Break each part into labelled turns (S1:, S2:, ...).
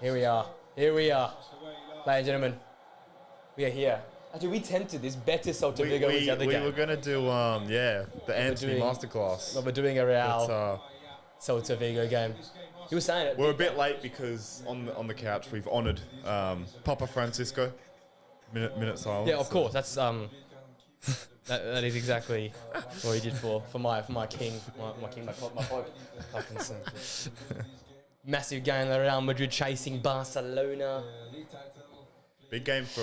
S1: Here we are. Here we are. Ladies and gentlemen, we are here. Actually, we tempted this. Betis Celta Vigo was the other game.
S2: We were going to do, the Anthony Masterclass.
S1: Well, we're doing a Real Celta Vigo game. You were saying it.
S2: We're a bit late because on the couch we've honoured Papa Francisco. Minute silence.
S1: Yeah, of course. That's that is exactly what he did for my king, my pope. Massive game. Real Madrid chasing Barcelona.
S2: Big game for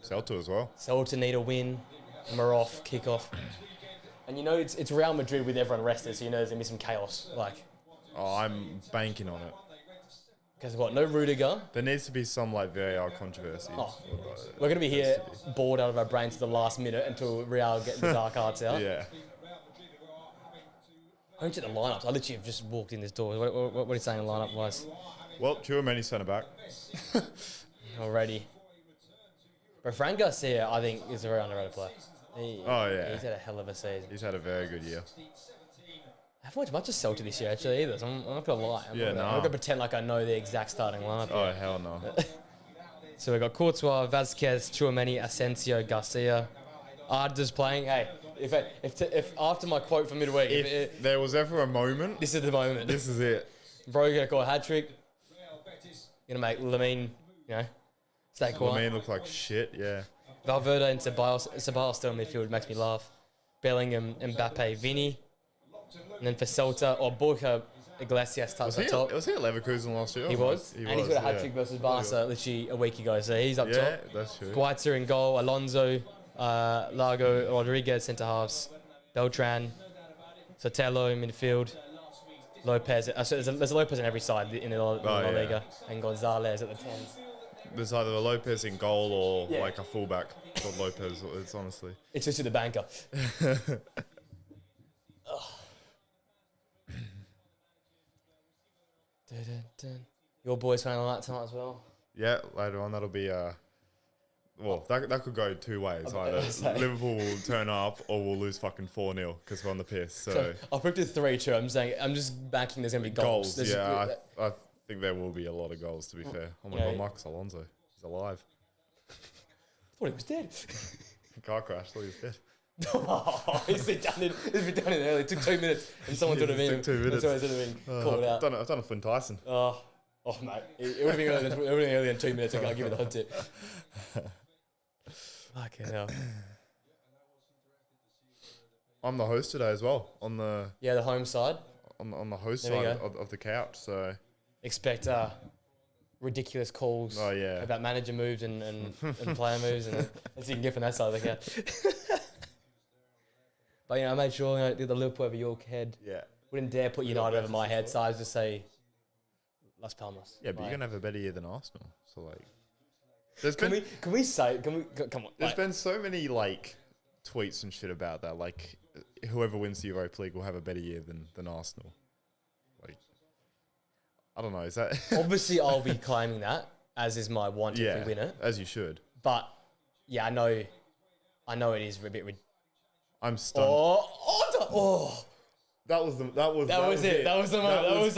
S2: Celta as well.
S1: Celta need a win. And we're off, kick off. And you know it's Real Madrid with everyone rested, so you know there's going to be some chaos.
S2: I'm banking on it.
S1: Because what? No Rudiger.
S2: There needs to be some VAR controversy.
S1: We're going to be here bored out of our brains to the last minute until Real get the dark arts out.
S2: Yeah.
S1: I don't check the lineups. I literally have just walked in this door. What are you saying the lineup wise?
S2: Well, Tchouaméni centre back.
S1: Already. But Fran Garcia, I think, is a very underrated player. He's had a hell of a season.
S2: He's had a very good year.
S1: I haven't watched much of Celta this year, actually, either. So I'm not going to lie. I'm not going to pretend like I know the exact starting lineup.
S2: Oh, hell no.
S1: So we've got Courtois, Vazquez, Tchouaméni, Asensio, Garcia. Arda's playing. Hey, if after my quote from midweek...
S2: If there was ever a moment...
S1: This is the moment.
S2: This is it.
S1: Bro, going to score a hat-trick. Going to make Lamine, stay quiet.
S2: Lamine look like shit, yeah.
S1: Valverde and Ceballos still in midfield makes me laugh. Bellingham, Mbappe, Vini. And then for Celta, Borja Iglesias starts up top.
S2: Was he at Leverkusen last year?
S1: He was. And he's got a hat-trick versus Barca literally a week ago, so he's up top.
S2: Yeah, that's true.
S1: Guaita in goal, Alonso, Largo, Rodriguez, centre-halves, Beltran, Sotelo in midfield, Lopez. So there's a Lopez on every side in the LaLiga, and Gonzalez at the 10s.
S2: There's either a Lopez in goal or a fullback called Lopez. It's honestly.
S1: It's just the banker. Your boys playing on that tonight as well?
S2: Yeah, later on that'll be that could go two ways. Either Liverpool will turn up or we'll lose fucking 4-0 because we're on the piss. So
S1: I'll predict 3-2. I'm just backing there's gonna be goals.
S2: I think there will be a lot of goals. To be fair. Oh my god, Marcos Alonso, he's alive.
S1: I thought he was dead.
S2: Car crash. Thought he was dead.
S1: Oh, it's been done in early. It took 2 minutes and someone did a
S2: It took 2 minutes.
S1: Called out.
S2: I've done a Flynn Tyson.
S1: Oh mate, it would have been earlier than 2 minutes. I can't give it the hot tip. Fucking hell.
S2: I'm the host today as well on the
S1: home side.
S2: On the host side of the couch. So
S1: expect ridiculous calls about manager moves and player moves, and that's you can get from that side of the couch. But I made sure the Liverpool over York head.
S2: Yeah.
S1: Wouldn't dare put United over my head, so I was just say Las Palmas.
S2: Yeah, but you're gonna have a better year than Arsenal. So
S1: come on.
S2: There's been so many tweets and shit about that. Whoever wins the Europa League will have a better year than Arsenal. I don't know. Is that
S1: obviously I'll be claiming that, as is my want if we win it.
S2: As you should.
S1: But I know it is a bit.
S2: I'm stunned. That was it. That was the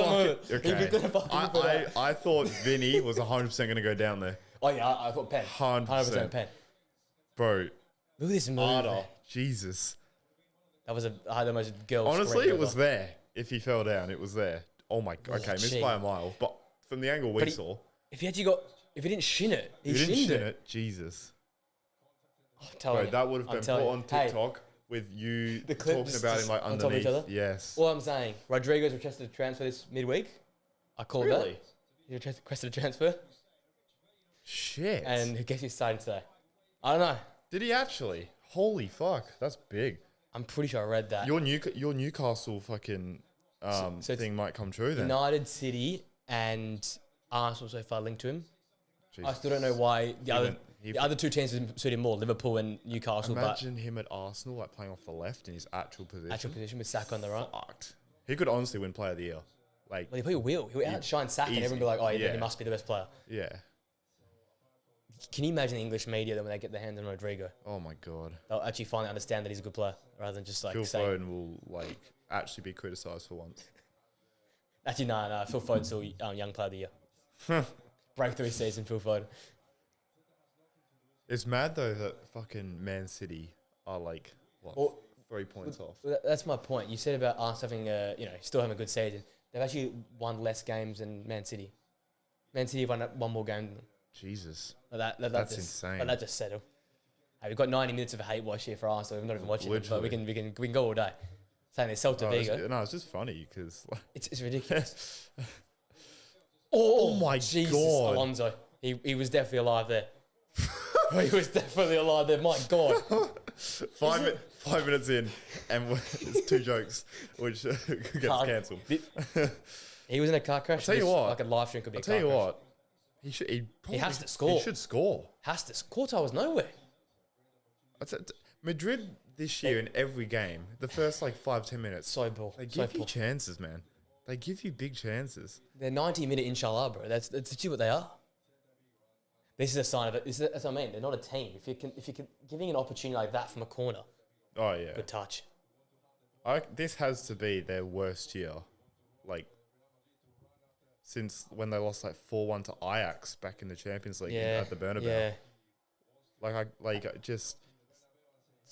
S2: moment. Okay. I thought Vinny was 100% going to go down there.
S1: Oh yeah, I thought Pen. 100% Pen.
S2: Bro.
S1: Look at this move.
S2: Jesus.
S1: That was I had the most girl.
S2: Honestly, it was there. If he fell down, it was there. Oh my god. Okay, missed by a mile. But from the angle we saw.
S1: If he didn't shin it, he shinned it.
S2: Jesus.
S1: Bro,
S2: that would have been put on TikTok. With you talking about him underneath.
S1: Top of each other?
S2: Yes.
S1: All I'm saying, Rodriguez requested a transfer this midweek. I called that. He requested a transfer.
S2: Shit.
S1: And guess he's starting today. I don't know.
S2: Did he actually? Holy fuck. That's big.
S1: I'm pretty sure I read that.
S2: Your Newcastle fucking thing might come true then.
S1: United, City, and Arsenal so far linked to him.
S2: Jesus.
S1: I still don't know why the other two teams suit him more, Liverpool and Newcastle.
S2: Imagine him at Arsenal, playing off the left in his actual position.
S1: With Saka on the right.
S2: Fucked. He could honestly win Player of the Year.
S1: Well, he probably will. He'll outshine Saka, and everyone will be like, he must be the best player.
S2: Yeah.
S1: Can you imagine the English media that when they get their hands on Rodrigo?
S2: Oh my god.
S1: They'll actually finally understand that he's a good player, rather than just
S2: Phil Foden will actually be criticised for once.
S1: Actually, no. Phil Foden's still young player of the year. Breakthrough season, Phil Foden.
S2: It's mad though that fucking Man City are like what,
S1: Well,
S2: 3 points off.
S1: That's my point. You said about us having still having a good season. They've actually won less games than Man City. Man City won one more game than them.
S2: Jesus,
S1: That's
S2: that's
S1: just,
S2: insane.
S1: But that just settled. Hey, we've got 90 minutes of a hate watch here for Arsenal. We're not even watching it, but we can go all day. Saying there's Celta Vigo.
S2: It's just funny because
S1: It's ridiculous.
S2: oh my
S1: Jesus,
S2: God.
S1: Alonso. He was definitely alive there. He was definitely alive there. My God.
S2: 5 minutes in, and it's 2 jokes, which gets cancelled.
S1: He was in a car crash.
S2: I'll tell you what.
S1: Like a live stream could be.
S2: I'll tell you what. He
S1: has to score.
S2: He should score.
S1: Courtois was nowhere.
S2: Madrid this year in every game, the first like 5-10 minutes,
S1: So poor.
S2: they give you chances, man. They give you big chances.
S1: They're 90-minute inshallah, bro. That's literally what they are. This is a sign of it. That's what I mean. They're not a team. If you can giving an opportunity like that from a corner,
S2: Oh yeah,
S1: good touch.
S2: this has to be their worst year, like since when they lost like 4-1 to Ajax back in the Champions League at the Bernabéu.
S1: Yeah.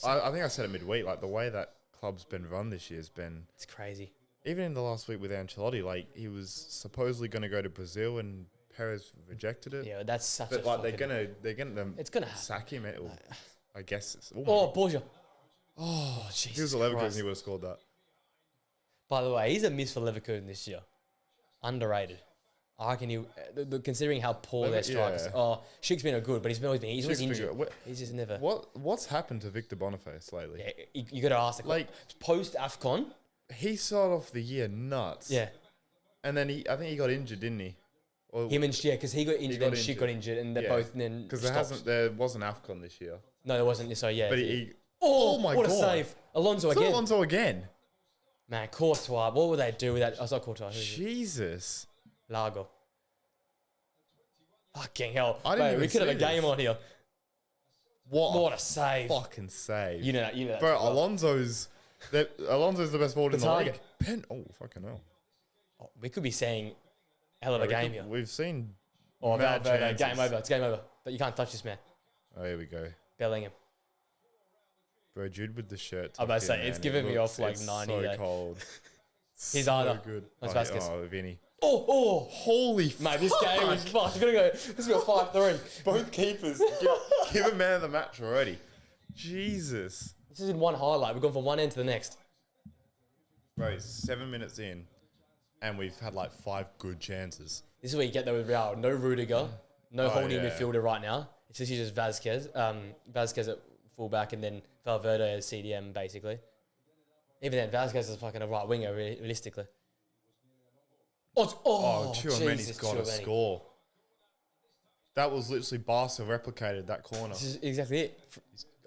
S2: I think I said it midweek. Like the way that club's been run this year has been.
S1: It's crazy.
S2: Even in the last week with Ancelotti, like he was supposedly going to go to Brazil and Perez rejected it.
S1: Yeah, that's such
S2: But
S1: a
S2: like they're gonna
S1: It's gonna happen.
S2: sack him. I guess.
S1: Borja. Oh, Jesus
S2: if he was a Leverkusen,
S1: Christ.
S2: he would have scored that.
S1: By the way, he's a miss for Leverkusen this year. Underrated. I reckon considering how poor their strikers.
S2: Yeah.
S1: Oh, Schick's been a good, but he's always
S2: Schick's been
S1: injured.
S2: good.
S1: He's just never.
S2: What's happened to Victor Boniface lately?
S1: Yeah, you got to ask.
S2: Like
S1: post AFCON.
S2: he started off the year nuts.
S1: Yeah.
S2: And then I think he got injured, didn't he? Or
S1: Him and because he got injured,
S2: got
S1: and Schick got injured, and they're
S2: Yeah.
S1: both then
S2: because
S1: stopped.
S2: there wasn't AFCON this year.
S1: No, there wasn't. So yeah.
S2: But he
S1: oh
S2: my
S1: what
S2: God.
S1: a save! Alonso
S2: It's
S1: again.
S2: Alonso again.
S1: Man, Courtois. What would they do with that? I saw Courtois.
S2: Jesus.
S1: Lago. Fucking hell!
S2: I didn't
S1: Mate, we
S2: even
S1: could have a
S2: see
S1: game
S2: this.
S1: on here.
S2: What
S1: a save!
S2: fucking save.
S1: You know that.
S2: Bro,
S1: well.
S2: Alonso's the best forward in the
S1: target.
S2: league. Oh, fucking hell.
S1: Oh, we could be saying hell of a game here.
S2: We've seen.
S1: Oh,
S2: mad
S1: Valverde,
S2: chances.
S1: game over. It's game over. But you can't touch this man.
S2: Oh, here we go.
S1: Bellingham.
S2: Bro, Jude with the shirt.
S1: I'm about to
S2: tucked
S1: say,
S2: in,
S1: it's
S2: man.
S1: giving
S2: It
S1: me
S2: looks-
S1: off like
S2: it's
S1: 90.
S2: So
S1: eh?
S2: cold.
S1: He's
S2: so
S1: either.
S2: good.
S1: That's
S2: Oh,
S1: Vasquez.
S2: oh, Vinny.
S1: Oh,
S2: Holy
S1: mate, this game is fucked. It's gonna go. This is going 5-3.
S2: Both keepers. give a man of the match already. Jesus.
S1: This is in one highlight. We've gone from one end to the next.
S2: Bro, 7 minutes in, and we've had like 5 good chances.
S1: This is where you get there with Real. No Rudiger, no holding
S2: yeah.
S1: midfielder right now. It's just Vasquez. Vasquez at fullback, and then Valverde as CDM basically. Even then, Vasquez is fucking a right winger realistically. Oh,
S2: Tchouameni's got to score. That was literally Barca replicated that corner.
S1: This is exactly it.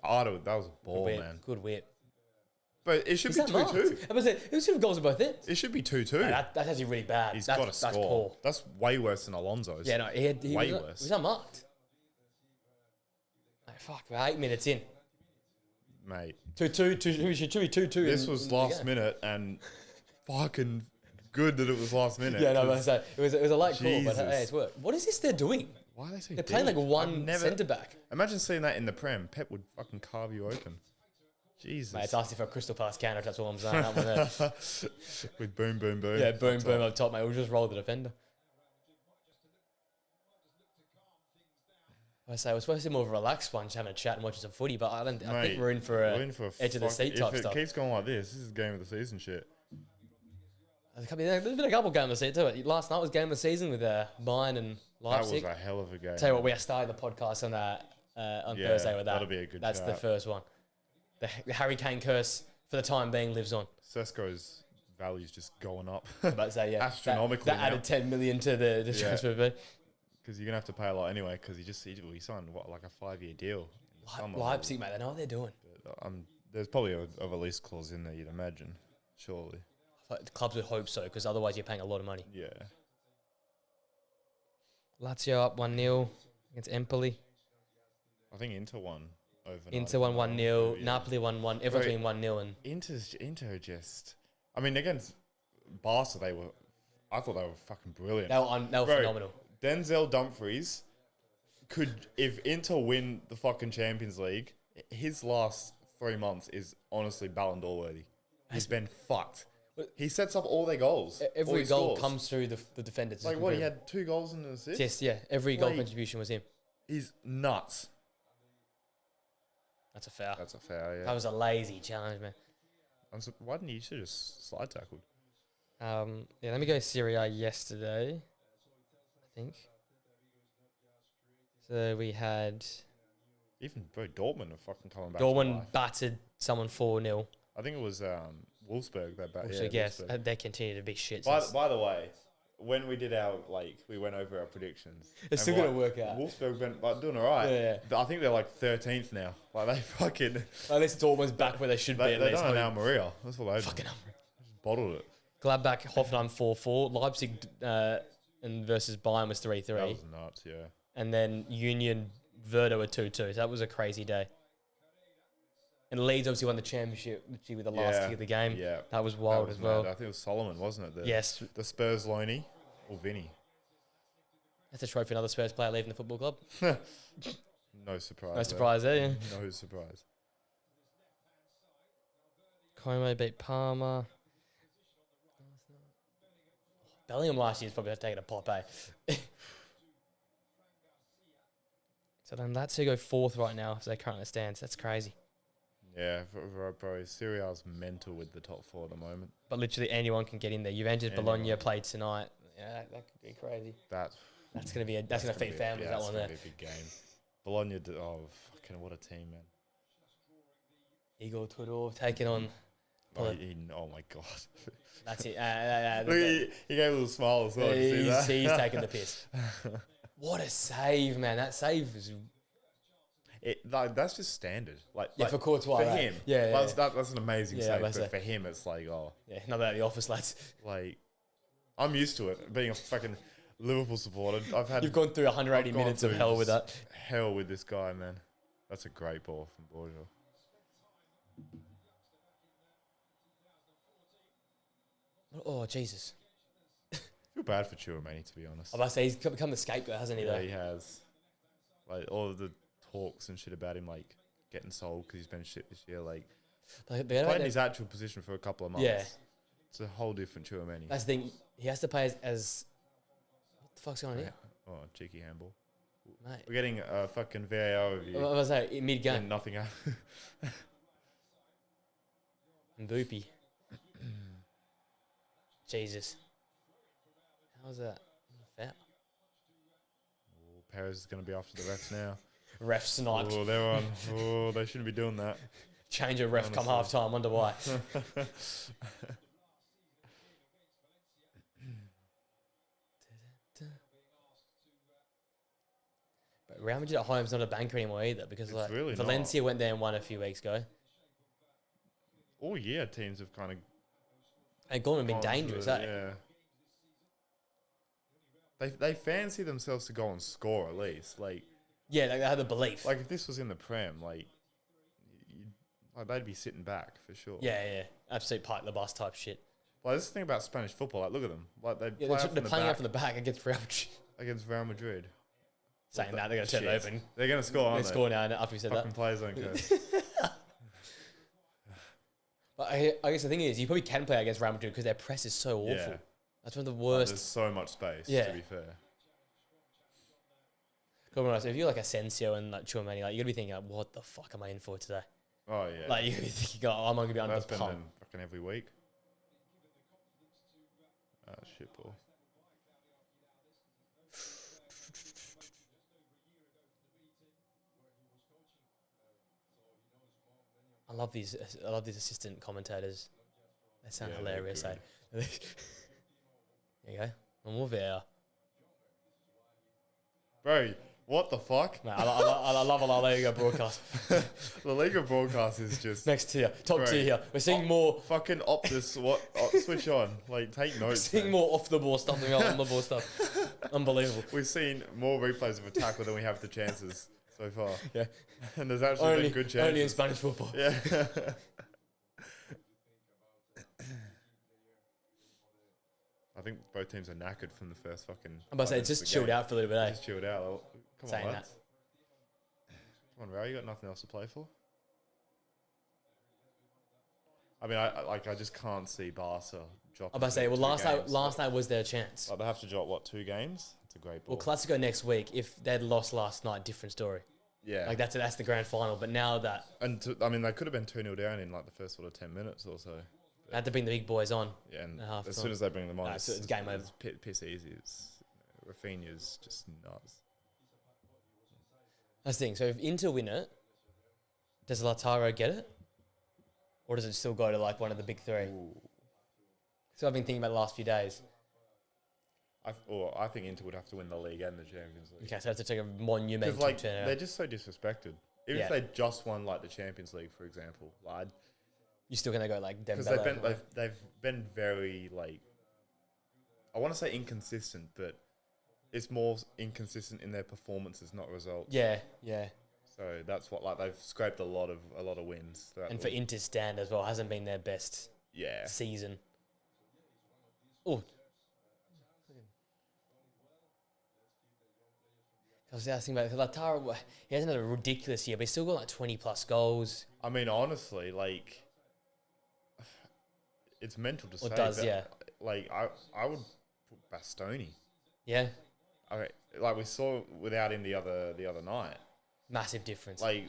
S2: That was a ball,
S1: Good whip.
S2: man.
S1: Good whip.
S2: But it should
S1: Is
S2: be
S1: that marked?
S2: 2-2.
S1: I was saying, it was 2 goals at both ends.
S2: It should be 2-2.
S1: That's actually really bad.
S2: He's got to
S1: That's
S2: score.
S1: poor.
S2: That's way worse than Alonso's.
S1: Yeah, no, he
S2: way
S1: was,
S2: worse.
S1: He was unmarked. Like, fuck, we're 8 minutes in.
S2: Mate.
S1: 2-2. Should be 2-2.
S2: This was last minute, and fucking good that it was last minute.
S1: Yeah, no, but so it was a late call, but
S2: Jesus.
S1: hey, it's worked. What is this they're doing?
S2: Why are they so
S1: They're playing like
S2: deep?
S1: one centre back.
S2: Imagine seeing that in the Prem. Pep would fucking carve you open. Jesus.
S1: Mate, it's asking for a Crystal Palace counter. That's all I'm saying. That one there.
S2: With boom, boom, boom.
S1: Yeah, boom, boom up top, mate. We'll just roll the defender. I say we're supposed to be more of a relaxed one, just having a chat and watching some footy, but I think we're in for a edge of the seat type
S2: If
S1: stuff.
S2: it keeps going like this is game of the season shit.
S1: There's been a couple game of the season too. Last night was game of the season with Bayern and Leipzig.
S2: That was a hell of a game.
S1: Tell you what, we are starting the podcast on Thursday with that.
S2: that'll be a good
S1: That's the
S2: chat.
S1: first one. The Harry Kane curse, for the time being, lives on.
S2: Sesko's value's just going up.
S1: I'm about to say, yeah.
S2: Astronomically
S1: That added 10 million to the transfer fee.
S2: Because you're going to have to pay a lot anyway, because he signed, like a 5-year deal. in the summer.
S1: Leipzig, mate, they know what they're doing.
S2: But, there's probably a release clause in there, you'd imagine. Surely.
S1: The clubs would hope so, because otherwise you're paying a lot of money.
S2: Yeah.
S1: Lazio up 1-0 against Empoli.
S2: I think Inter won overnight.
S1: Inter won 1-0.
S2: Yeah.
S1: Napoli won 1. Everton 1-0. And
S2: Inter just... I mean, against Barca, I thought they were fucking brilliant.
S1: they were phenomenal.
S2: Denzel Dumfries could, if Inter win the fucking Champions League, his last 3 months is honestly Ballon d'Or worthy. He's been fucked. He sets up all their goals.
S1: Every goal comes through the defenders.
S2: Like what? He had 2 goals and an assist.
S1: Yes, yeah. Every goal contribution was him.
S2: He's nuts.
S1: That's a foul.
S2: That's a foul. Yeah.
S1: That was a lazy challenge, man.
S2: Why didn't you should have just slide tackled?
S1: Yeah, let me go Serie A yesterday. I think. So we had
S2: Even bro, Dortmund are fucking coming back.
S1: Dortmund battered someone 4-0.
S2: I think it was Wolfsburg that battered.
S1: So
S2: Yeah,
S1: yes,
S2: Wolfsburg.
S1: they continue to be shit.
S2: By the way, when we did our we went over our predictions.
S1: It's still gonna work out.
S2: Wolfsburg been doing all right.
S1: Yeah.
S2: I think they're like 13th now. Like they fucking.
S1: At least Dortmund's back where they should be.
S2: They
S1: At least.
S2: done an Almeria. That's what they
S1: Fucking
S2: just bottled it.
S1: Gladbach, Hoffenheim 4-4. Leipzig and versus Bayern was 3-3.
S2: That was nuts. Yeah.
S1: And then Union Werder were 2-2. So that was a crazy day. And Leeds obviously won the championship literally with the last kick of the game.
S2: Yeah.
S1: That was wild as well.
S2: Mad. I think it was Solomon, wasn't it?
S1: Yes.
S2: The Spurs loanee or Vinny.
S1: That's a trophy for another Spurs player leaving the football club.
S2: No surprise.
S1: No surprise there, yeah.
S2: No surprise.
S1: Como beat Parma. Bellingham last year's probably taking a pop, eh? So then Lazio go 4th right now as they currently stands. That's crazy.
S2: Yeah, bro. Serie A's mental with the top 4 at the moment.
S1: But literally anyone can get in there. Juventus, Bologna played tonight. Yeah, that could be crazy. That's gonna be gonna feed families. That one there.
S2: That's gonna be a big game. Bologna. Fucking what a team, man.
S1: Igor Tudor taking on.
S2: Oh my god.
S1: That's it.
S2: Look, he gave a little smile as well.
S1: He's taking the piss. What a save, man! That save is.
S2: That's just standard.
S1: For Courtois,
S2: for him.
S1: Yeah,
S2: that's an amazing save. But
S1: say.
S2: for him, it's like
S1: not that at the office, lads.
S2: Like, I'm used to it being a fucking Liverpool supporter.
S1: You've gone through 180 minutes of hell with that.
S2: Hell with this guy, man. That's a great ball from Borja.
S1: Oh Jesus!
S2: I feel bad for Chouameni, to be honest.
S1: I must say he's become the scapegoat, hasn't he?
S2: Yeah,
S1: though?
S2: he has. Like all of the talks and shit about him, like getting sold because he's been shit this year. Like playing his actual position for a couple of months.
S1: Yeah,
S2: it's a whole different Chouameni.
S1: That's the thing. He has to play as what the fuck's going on here?
S2: Oh, cheeky handball.
S1: Mate.
S2: We're getting a fucking VAR review.
S1: I was like mid-game.
S2: Nothing happened.
S1: Mboopy. Jesus. How's that? Foul.
S2: Oh, Perez is going to be after the refs now.
S1: Ref sniped.
S2: Oh, they're on. Oh, they shouldn't be doing that.
S1: Change of ref come half time. Wonder why. But Real Madrid at home is not a banker anymore either because
S2: It's really
S1: Valencia went there and won a few weeks ago.
S2: All year teams have kind of
S1: And gone and been dangerous, eh?
S2: Yeah. They fancy themselves to go and score at least. Like
S1: yeah, they had the belief.
S2: Like if this was in the Prem, they'd be sitting back for sure.
S1: Yeah. Absolute park the bus type shit.
S2: Like this is the thing about Spanish football. Like look at them. Like they're
S1: playing out from the back against Real Madrid.
S2: Against Real Madrid.
S1: Saying that, they're going to turn it open.
S2: They're going to score, aren't they?
S1: They're score now after we said
S2: fucking
S1: that.
S2: PlayerZone code.
S1: But I guess the thing is, you probably can play against Real Madrid because their press is so awful.
S2: Yeah.
S1: That's one of the worst.
S2: There's so much space, to be fair.
S1: Come on, so if you're like Asensio and like Chouameni, like, you're going to be thinking, like, what the fuck am I in for today?
S2: Oh, yeah.
S1: Like, you're going to be thinking, oh, I'm going to be under the
S2: been
S1: pump.
S2: them fucking every week. Oh, shit, Paul.
S1: I love these assistant commentators. They sound hilarious, eh? There you go. One more VAR.
S2: Bro, what the fuck?
S1: Man, I love a LaLiga broadcast.
S2: LaLiga broadcast is just
S1: next tier, top tier here. We're seeing more
S2: fucking Optus. Switch on, like take notes.
S1: We're seeing more off the ball stuff than on the ball stuff. Unbelievable.
S2: We've seen more replays of a tackle than we have the chances so far.
S1: Yeah,
S2: and there's actually been good chances.
S1: Only in Spanish football.
S2: Yeah. I think both teams are knackered from the first fucking.
S1: I'm about to say, it's just chilled out for a little bit, eh?
S2: Just chilled out. Come
S1: Saying
S2: on,
S1: that.
S2: lads. Come on, Ray, you got nothing else to play for? I mean, I just can't see Barca dropping.
S1: I'm about to say, well, last night was their chance.
S2: Like, they have to drop, what, 2 games? It's a great ball.
S1: Well, Classico next week. If they'd lost last night, different story.
S2: Yeah.
S1: Like, that's the grand final. But now that...
S2: And, I mean, they could have been 2-0 down in, like, the first sort of 10 minutes or so.
S1: They had to bring the big boys on.
S2: Yeah, and
S1: half
S2: as
S1: time.
S2: soon as they bring them on,
S1: it's game over.
S2: It's piss easy. Rafinha's just nuts.
S1: That's the thing. So if Inter win it, does Lautaro get it? Or does it still go to like one of the big 3?
S2: Ooh.
S1: So I've been thinking about the last few days.
S2: I think Inter would have to win the league and the Champions League.
S1: Okay, so I have to take a monumental
S2: Because like
S1: turn.
S2: they're just so disrespected. Even if they just won like the Champions League, for example, like
S1: You're still gonna go like
S2: because
S1: Dembele.
S2: they've been very like I want to say inconsistent, but it's more inconsistent in their performances, not results.
S1: Yeah.
S2: So that's what like they've scraped a lot of wins.
S1: And for Inter's stand as well, hasn't been their best season. Oh. I was thinking about Lautaro. He hasn't had a ridiculous year, but he's still got like 20 plus goals.
S2: I mean, honestly, like it's mental to say.
S1: It does,
S2: but,
S1: yeah.
S2: Like I would put Bastoni.
S1: Yeah.
S2: Okay, like we saw without him the other night.
S1: Massive difference.
S2: Like,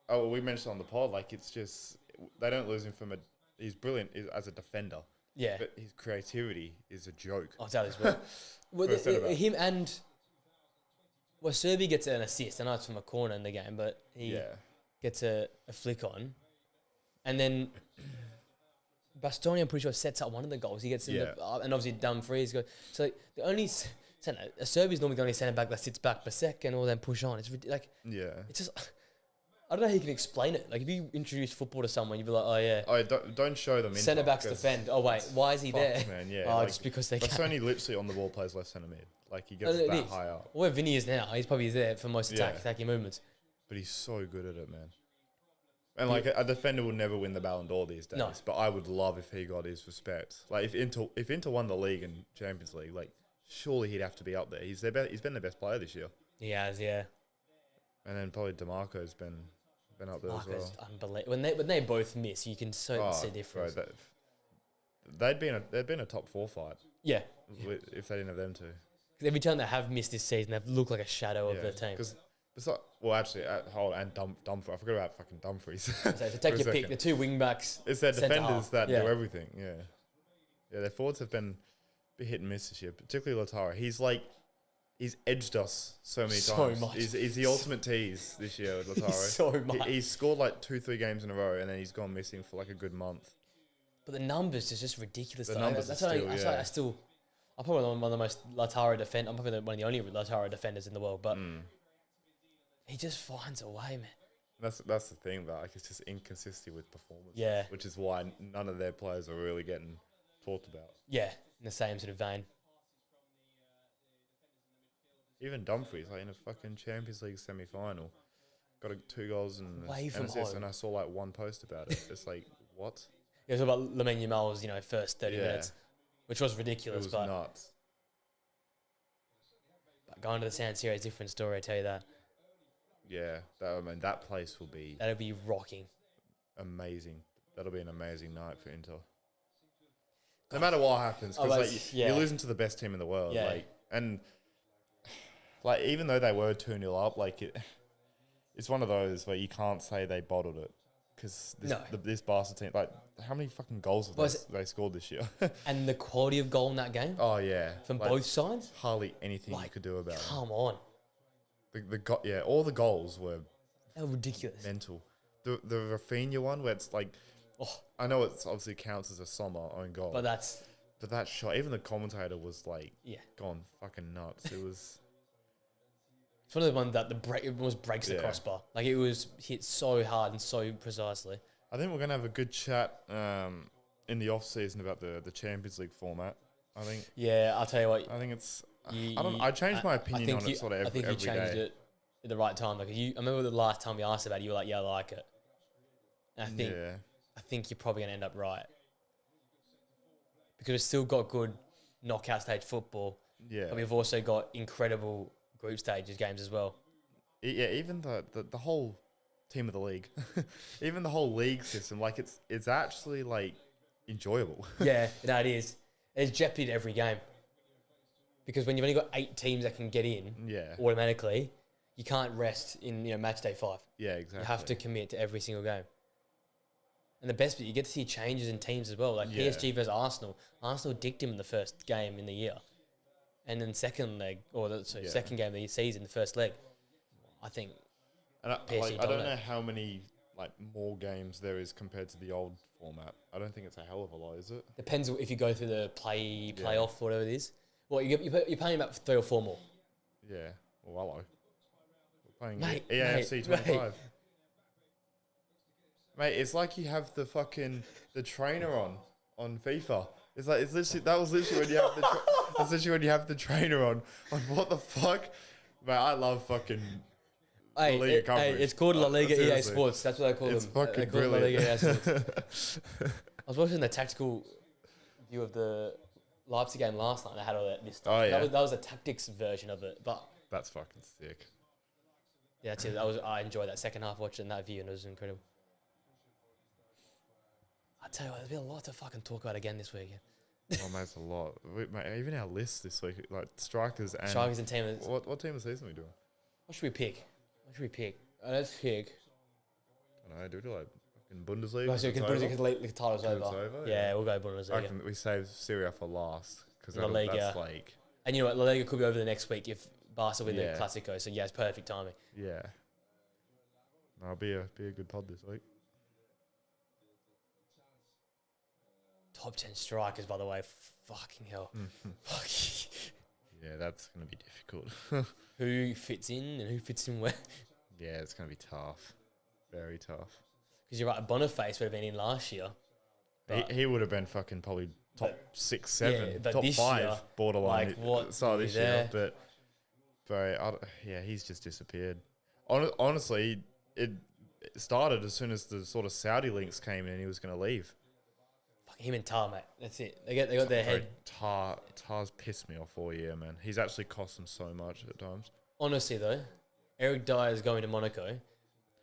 S2: we mentioned on the pod, like it's just they don't lose him from a. He's brilliant as a defender.
S1: Yeah.
S2: But his creativity is a joke.
S1: I'll tell you this. Well, him and Serbi gets an assist. I know it's from a corner in the game, but he gets a flick on, and then Bastoni, I'm pretty sure, sets up one of the goals. He gets in the, and obviously Dumfries goes. So like, the only Serbi's normally the only centre back that sits back per second or then push on. It's like it's just. I don't know how you can explain it. Like, if you introduce football to someone, you'd be like, oh, yeah.
S2: Oh, don't show them.
S1: Centre backs defend. Oh, wait, why is he there?
S2: Man, yeah.
S1: Oh,
S2: like,
S1: just because they can.
S2: Bastoni literally on the ball plays left centre mid. Like, he gets that high up.
S1: Where Vinny is now, he's probably there for most attacking movements.
S2: But he's so good at it, man. And, like, a defender would never win the Ballon d'Or these days. No. But I would love if he got his respect. Like, if Inter won the league and Champions League, like, surely he'd have to be up there. He's been the best player this year.
S1: He has, yeah.
S2: And then probably DeMarco's been up there as well.
S1: Unbelievable. When they both miss, you can see the difference.
S2: Bro, they'd been a top 4 fight.
S1: Yeah.
S2: If they didn't have them two.
S1: Every time they have missed this season, they've looked like a shadow of the team.
S2: Because it's like, well, actually, Dumfries. I forgot about fucking Dumfries.
S1: So take your pick. The 2 wing backs.
S2: It's their defenders that do everything. Yeah. Yeah, their forwards have been a bit hit and miss this year, particularly Lautaro. He's edged us so many times.
S1: Much.
S2: He's the ultimate tease this year with Lautaro.
S1: So much.
S2: He's scored like 2-3 games in a row, and then he's gone missing for like a good month.
S1: But the numbers is just ridiculous.
S2: The numbers
S1: I'm probably one of the most Lautaro defend. I'm probably one of the only Lautaro defenders in the world, but he just finds a way, man.
S2: That's the thing, though. Like, it's just inconsistency with performance.
S1: Yeah.
S2: Which is why none of their players are really getting talked about.
S1: Yeah, in the same sort of vein.
S2: Even Dumfries, like in a fucking Champions League semi-final, got 2 goals and an assist, and I saw like one post about it. It's like, what?
S1: It was about Lamine Yamal's, first 30 minutes, which was ridiculous.
S2: It was nuts.
S1: But going to the San Siro is a different story, I tell you that.
S2: Yeah, that place will be...
S1: That'll be rocking.
S2: Amazing. That'll be an amazing night for Inter. No matter what happens, because you're losing to the best team in the world.
S1: Yeah.
S2: Like, even though they were 2-0 up, like, it's one of those where you can't say they bottled it. Because this Barca team, like, how many fucking goals have they scored this year?
S1: And the quality of goal in that game?
S2: Oh, yeah.
S1: From both sides?
S2: Hardly anything you could do about it.
S1: Come on.
S2: All the goals were...
S1: They were ridiculous.
S2: Mental. The Rafinha one, where it's like... I know it's obviously counts as a Sommer own goal.
S1: But
S2: that shot, even the commentator was like...
S1: Yeah.
S2: Gone fucking nuts. It was...
S1: It's one of the ones that it almost breaks the crossbar. Like, it was hit so hard and so precisely.
S2: I think we're going to have a good chat in the off-season about the Champions League format. I think...
S1: Yeah, I'll tell you what.
S2: I think it's... I changed my opinion on it sort of every day. I think you changed it
S1: at the right time. Like, I remember the last time we asked about it, you were like, yeah, I like it. And I think you're probably going to end up right. Because it's still got good knockout stage football.
S2: Yeah.
S1: But we've also got incredible group stages games as well.
S2: Yeah, even the whole team of the league, even the whole league system, like it's actually like enjoyable.
S1: Yeah, no, it is. There's jeopardy to every game. Because when you've only got 8 teams that can get in automatically, you can't rest in match day 5.
S2: Yeah, exactly.
S1: You have to commit to every single game. And the best bit, you get to see changes in teams as well. Like PSG versus Arsenal. Arsenal dicked him in the first game in the year. And then second game of the season, the first leg. I think
S2: And
S1: PSG
S2: I don't know how many more games there is compared to the old format. I don't think it's a hell of a lot, is it?
S1: depends if you go through the playoff, whatever it is. Well, you're paying about 3 or 4 more.
S2: Yeah. Well, hello. We're playing
S1: Mate,
S2: EAFC 25. Mate, it's like you have the trainer on FIFA. It's literally that was literally when you have that's literally when you have the trainer on. Like, what the fuck? Mate, I love fucking LaLiga coverage.
S1: It's called LaLiga EA Sports. That's what I call them.
S2: It's fucking
S1: they call it
S2: brilliant.
S1: LaLiga EA Sports. I was watching the tactical view of the Leipzig game last night. They had all this stuff.
S2: Oh, yeah.
S1: That was a tactics version of it. But
S2: That's fucking sick.
S1: yeah, that's it. I enjoyed that second half watching that view, and it was incredible. I tell you what, there's been a lot to fucking talk about again this weekend.
S2: Oh, mate, it's a lot. Mate, even our list this week, like strikers and
S1: team.
S2: What team of the season are we doing?
S1: What should we pick? Let's pick.
S2: I don't know. Do we do like fucking Bundesliga?
S1: No, so Bundesliga the title's
S2: It's
S1: over.
S2: over,
S1: Yeah,
S2: yeah.
S1: we'll go
S2: I
S1: Bundesliga.
S2: reckon we save Syria for last because
S1: La Liga.
S2: that's like
S1: And you know what? La Liga could be over the next week if Barca win
S2: Yeah.
S1: the Clasico. So yeah, it's perfect timing.
S2: yeah. No, it'll be a good pod this week.
S1: Top 10 strikers, by the way. Fucking hell.
S2: Yeah, that's gonna be difficult.
S1: Who fits in and who fits in where?
S2: Yeah, it's gonna be tough. Very tough.
S1: Because you're right, Boniface would have been in last year.
S2: He would have been fucking probably top 6, 7,
S1: yeah, but
S2: top
S1: this
S2: 5
S1: year,
S2: borderline.
S1: like, what
S2: So
S1: is
S2: this year,
S1: there?
S2: but he's just disappeared. Honestly, it started as soon as the sort of Saudi links came in and he was going to leave.
S1: Fuck him and Tar, mate. That's it. They got their head.
S2: Tar's pissed me off all year, man. He's actually cost them so much at times.
S1: Honestly, though, Eric Dyer is going to Monaco.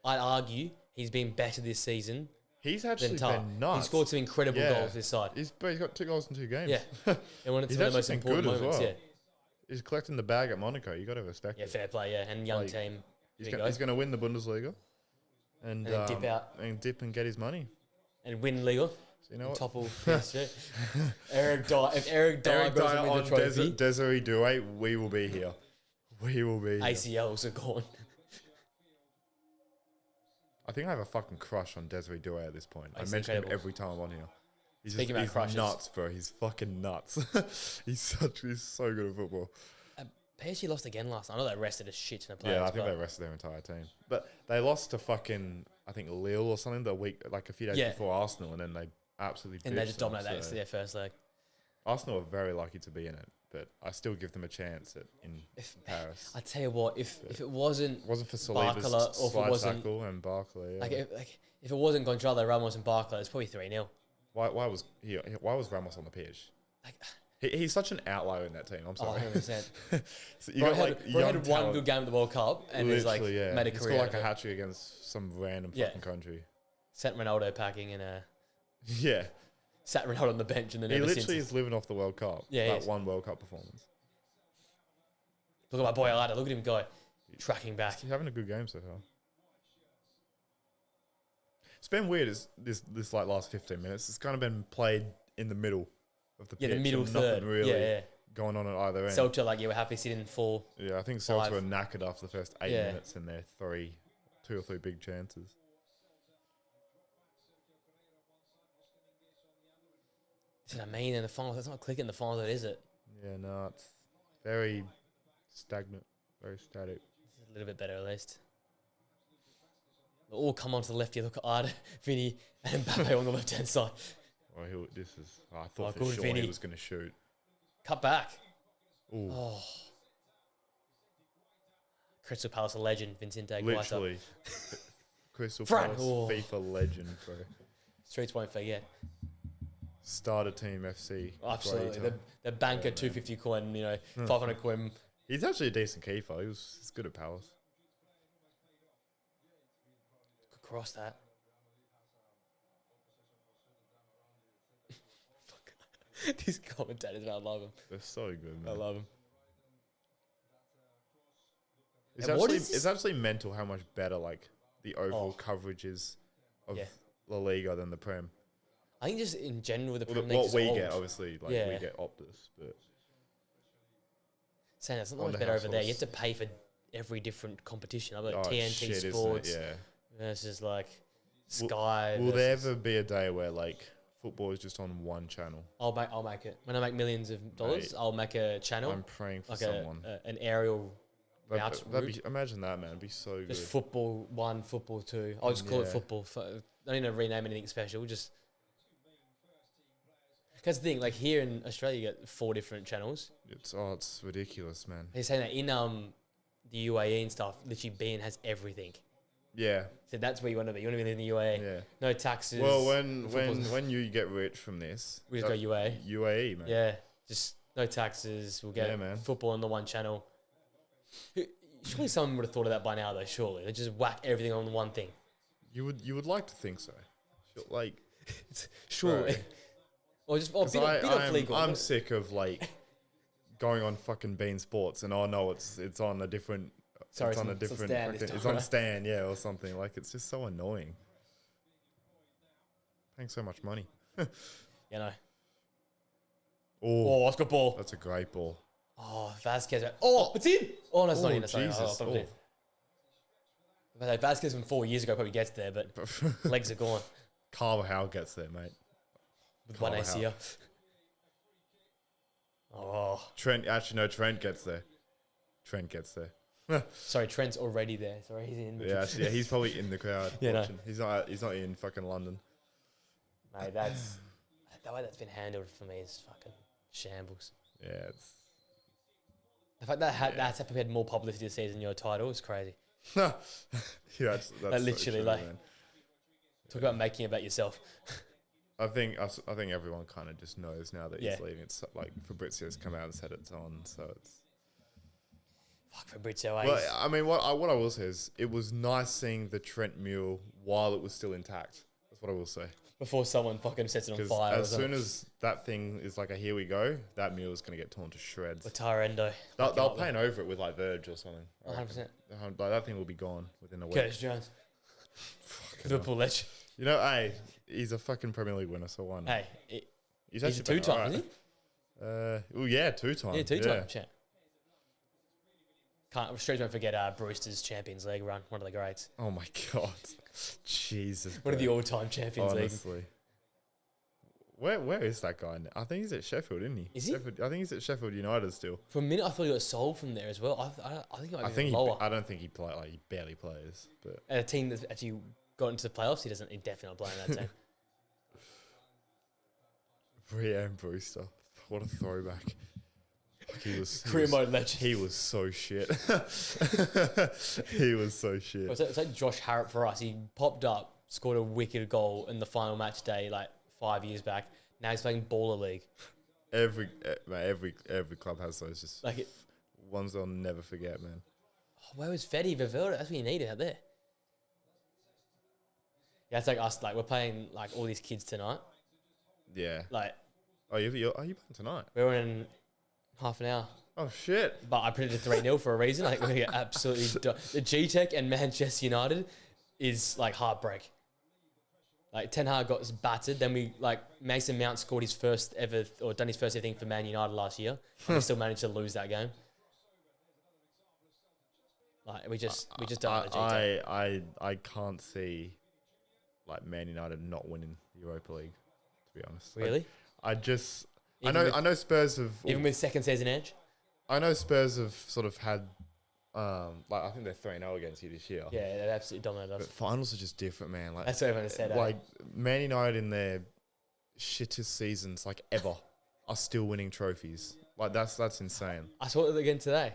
S1: I'd argue he's been better this season
S2: He's
S1: than
S2: actually
S1: Tar.
S2: been nuts.
S1: He scored some incredible goals this side.
S2: He's got 2 goals in 2 games.
S1: Yeah. And one of
S2: He's
S1: the
S2: actually
S1: most
S2: been
S1: important
S2: good as
S1: moments,
S2: well.
S1: yeah.
S2: He's collecting the bag at Monaco. You got to respect
S1: Yeah,
S2: it.
S1: fair play, yeah. And young team.
S2: He's going to win the Bundesliga and
S1: then dip out.
S2: and dip and get his money.
S1: And win Liga.
S2: So you know what?
S1: Topple PSG. Eric Dyer. If Eric Dyer goes and win the trophy,
S2: Desiree Doué, we will be here. We will be here.
S1: ACLs are gone.
S2: I think I have a fucking crush on Desiree Doué at this point.
S1: He's
S2: I mention him
S1: incredible.
S2: every time I'm on here.
S1: Speaking about crushes.
S2: Nuts, bro. He's fucking nuts. he's so good at football.
S1: PSG lost again last night. I know they rested a shit ton of players.
S2: Yeah, I think they rested their entire team. But they lost to fucking, I think, Lille or something a few days before Arsenal, and then they absolutely
S1: and they just
S2: them,
S1: dominated their first leg.
S2: Arsenal are very lucky to be in it, but I still give them a chance in Paris.
S1: I tell you what, if it wasn't
S2: For
S1: Barcola
S2: Saliba's
S1: or if it
S2: slide
S1: wasn't
S2: tackle and Barkley. Yeah.
S1: if it wasn't Gonzalo Ramos and Barcola, it's probably 3-0.
S2: Why was Ramos on the pitch?
S1: Like,
S2: He's such an outlier in that team. I'm sorry.
S1: 100%.
S2: So
S1: Bro had one good game at the World Cup and he's like made a
S2: He
S1: career.
S2: scored like a hat trick against some random fucking country.
S1: Sent Ronaldo packing and
S2: Yeah.
S1: sat Ronaldo on the bench and then
S2: He
S1: ever
S2: literally
S1: since.
S2: is living off the World Cup.
S1: Yeah, he
S2: that
S1: is.
S2: one World Cup performance.
S1: Look at my boy Alada. Look at him go tracking back.
S2: He's having a good game so far. It's been weird. This like last 15 minutes. It's kind of been played in the middle of the pitch.
S1: The middle
S2: and
S1: third.
S2: Nothing really
S1: Yeah.
S2: going on at either end.
S1: Celta, we're happy sitting 4.
S2: Yeah, I think Celta
S1: 5.
S2: were knackered after the first 8
S1: Yeah.
S2: minutes and their 2 or 3 big chances.
S1: That's what I mean in the finals. That's not clicking in the finals, is it?
S2: Yeah, no, it's very stagnant, very static.
S1: It's a little bit better at least. They'll all come onto the left here. Look at Arda, Vinny, and Mbappe on the left hand side.
S2: Well, I thought for
S1: good,
S2: sure
S1: Vinny.
S2: he was going to shoot.
S1: Cut back.
S2: Ooh,
S1: Oh. Crystal Palace, a legend, Vincente Guaita.
S2: literally. Crystal
S1: Fran.
S2: Palace
S1: Oh.
S2: FIFA legend, bro.
S1: Streets won't forget.
S2: Starter team FC.
S1: Absolutely.
S2: Guaita.
S1: The banker 250 coin, 500 coin.
S2: He's actually a decent keeper. He's good at Palace.
S1: Could cross that. These commentators, I love them.
S2: They're so good, man.
S1: I love them.
S2: It's actually mental how much better like the overall coverage is of La Liga than the Prem.
S1: I think just in general the Prem League
S2: What
S1: is
S2: we
S1: old.
S2: get, obviously, like we get Optus, but
S1: saying it's not much better over there. You have to pay for every different competition. I've got TNT Sports versus like Sky.
S2: Will there ever be a day where like football is just on one channel?
S1: I'll make it. When I make millions of dollars, I'll make a channel.
S2: I'm praying for
S1: like
S2: someone.
S1: An aerial route.
S2: Imagine that, man. It'd be so good.
S1: Just football 1, football 2. I'll just call it football. I don't need to rename anything special. Just because the thing, like here in Australia, you get 4 different channels.
S2: It's ridiculous, man.
S1: They're saying that in the UAE and stuff, literally beIN has everything.
S2: Yeah.
S1: So that's where you want to be. You want to be in the UAE.
S2: Yeah.
S1: No taxes.
S2: Well, when you get rich from this,
S1: we just go UAE.
S2: UAE, man.
S1: Yeah. Just no taxes. We'll get football on the one channel. Surely someone would have thought of that by now, though. Surely they just whack everything on one thing.
S2: You would like to think so. Like,
S1: surely. Or just
S2: I'm sick of like going on fucking beIN Sports and it's on a different.
S1: Sorry,
S2: it's on Stan, or something. Like, it's just so annoying. Paying so much money.
S1: Oh, Oscar ball.
S2: That's a great ball.
S1: Oh, Vasquez. Oh, it's in. Oh, no, it's not in.
S2: Jesus.
S1: Vasquez from 4 years ago probably gets there, but legs are gone.
S2: Carvajal gets there, mate.
S1: With one ACL. Oh.
S2: Trent gets there. Trent gets there.
S1: Sorry, Trent's already there. Sorry, he's in.
S2: Yeah, he's probably in the crowd.
S1: watching.
S2: No. He's not in fucking London.
S1: Mate, that's the way that's been handled for me is fucking shambles.
S2: Yeah, it's
S1: the fact that that's had more publicity this season than your title is crazy.
S2: that's
S1: literally
S2: so true,
S1: like
S2: man.
S1: Talk about making it about yourself.
S2: I think everyone kind of just knows now that he's leaving. It's like Fabrizio's come out and said it's on, so it's.
S1: Fuck Fabrizio.
S2: Well, I mean, what I will say is it was nice seeing the Trent mule while it was still intact. That's what I will say.
S1: Before someone fucking sets it on fire.
S2: As soon as that thing is like a here we go, that mule is going to get torn to shreds.
S1: With Tarendo.
S2: They'll paint over it with like Verge or something.
S1: 100%.
S2: Like that thing will be gone within a week.
S1: Curtis Jones. Liverpool legend.
S2: Hey, he's a fucking Premier League winner, so why not?
S1: Hey,
S2: he's
S1: a two-time, isn't he?
S2: Two-time.
S1: Yeah, two-time champ. Straight won't forget Brewster's Champions League run. One of the greats.
S2: Oh my God. Jesus.
S1: One of the all-time Champions League.
S2: Honestly. Where is that guy now? I think he's at Sheffield, isn't he?
S1: Is he?
S2: I think he's at Sheffield United still.
S1: For a minute, I thought he got sold from there as well. I think
S2: lower. I don't think he he barely plays. But
S1: and a team that's actually got into the playoffs, he definitely not playing that team.
S2: Brian Brewster. What a throwback.
S1: Career mode legend.
S2: He was so shit. He was so shit.
S1: It's like Josh Harrop for us. He popped up, scored a wicked goal in the final match day like 5 years back. Now he's playing Baller League.
S2: Every club has those just ones they'll never forget, man.
S1: Oh, where was Fetty Valverde? That's what you needed out there. Yeah, it's like us. Like we're playing like all these kids tonight.
S2: Yeah.
S1: Like.
S2: Are you playing tonight?
S1: We're in half an hour.
S2: Oh shit!
S1: But I predicted 3-0 for a reason. Like we're gonna get absolutely the G-Tech and Manchester United is like heartbreak. Like Ten Hag got battered. Then we Mason Mount scored his first ever done his first ever thing for Man United last year. And we still managed to lose that game. Like we just don't have the G-Tech.
S2: I can't see like Man United not winning the Europa League. To be honest,
S1: really,
S2: I know Spurs have
S1: even with second season edge.
S2: I know Spurs have sort of had I think they're 3-0 against you this year.
S1: Yeah, they absolutely dominated us.
S2: But finals are just different, man. Like
S1: that's what everyone said.
S2: Like Man United in their shittest seasons ever are still winning trophies. Like that's insane.
S1: I saw it again today.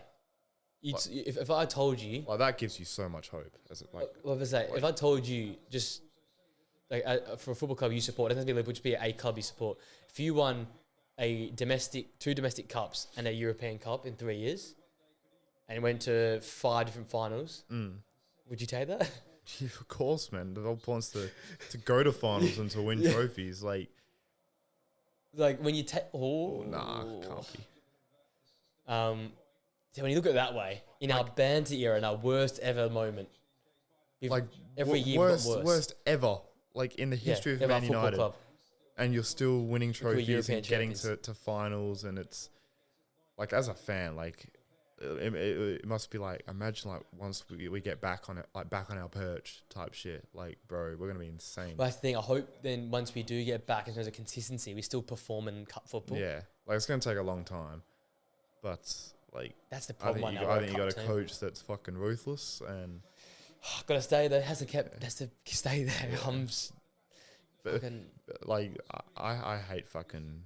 S1: If I told you,
S2: that gives you so much hope. If I told you just
S1: like for a football club you support, it doesn't have to be Liverpool, just be a club you support. If you won two domestic cups and a European Cup in 3 years, and went to 5 different finals, would you take that?
S2: Yeah, of course, man. The whole point's to go to finals and to win trophies. Like
S1: when you take...
S2: nah, can't be.
S1: So when you look at it that way, in our banter era, in our worst ever moment,
S2: Like
S1: every year
S2: worst ever. Like in the history of Man United.
S1: Club.
S2: And you're still winning trophies
S1: European
S2: and getting
S1: champions.
S2: to finals, and it's like, as a fan, like it must be like, imagine like once we get back on it, like back on our perch type shit. Like, bro, we're gonna be insane.
S1: But that's the thing. I hope then once we do get back in terms of consistency, we still perform in cup football.
S2: Yeah, like it's gonna take a long time, but like
S1: That's the
S2: I
S1: problem.
S2: think you got a coach that's fucking ruthless, and
S1: got to stay there. Has to stay there.
S2: Yeah. Like I hate fucking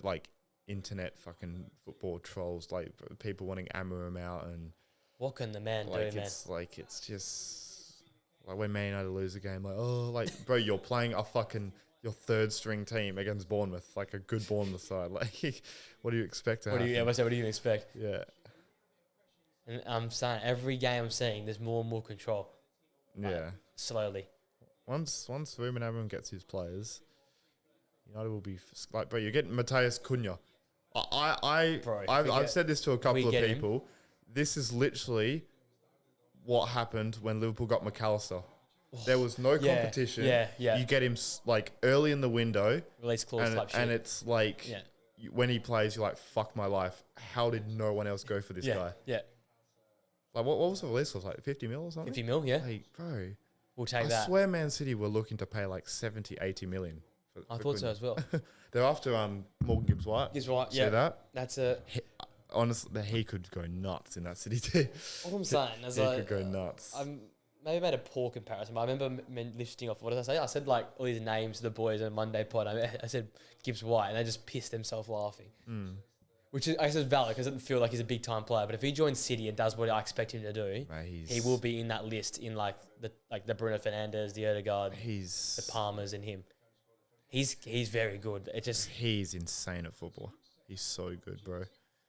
S2: like internet fucking football trolls, like people wanting to ammo him out, and
S1: what can the man
S2: like
S1: do, man?
S2: it's like, it's just like when Man United lose a game, like, oh, like, bro, you're playing your third string team against Bournemouth, like a good Bournemouth side. Like, what do you expect to happen?
S1: What do you expect?
S2: Yeah,
S1: And I'm saying every game I'm seeing, there's more and more control.
S2: yeah.
S1: Slowly.
S2: Once Ruben Amorim gets his players, United will be like, bro, you're getting Mateus Cunha. I've said this to a couple of people. This is literally what happened when Liverpool got McAllister. There was no competition.
S1: Yeah.
S2: You get him like early in the window,
S1: Release clause type shit.
S2: and it's like when he plays, you're like, fuck my life. How did no one else go for this guy?
S1: Yeah.
S2: Like, what was the release? Was like 50 mil or something?
S1: 50 mil, yeah.
S2: Like, bro,
S1: We'll take
S2: I
S1: that.
S2: swear Man City were looking to pay like 70, 80 million.
S1: I thought so as well.
S2: They're after Morgan Gibbs-White.
S1: Gibbs-White,
S2: See
S1: yeah.
S2: that?
S1: That's a...
S2: Honestly, he could go nuts in that City too.
S1: All I'm saying is
S2: He could go nuts.
S1: I maybe made a poor comparison, but I remember lifting off, what did I say? I said like all these names to the boys on Monday pod. I said Gibbs-White, and they just pissed themselves laughing. Which is, I guess, is valid because it doesn't feel like he's a big time player. But if he joins City and does what I expect him to do,
S2: Mate,
S1: he will be in that list in like the Bruno Fernandes, the Odegaard, the Palmers, and him. He's very good. It just
S2: he's insane at football. He's so good, bro.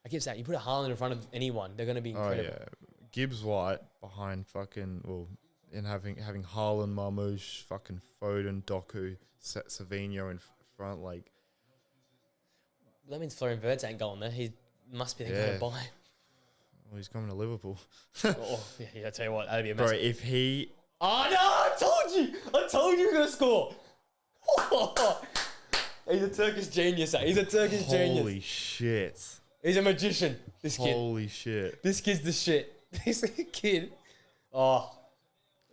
S1: I keep saying, you put a Haaland in front of anyone, they're going to be incredible.
S2: Oh yeah, Gibbs-White behind fucking and having Haaland, Marmoush, fucking Foden, Doku, Savinho in front, like.
S1: That means Florian Wirtz ain't going there. He must be the guy to buy.
S2: Well, he's coming to Liverpool.
S1: I tell you what, that'd be a mess.
S2: Bro, if he...
S1: Oh, no, I told you you're going to score. He's a Turkish genius, He's a Turkish genius.
S2: Holy shit.
S1: He's a magician, this kid.
S2: Holy shit.
S1: This kid's the shit. This kid. Oh.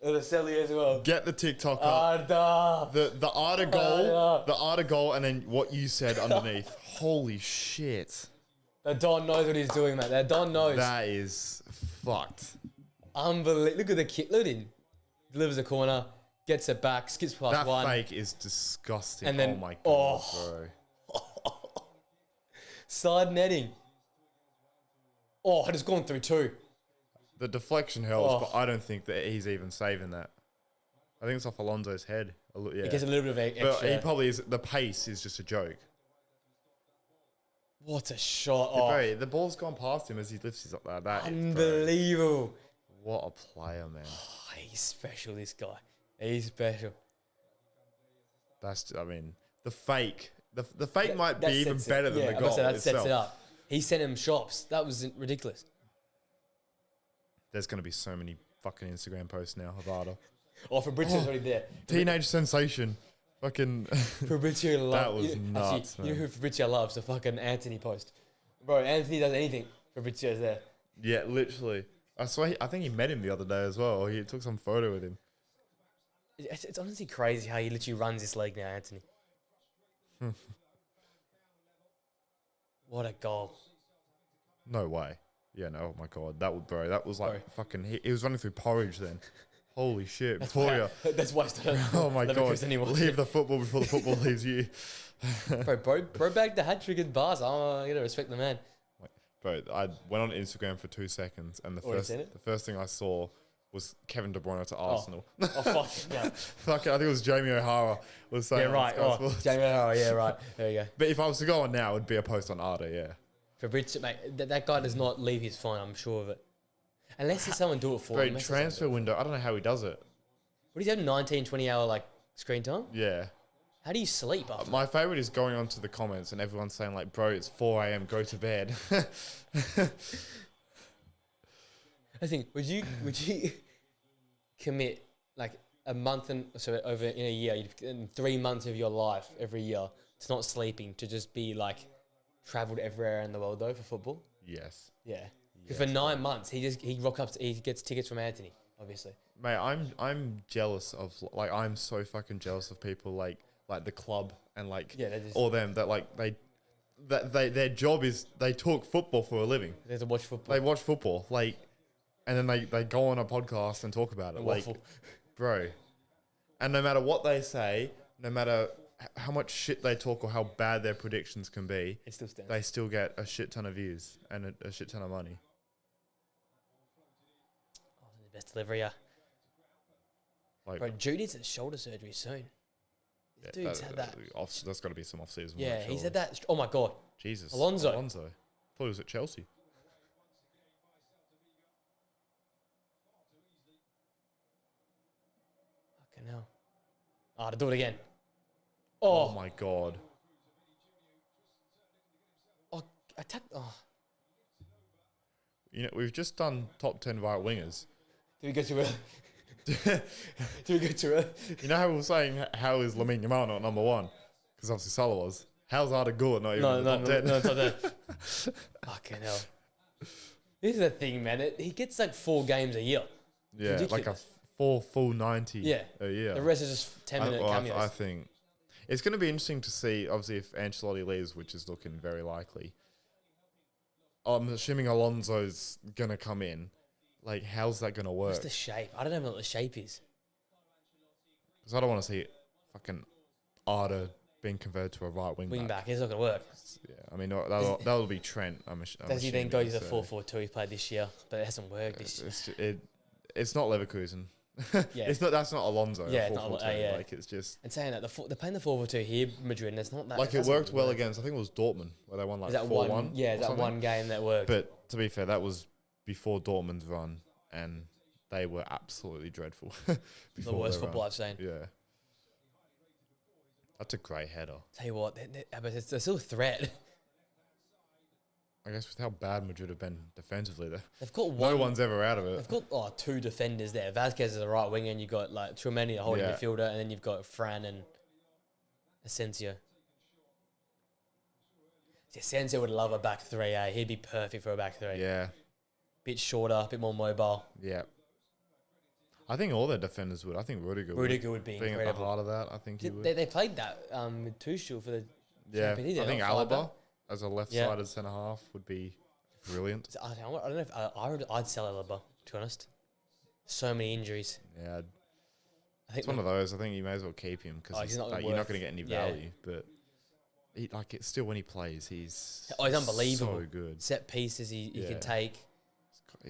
S1: And the Celly as well.
S2: Get the TikTok up. The art of goal. The art of goal, and then what you said underneath. Holy shit.
S1: That Don knows what he's doing, mate. That Don knows.
S2: That is fucked.
S1: Unbelievable. Look at the kid. Look at him. Delivers a corner, gets it back, skips past one.
S2: That fake is disgusting.
S1: And then,
S2: oh my god, bro.
S1: Side netting. Oh, it has gone through two.
S2: The deflection helps, but I don't think that he's even saving that. I think it's off Alonso's head. Yeah.
S1: It gets a little bit of extra.
S2: But he probably is. The pace is just a joke.
S1: What a shot.
S2: Bro, the ball's gone past him as he lifts his up there. That
S1: unbelievable.
S2: What a player, man.
S1: Oh, he's special, this guy. He's special.
S2: That's, I mean, the fake. The fake might be even better than the goal
S1: that
S2: itself.
S1: sets it up. He sent him shops. That was ridiculous.
S2: There's going to be so many fucking Instagram posts now of Arda.
S1: Oh, Fabrizio's already there.
S2: Teenage sensation. Fucking...
S1: Fabrizio loves...
S2: That was nuts,
S1: man. You know who Fabrizio loves? The fucking Anthony post. Bro, Anthony does anything. Fabrizio's there.
S2: Yeah, literally. I swear, I think he met him the other day as well. He took some photo with him.
S1: It's honestly crazy how he literally runs this league now, Anthony. What a goal.
S2: No way. Yeah, no, oh my God. That was like fucking... He was running through porridge then. Holy shit.
S1: That's why I started...
S2: Oh my God. Leave the football before the football leaves you.
S1: Bro bagged the hat-trick in bars. Oh, you gotta respect the man.
S2: Bro, I went on Instagram for 2 seconds and the first thing I saw was Kevin De Bruyne to Arsenal.
S1: Oh, fuck. Yeah.
S2: Fuck it, I think it was Jamie O'Hara was saying.
S1: Yeah, right. Oh, Jamie O'Hara, yeah, right. There you go.
S2: But if I was to go on now, it would be a post on Arda, yeah.
S1: Fabrizio, mate, that guy does not leave his phone, I'm sure of it. Unless there's someone do it for him.
S2: Great transfer window. I don't know how he does it.
S1: What does he have, 19, 20 hour like screen time?
S2: Yeah.
S1: How do you sleep after
S2: My favourite is going onto the comments and everyone's saying like, bro, it's 4 a.m, go to bed.
S1: I think, would you commit like a month and so over in a year, in 3 months of your life every year to not sleeping, to just be like travelled everywhere in the world though for football?
S2: Yes.
S1: Yeah. Because for 9 months he gets tickets from Anthony, obviously.
S2: Mate, I'm jealous of like I'm so fucking jealous of people like the club and like all them that like their job is they talk football for a living.
S1: They have to watch football.
S2: They watch football like, and then they go on a podcast and talk about it. Like, bro, and no matter what they say, no matter how much shit they talk or how bad their predictions can be,
S1: it still stands.
S2: They still get a shit ton of views and a shit ton of money.
S1: Oh, the best delivery, yeah.
S2: Like,
S1: bro, Judy's at shoulder surgery soon. This dude's had that.
S2: There's got to be some off-season.
S1: Yeah, he's had that. Oh my god.
S2: Jesus.
S1: Alonso.
S2: Thought he was at Chelsea.
S1: Fucking hell. To do it again.
S2: Oh my god.
S1: Oh, attack. Oh.
S2: You know, we've just done top 10 right wingers.
S1: Did we go too early? Did we go too early?
S2: You know how we were saying, how is Lamine Yamal not number one? Because obviously Salah was. How's Arda Güler not even in the top 10?
S1: No, top 10. Fucking hell. This is the thing, man. He gets like 4 games a year.
S2: Yeah, like a 4 full 90 a year.
S1: The rest is just 10-minute cameos.
S2: I think it's going to be interesting to see, obviously, if Ancelotti leaves, which is looking very likely. I'm assuming Alonso's going to come in. Like, how's that going to work?
S1: What's the shape? I don't know what the shape is.
S2: Because I don't want to see fucking Arda being converted to a right wing back.
S1: It's not going to work.
S2: Yeah, I mean, that'll be Trent.
S1: Does he then go to the 4-4-2 he played this year? But it hasn't worked this year.
S2: It's not Leverkusen.
S1: Yeah.
S2: That's not Alonso.
S1: Yeah, it's not,
S2: like it's just.
S1: And saying that they're playing the 4-4-2 here, Madrid, and it's not that.
S2: Like it worked well against. I think it was Dortmund where they won like 4-1.
S1: Yeah, that one game that worked.
S2: But to be fair, that was before Dortmund's run, and they were absolutely dreadful.
S1: The worst football I've seen.
S2: Yeah. That's a great header.
S1: Tell you what, but it's still a threat.
S2: I guess with how bad Madrid have been defensively,
S1: they've got
S2: no one's ever out of it.
S1: They've got 2 defenders there. Vasquez is the right winger, and you've got like Tchouameni, a holding midfielder, and then you've got Fran and Asensio. Asensio would love a back 3, eh? He'd be perfect for a back 3.
S2: Yeah.
S1: Bit shorter, a bit more mobile.
S2: Yeah. I think all their defenders would. I think Rudiger would be
S1: incredible.
S2: Being at the heart of that, I think he would.
S1: They played that with Tuchel for the
S2: Champions League. I think Alaba as a left-sided centre-half would be brilliant.
S1: I don't know if I'd sell Alaba, to be honest. So many injuries.
S2: Yeah. I think it's one of those. I think you may as well keep him because you're not going to get any value. But it's still when he plays, he's
S1: unbelievable.
S2: So good.
S1: Set pieces he can take.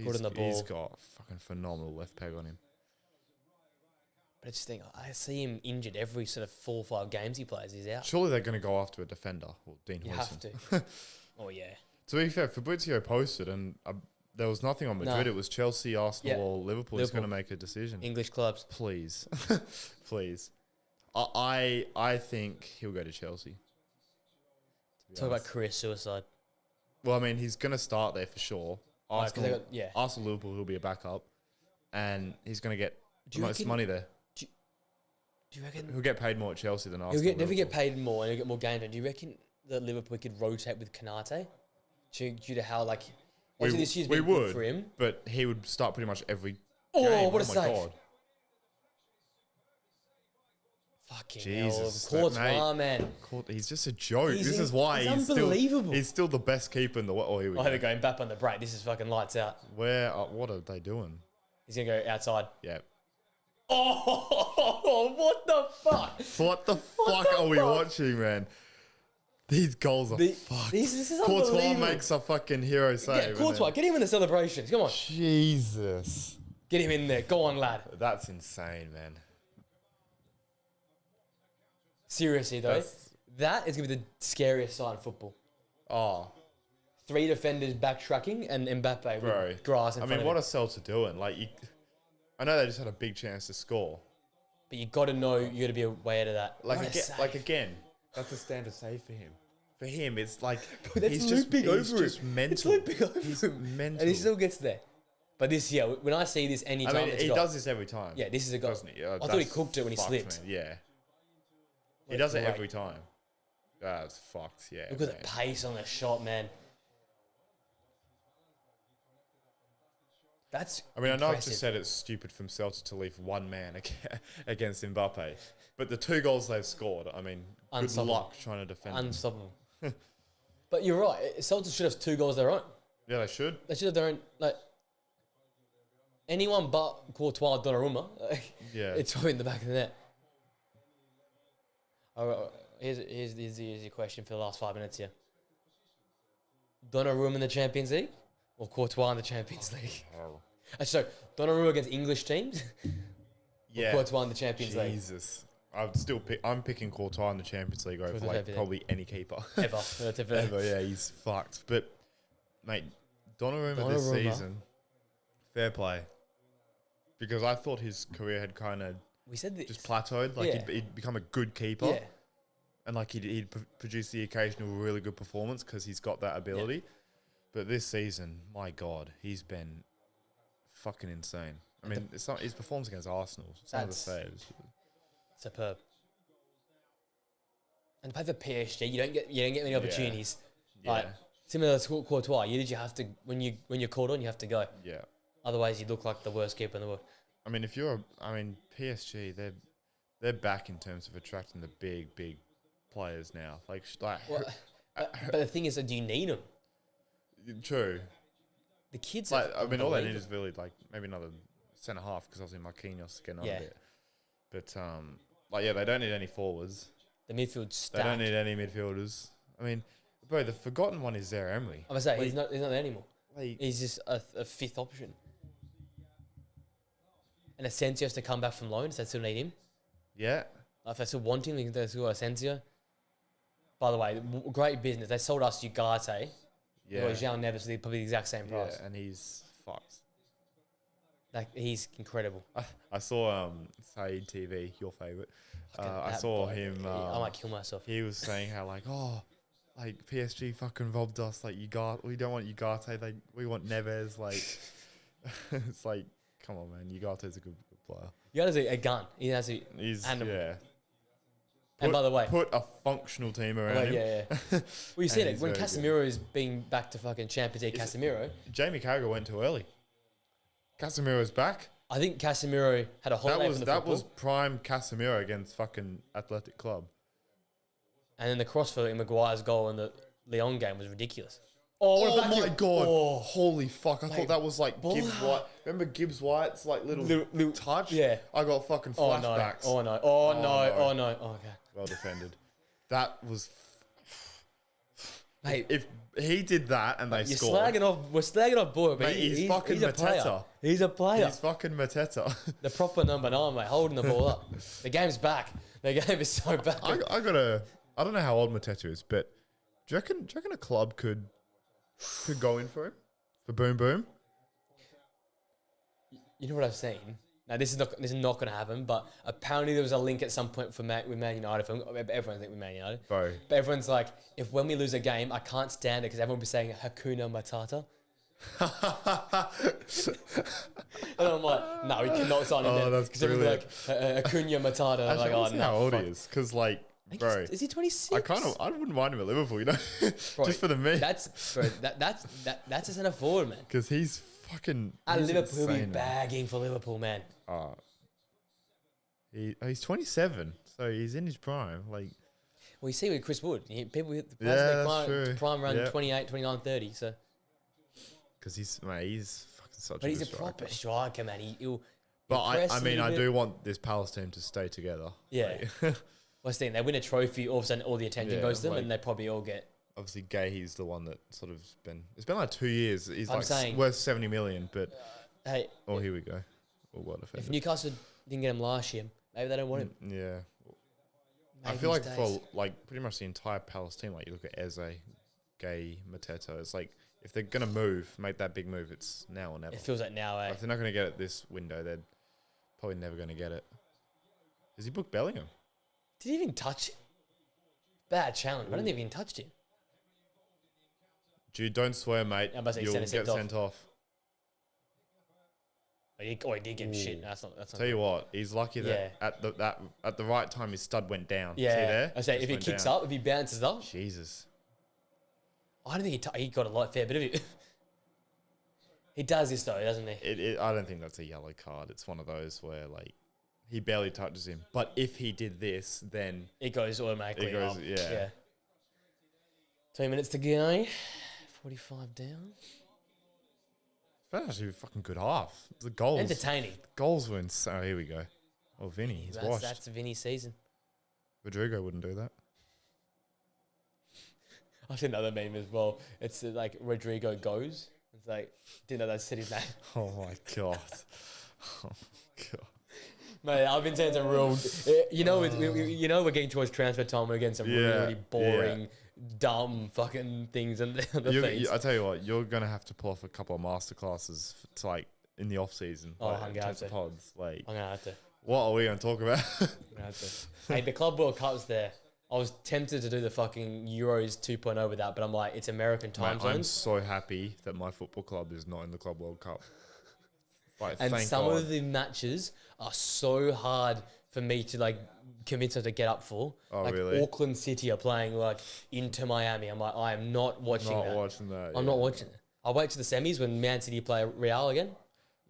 S1: Put in the ball.
S2: He's got a fucking phenomenal left peg on him.
S1: But I just think I see him injured every sort of 4 or 5 games he plays. He's out.
S2: Surely they're going to go after a defender. Well, Dean
S1: You
S2: Huijsen.
S1: have to. Oh yeah.
S2: To be fair, Fabrizio posted and there was nothing on Madrid.
S1: No.
S2: It was Chelsea, Arsenal, or Liverpool. He's going to make a decision.
S1: English clubs,
S2: please, please. I think he'll go to Chelsea.
S1: Talk about career suicide.
S2: Well, I mean, he's going to start there for sure. Arsenal, Liverpool, he'll be a backup, and he's going to get the most money there.
S1: Do you reckon
S2: he'll get paid more at Chelsea than Arsenal?
S1: He'll never get paid more, and he'll get more game time. Do you reckon that Liverpool could rotate with Kanate due to how this year's been good for him?
S2: But he would start pretty much every.
S1: Oh,
S2: game.
S1: what a save!
S2: God.
S1: Fucking
S2: Jesus,
S1: hell. Courtois, man.
S2: He's just a joke. This is why he's unbelievable. He's still the best keeper in the world. Oh, here we go.
S1: Here we go. Mbappe on the break. This is fucking lights out.
S2: What are they doing?
S1: He's going to go outside.
S2: Yeah.
S1: Oh, what the fuck?
S2: What the fuck are we watching, man? These goals are fucked.
S1: This is
S2: Courtois makes a fucking hero save.
S1: Yeah, Courtois, get him in the celebrations. Come on.
S2: Jesus.
S1: Get him in there. Go on, lad.
S2: That's insane, man.
S1: Seriously, though, that is going to be the scariest side of football.
S2: Oh,
S1: 3 defenders backtracking and Mbappe with grass in front of him.
S2: what are Celta doing? Like, I know they just had a big chance to score.
S1: But you got to know you got to be way out of that.
S2: Again, that's a standard save for him. For him, it's like
S1: he's looping over him.
S2: Just mental.
S1: It's looping over
S2: he's
S1: him.
S2: mental.
S1: And he still gets there. But this, when I see this anytime,
S2: I mean, he does this every time.
S1: Yeah, this is a goal.
S2: Doesn't he?
S1: I thought he cooked it when he slipped.
S2: Man. Yeah. He does it every time. That's fucked, yeah.
S1: Look at the pace on the shot, man. That's
S2: I mean, I know I've just said it's stupid from Celta to leave one man against Mbappe, but the 2 goals they've scored, I mean, good luck trying to defend them.
S1: Unstoppable. But you're right. Celta should have 2 goals of their own.
S2: Yeah, they should.
S1: They should have their own. Like anyone but Courtois, Donnarumma.
S2: Yeah,
S1: it's probably in the back of the net. All right, here's your question for the last 5 minutes here. Donnarumma in the Champions League or Courtois in the Champions League?
S2: Oh.
S1: So Donnarumma against English teams?
S2: Yeah.
S1: Or Courtois in the Champions League?
S2: Jesus. I'm picking Courtois in the Champions League over probably any keeper.
S1: Ever.
S2: Ever, yeah, he's fucked. But, mate, Donnarumma this season, fair play. Because I thought his career had kind of just plateaued. Like, he'd become a good keeper.
S1: Yeah.
S2: And, like, he'd produce the occasional really good performance because he's got that ability. Yeah. But this season, my God, he's been fucking insane. I mean, his performance against Arsenal, some of the saves.
S1: Superb. And play for PSG, you don't get many opportunities.
S2: Yeah.
S1: Like similar to Courtois, you have to when you're called on, you have to go.
S2: Yeah.
S1: Otherwise, you look like the worst keeper in the world.
S2: I mean, PSG, they're back in terms of attracting the big players now.
S1: But the thing is, do you need them?
S2: True.
S1: The kids.
S2: All they need is really maybe another centre half because obviously Marquinhos getting on a bit. But they don't need any forwards.
S1: The midfield's stacked.
S2: They don't need any midfielders. I mean, bro, the forgotten one is Zaire Emery.
S1: I must say he's not there anymore. He's just a 5th option. And Asensio's to come back from loan. Does they still need him?
S2: Yeah.
S1: If they still want him, they can still got Asensio. By the way, great business. They sold us Ugarte. Yeah. João Neves for probably the exact same price.
S2: Yeah, and he's fucked.
S1: He's incredible.
S2: I saw Saeed TV, your favourite. I saw him.
S1: I might kill myself.
S2: He was saying how PSG fucking robbed us. We don't want Ugarte. We want Neves. It's like, come on, man. Ugarte's a good player.
S1: Ugarte's a gun. He's animal. Yeah. And by the way,
S2: put a functional team around him.
S1: Yeah. Well, you see it when Casemiro is being back to fucking Champions League. Casemiro.
S2: Jamie Carragher went too early. Casemiro's back.
S1: I think Casemiro had a holiday from the football.
S2: That was prime Casemiro against fucking Athletic Club.
S1: And then the crossfield in Maguire's goal in the Lyon game was ridiculous.
S2: Oh my God. Oh. Holy fuck. I thought that was Gibbs White. Remember Gibbs White's little touch?
S1: Yeah.
S2: I got fucking flashbacks.
S1: Oh no. Oh no. Oh, okay.
S2: Well defended. That was...
S1: Mate,
S2: if he did that and they scored...
S1: We're slagging off Boy, but
S2: he's fucking Mateta.
S1: He's a player.
S2: He's fucking Mateta.
S1: The proper number 9, mate, holding the ball up. The game's back. The game is so back.
S2: I don't know how old Mateta is, but do you reckon a club could go in for him? For Boom Boom?
S1: You know what I've seen? Now, this is not going to happen, but apparently there was a link at some point with Man United. Everyone's with Man United.
S2: Bro.
S1: But everyone's like, if when we lose a game, I can't stand it because everyone will be saying Hakuna Matata. And I'm like, no, we cannot sign him then.
S2: That's brilliant.
S1: Because everyone be like, Hakuna Matata.
S2: Actually, I don't know how old he is. Because, bro.
S1: Is he 26?
S2: I wouldn't mind him at Liverpool, Bro, just for the meme.
S1: That's a centre forward, man.
S2: Because he's fucking...
S1: At Liverpool, he'll be bagging for Liverpool, man.
S2: He's 27, so he's in his prime. Well,
S1: you see with Chris Wood, people hit the prime around 28, 29, 30. So,
S2: because he's fucking such.
S1: But he's a proper striker, man.
S2: But I do want this Palace team to stay together.
S1: Yeah. Well, they win a trophy, all of a sudden all the attention goes to them, and they probably all get.
S2: Obviously, Gahey's the one that it's been 2 years. He's worth 70 million, but
S1: hey,
S2: here we go. well
S1: If
S2: defended.
S1: Newcastle didn't get him last year, maybe they don't want him.
S2: Yeah. I
S1: Maybe
S2: feel
S1: he
S2: like
S1: stays.
S2: for like pretty much the entire Palace team, like you look at Eze, Gay, Mateta, it's like if they're gonna move, make that big move, it's now or never.
S1: It feels like now, eh?
S2: If they're not gonna get it this window, they're probably never gonna get it. Has he booked Bellingham?
S1: Did he even touch him? Bad challenge. I don't think he even touched him.
S2: Dude, don't swear, mate.
S1: I'm about to say
S2: You'll
S1: sent
S2: get
S1: off.
S2: sent off.
S1: He did give him shit. That's not.
S2: Tell you what, he's lucky that at the right time his stud went down.
S1: Yeah.
S2: See there?
S1: I say
S2: Just
S1: if he
S2: went
S1: kicks
S2: down.
S1: up, if he bounces up,
S2: Jesus.
S1: I don't think he got a fair bit of it. He does this though, doesn't he?
S2: I don't think that's a yellow card. It's one of those where like he barely touches him. But if he did this, then
S1: It goes automatically.
S2: It goes-
S1: up.
S2: yeah.
S1: 2 minutes to go. 45 down.
S2: that was actually a fucking good half. The goals,
S1: Entertaining.
S2: goals were insane. Oh, here we go. Oh, Vinny, he's washed.
S1: That's Vinny's season.
S2: Rodrigo wouldn't do that.
S1: I've seen another meme as well. It's like Rodrigo goes. It's like, didn't know that's City's name.
S2: Oh my god. Oh my god.
S1: Mate, I've been saying some real. We're getting towards transfer time. We're getting some really,
S2: Yeah,
S1: really boring, dumb fucking things on the feeds.
S2: I tell you what, you're gonna have to pull off a couple of masterclasses to like in the off season.
S1: Oh,
S2: like,
S1: I'm
S2: in
S1: gonna
S2: terms
S1: have
S2: of
S1: to.
S2: pods. Like,
S1: I'm gonna have to.
S2: what are we gonna talk about?
S1: Hey, the Club World Cup's there. I was tempted to do the fucking Euros 2.0 with that, but I'm like, it's American time
S2: Mate, I'm
S1: zones.
S2: so happy that my football club is not in the Club World Cup. Like,
S1: And
S2: thank
S1: some
S2: God.
S1: of the matches are so hard for me to like convince them to get up for.
S2: Oh,
S1: like
S2: really?
S1: Auckland City are playing like Inter Miami. I'm like, I am not watching
S2: Not
S1: that.
S2: watching that.
S1: I'm not watching it. I'll wait to the semis when Man City play Real again.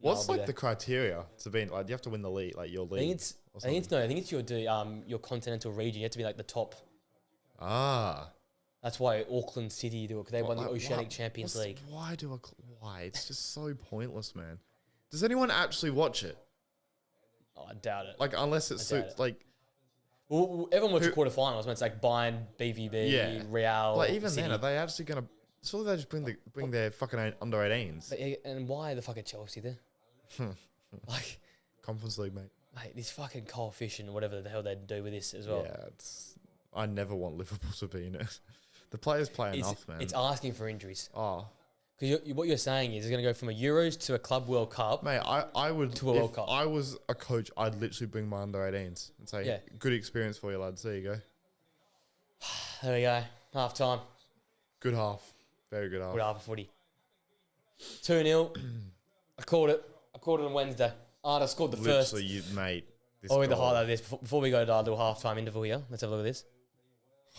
S2: What's
S1: I'll be
S2: like the criteria to be like? You have to win the league, like your
S1: there. I
S2: league.
S1: think it's your continental region. You have to be like the top.
S2: Ah,
S1: That's why Auckland City do it because they won the
S2: Like,
S1: Oceanic Champions League.
S2: Why why? It's just so pointless, man. Does anyone actually watch it?
S1: Oh, I doubt it.
S2: Like, unless it
S1: doubt
S2: suits,
S1: it.
S2: like,
S1: Well, everyone watched the quarterfinals when it's like Bayern, BVB,
S2: Yeah.
S1: Real.
S2: like even
S1: City.
S2: then, are they actually gonna? Surely they just bring their fucking under 18s.
S1: And why the fucking Chelsea there? Like,
S2: Conference League, mate.
S1: mate, this fucking coefficient, whatever the hell they do with this as well.
S2: Yeah, I never want Liverpool to be in it. The players play enough, man.
S1: It's asking for injuries.
S2: Oh,
S1: Because what you're saying is it's going to go from a Euros to a Club World Cup.
S2: mate, I would.
S1: To a World Cup.
S2: I was a coach, I'd literally bring my under 18s and say,
S1: Yeah.
S2: good experience for you, lads. There you go.
S1: There we go. Half time.
S2: Good half. Very good half.
S1: Good half of footy. 2-0. I called it. I called it on Wednesday. Arda scored the first.
S2: Literally, mate. This
S1: Oh, in the
S2: goal.
S1: highlight of this. Before we go to our little half-time interval here, let's have a look at this.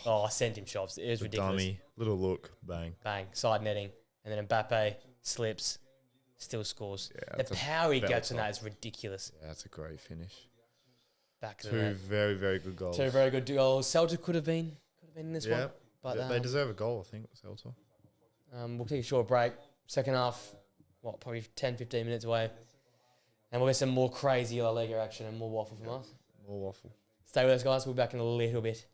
S1: Oh, I sent him shots. It was
S2: The
S1: ridiculous.
S2: dummy, little look, bang.
S1: Bang. Side netting. And then Mbappe slips. Still scores.
S2: Yeah,
S1: The
S2: that's a
S1: power he gets
S2: belter.
S1: on that is ridiculous.
S2: Yeah, that's a great finish.
S1: Back to
S2: Two
S1: the net.
S2: very, very good goals.
S1: Two very good goals. Celta could have been in this
S2: yeah,
S1: one. But
S2: they deserve a goal, I think, Celta.
S1: we'll take a short break. Second half, probably 10, 15 minutes away. And we'll get some more crazy La Liga action and more waffle from us.
S2: More waffle.
S1: Stay with us, guys. We'll be back in a little bit.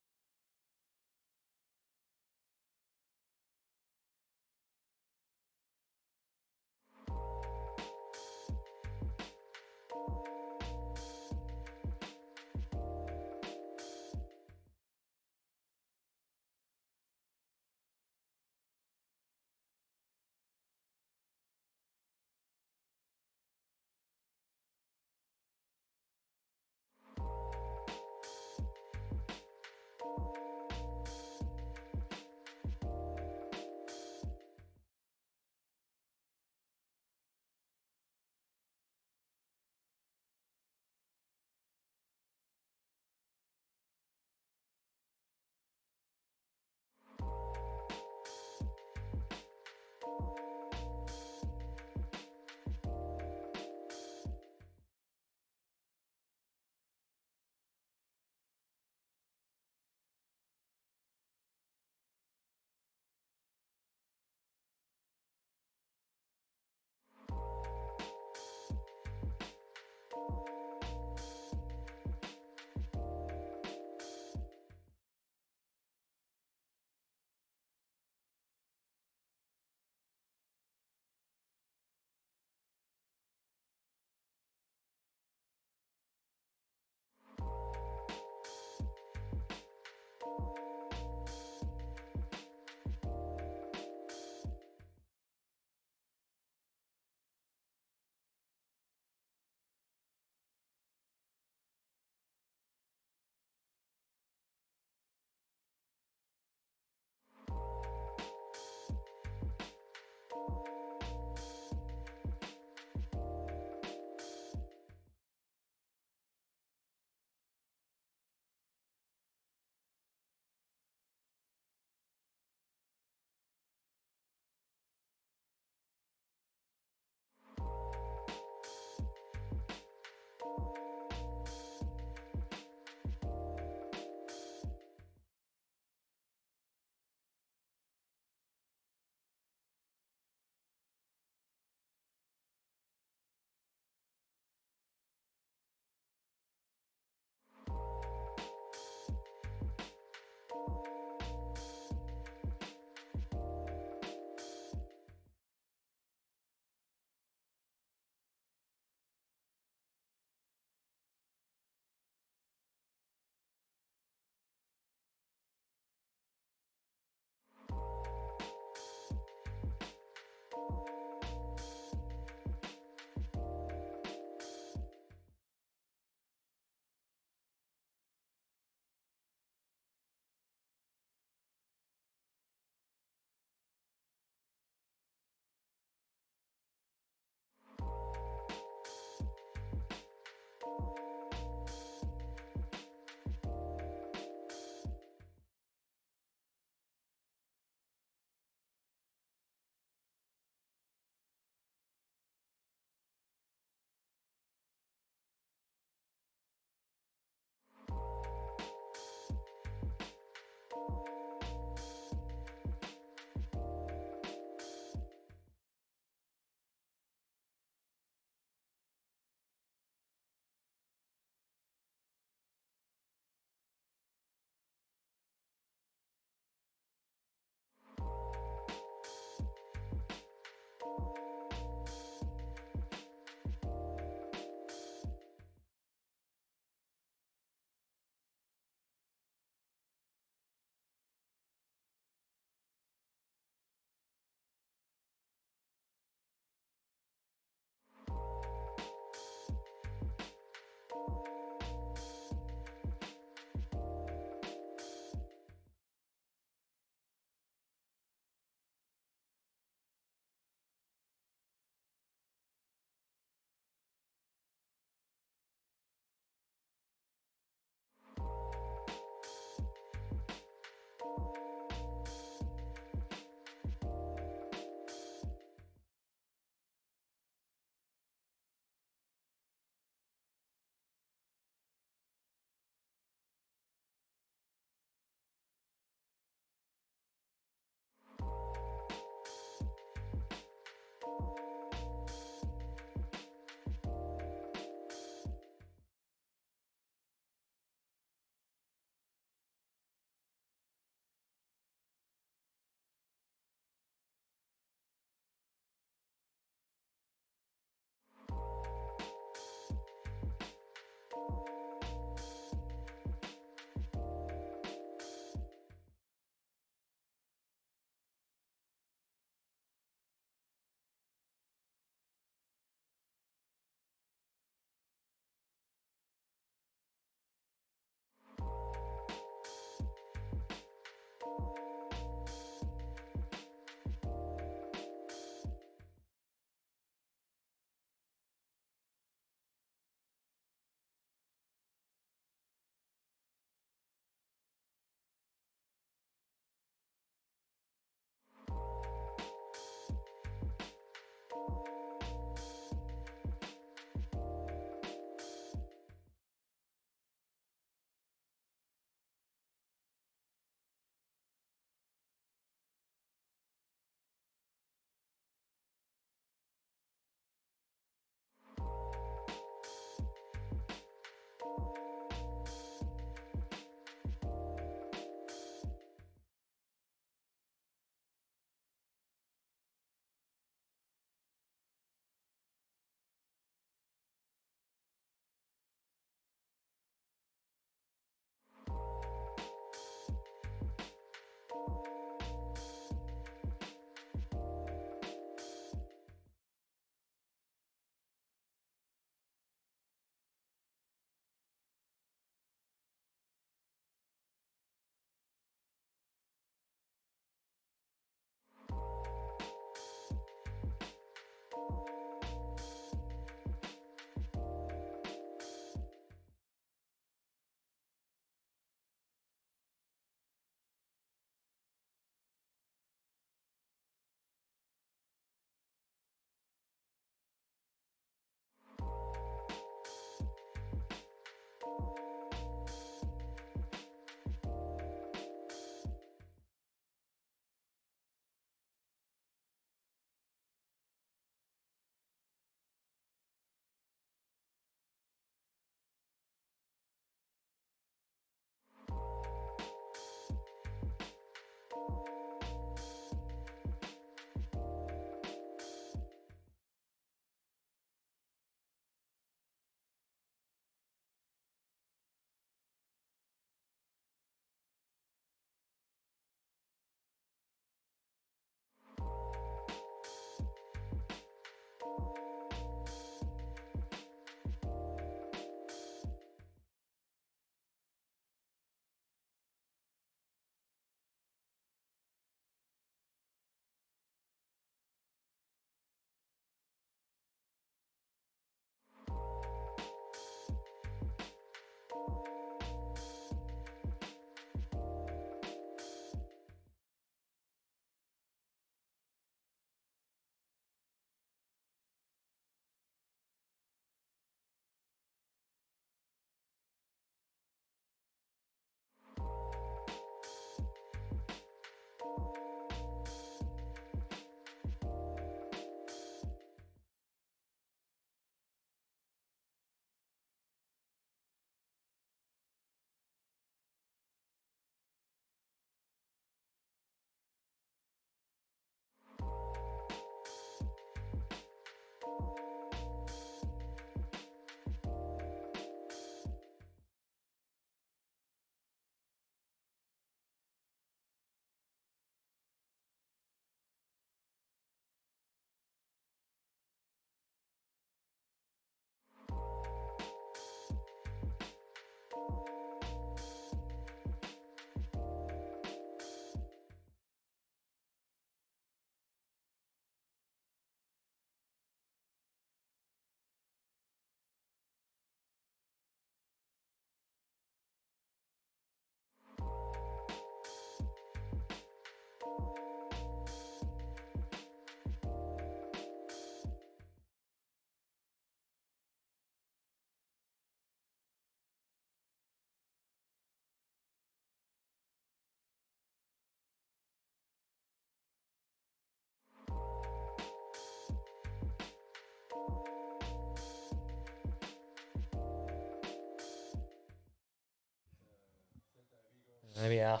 S1: There we are.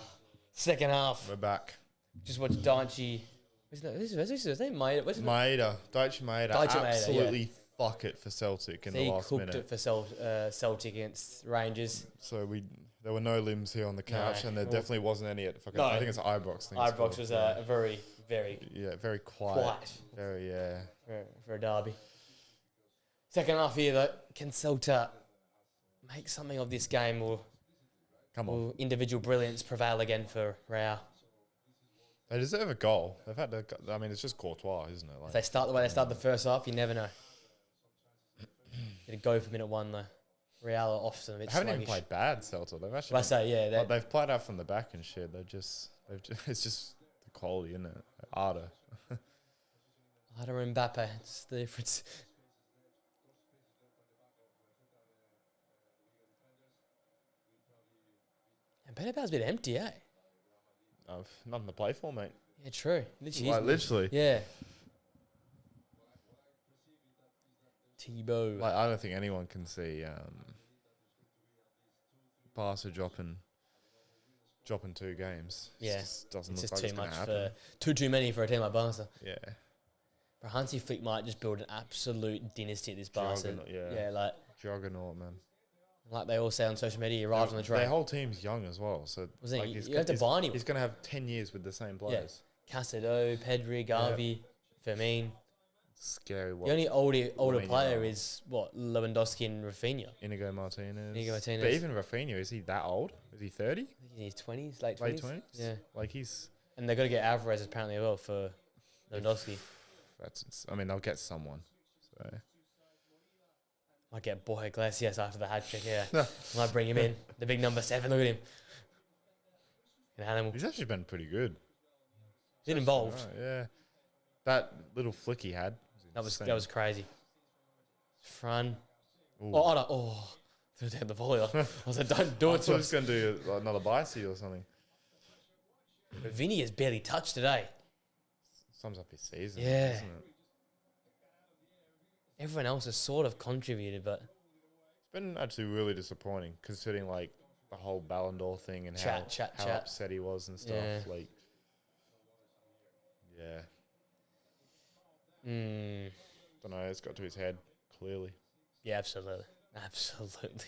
S1: Second half.
S2: We're back.
S1: Just watched Daichi. What's his name? Maeda.
S2: Daichi Maeda.
S1: Daichi Maeda,
S2: Absolutely fuck it for Celtic in the last
S1: cooked
S2: minute.
S1: it for Celtic against Rangers.
S2: So there were no limbs here on the couch,
S1: No.
S2: and there definitely wasn't any at fucking.
S1: No.
S2: I think it's Ibrox.
S1: Ibrox was a very, very
S2: very quiet.
S1: quiet
S2: Very
S1: for a derby. Second half here, though, can Celta make something of this game, or
S2: Come on.
S1: will individual brilliance prevail again for Real?
S2: They deserve a goal. They've had to. I mean, it's just Courtois, isn't it? Like,
S1: If they start the way they start the first half, you never know. Get a go for minute one, though. Real are often a bit
S2: they haven't even
S1: sluggish.
S2: played bad, Celta. They've actually.
S1: Well, I say, yeah.
S2: Like, they've played out from the back and shit. It's just the quality, isn't it? Arda.
S1: Arda and Mbappe, it's the difference. And Bernabéu's a bit empty, eh?
S2: I've nothing to play for, mate.
S1: Yeah, true. Literally.
S2: Like, literally.
S1: Yeah. Thibaut.
S2: Like, I don't think anyone can see Barca dropping 2 games.
S1: Yeah.
S2: It just doesn't
S1: It's
S2: look
S1: just
S2: like
S1: too
S2: it's
S1: much
S2: happen.
S1: for too many for a team like Barca.
S2: Yeah.
S1: But Hansi Flick might just build an absolute dynasty at this Barca.
S2: Juggernaut, yeah.
S1: Yeah,
S2: Juggernaut, man.
S1: like they all say on social media, he arrived on the train.
S2: Their whole team's young as well. So
S1: Was it?
S2: like,
S1: You have to buy anyone.
S2: He's going to have 10 years with the same players.
S1: Castado, Pedri, Gavi, Firmine.
S2: Scary.
S1: The only older
S2: Lamine
S1: player
S2: Yamal.
S1: is what, Lewandowski and Rafinha.
S2: Inigo Martinez.
S1: Inigo Martinez.
S2: But even Rafinha, is he that old? Is he 30?
S1: I think he's in his 20s, late 20s.
S2: Late 20s?
S1: Yeah.
S2: Like he's...
S1: And they've got to get Alvarez apparently as well for Lewandowski.
S2: I mean, they'll get someone. So
S1: Might get Borja Iglesias after the hat trick. Yeah, might bring him in. The big number 7. Look at him. An animal.
S2: he's actually been pretty good.
S1: He's involved.
S2: Right, yeah, that little flick he had.
S1: That was crazy. Fran.
S2: Ooh.
S1: Oh, Otter. Oh, threw down the volley. I was like, don't do
S2: I
S1: it
S2: thought
S1: to
S2: he was
S1: us.
S2: going to do another bicy or something.
S1: But Vinny has barely touched today.
S2: Sums up his season,
S1: Yeah.
S2: doesn't it?
S1: Everyone else has sort of contributed, but
S2: It's been actually really disappointing considering like the whole Ballon d'Or thing and
S1: Chat.
S2: how upset he was and stuff.
S1: Yeah.
S2: Like, yeah, don't know. It's got to his head clearly.
S1: yeah, absolutely. Absolutely.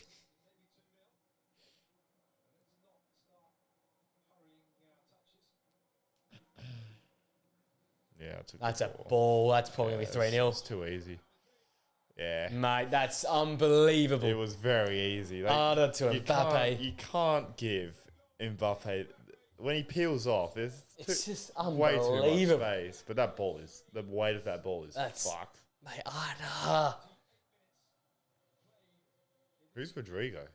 S2: Yeah, it's
S1: That's a ball. That's probably going to be 3-0.
S2: It's too easy. Yeah.
S1: Mate, that's unbelievable.
S2: It was very easy. Like,
S1: Harder to
S2: you
S1: Mbappe.
S2: You can't give Mbappe when he peels off.
S1: It's just
S2: way too much
S1: unbelievable.
S2: space. But the weight of that ball is
S1: That's-
S2: fucked.
S1: Mate, Arda.
S2: Who's Rodrigo?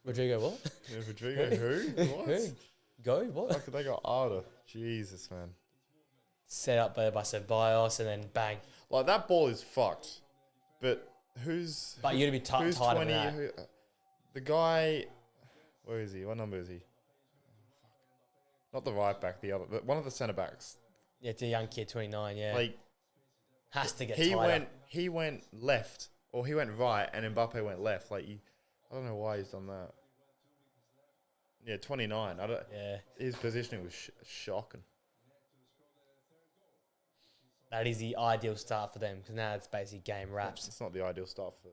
S1: Rodrigo, what?
S2: Yeah, Rodrigo who? What?
S1: Who? Go? What?
S2: Fuck, they got Arda. Jesus, man.
S1: Set up by Ceballos and then bang.
S2: Like that ball is fucked. But who's
S1: But you're going to be
S2: who's
S1: tighter
S2: 20?
S1: than that.
S2: The guy. Where is he? What number is he? Not the right back. The other. One of the centre backs.
S1: Yeah, it's a young kid, 29, yeah.
S2: Like
S1: has to get
S2: he
S1: tighter.
S2: went left or he went right and Mbappe went left. Like I don't know why he's done that. Yeah, 29.
S1: Yeah.
S2: His positioning was shocking.
S1: That is the ideal start for them because now it's basically game wraps.
S2: It's not the ideal start for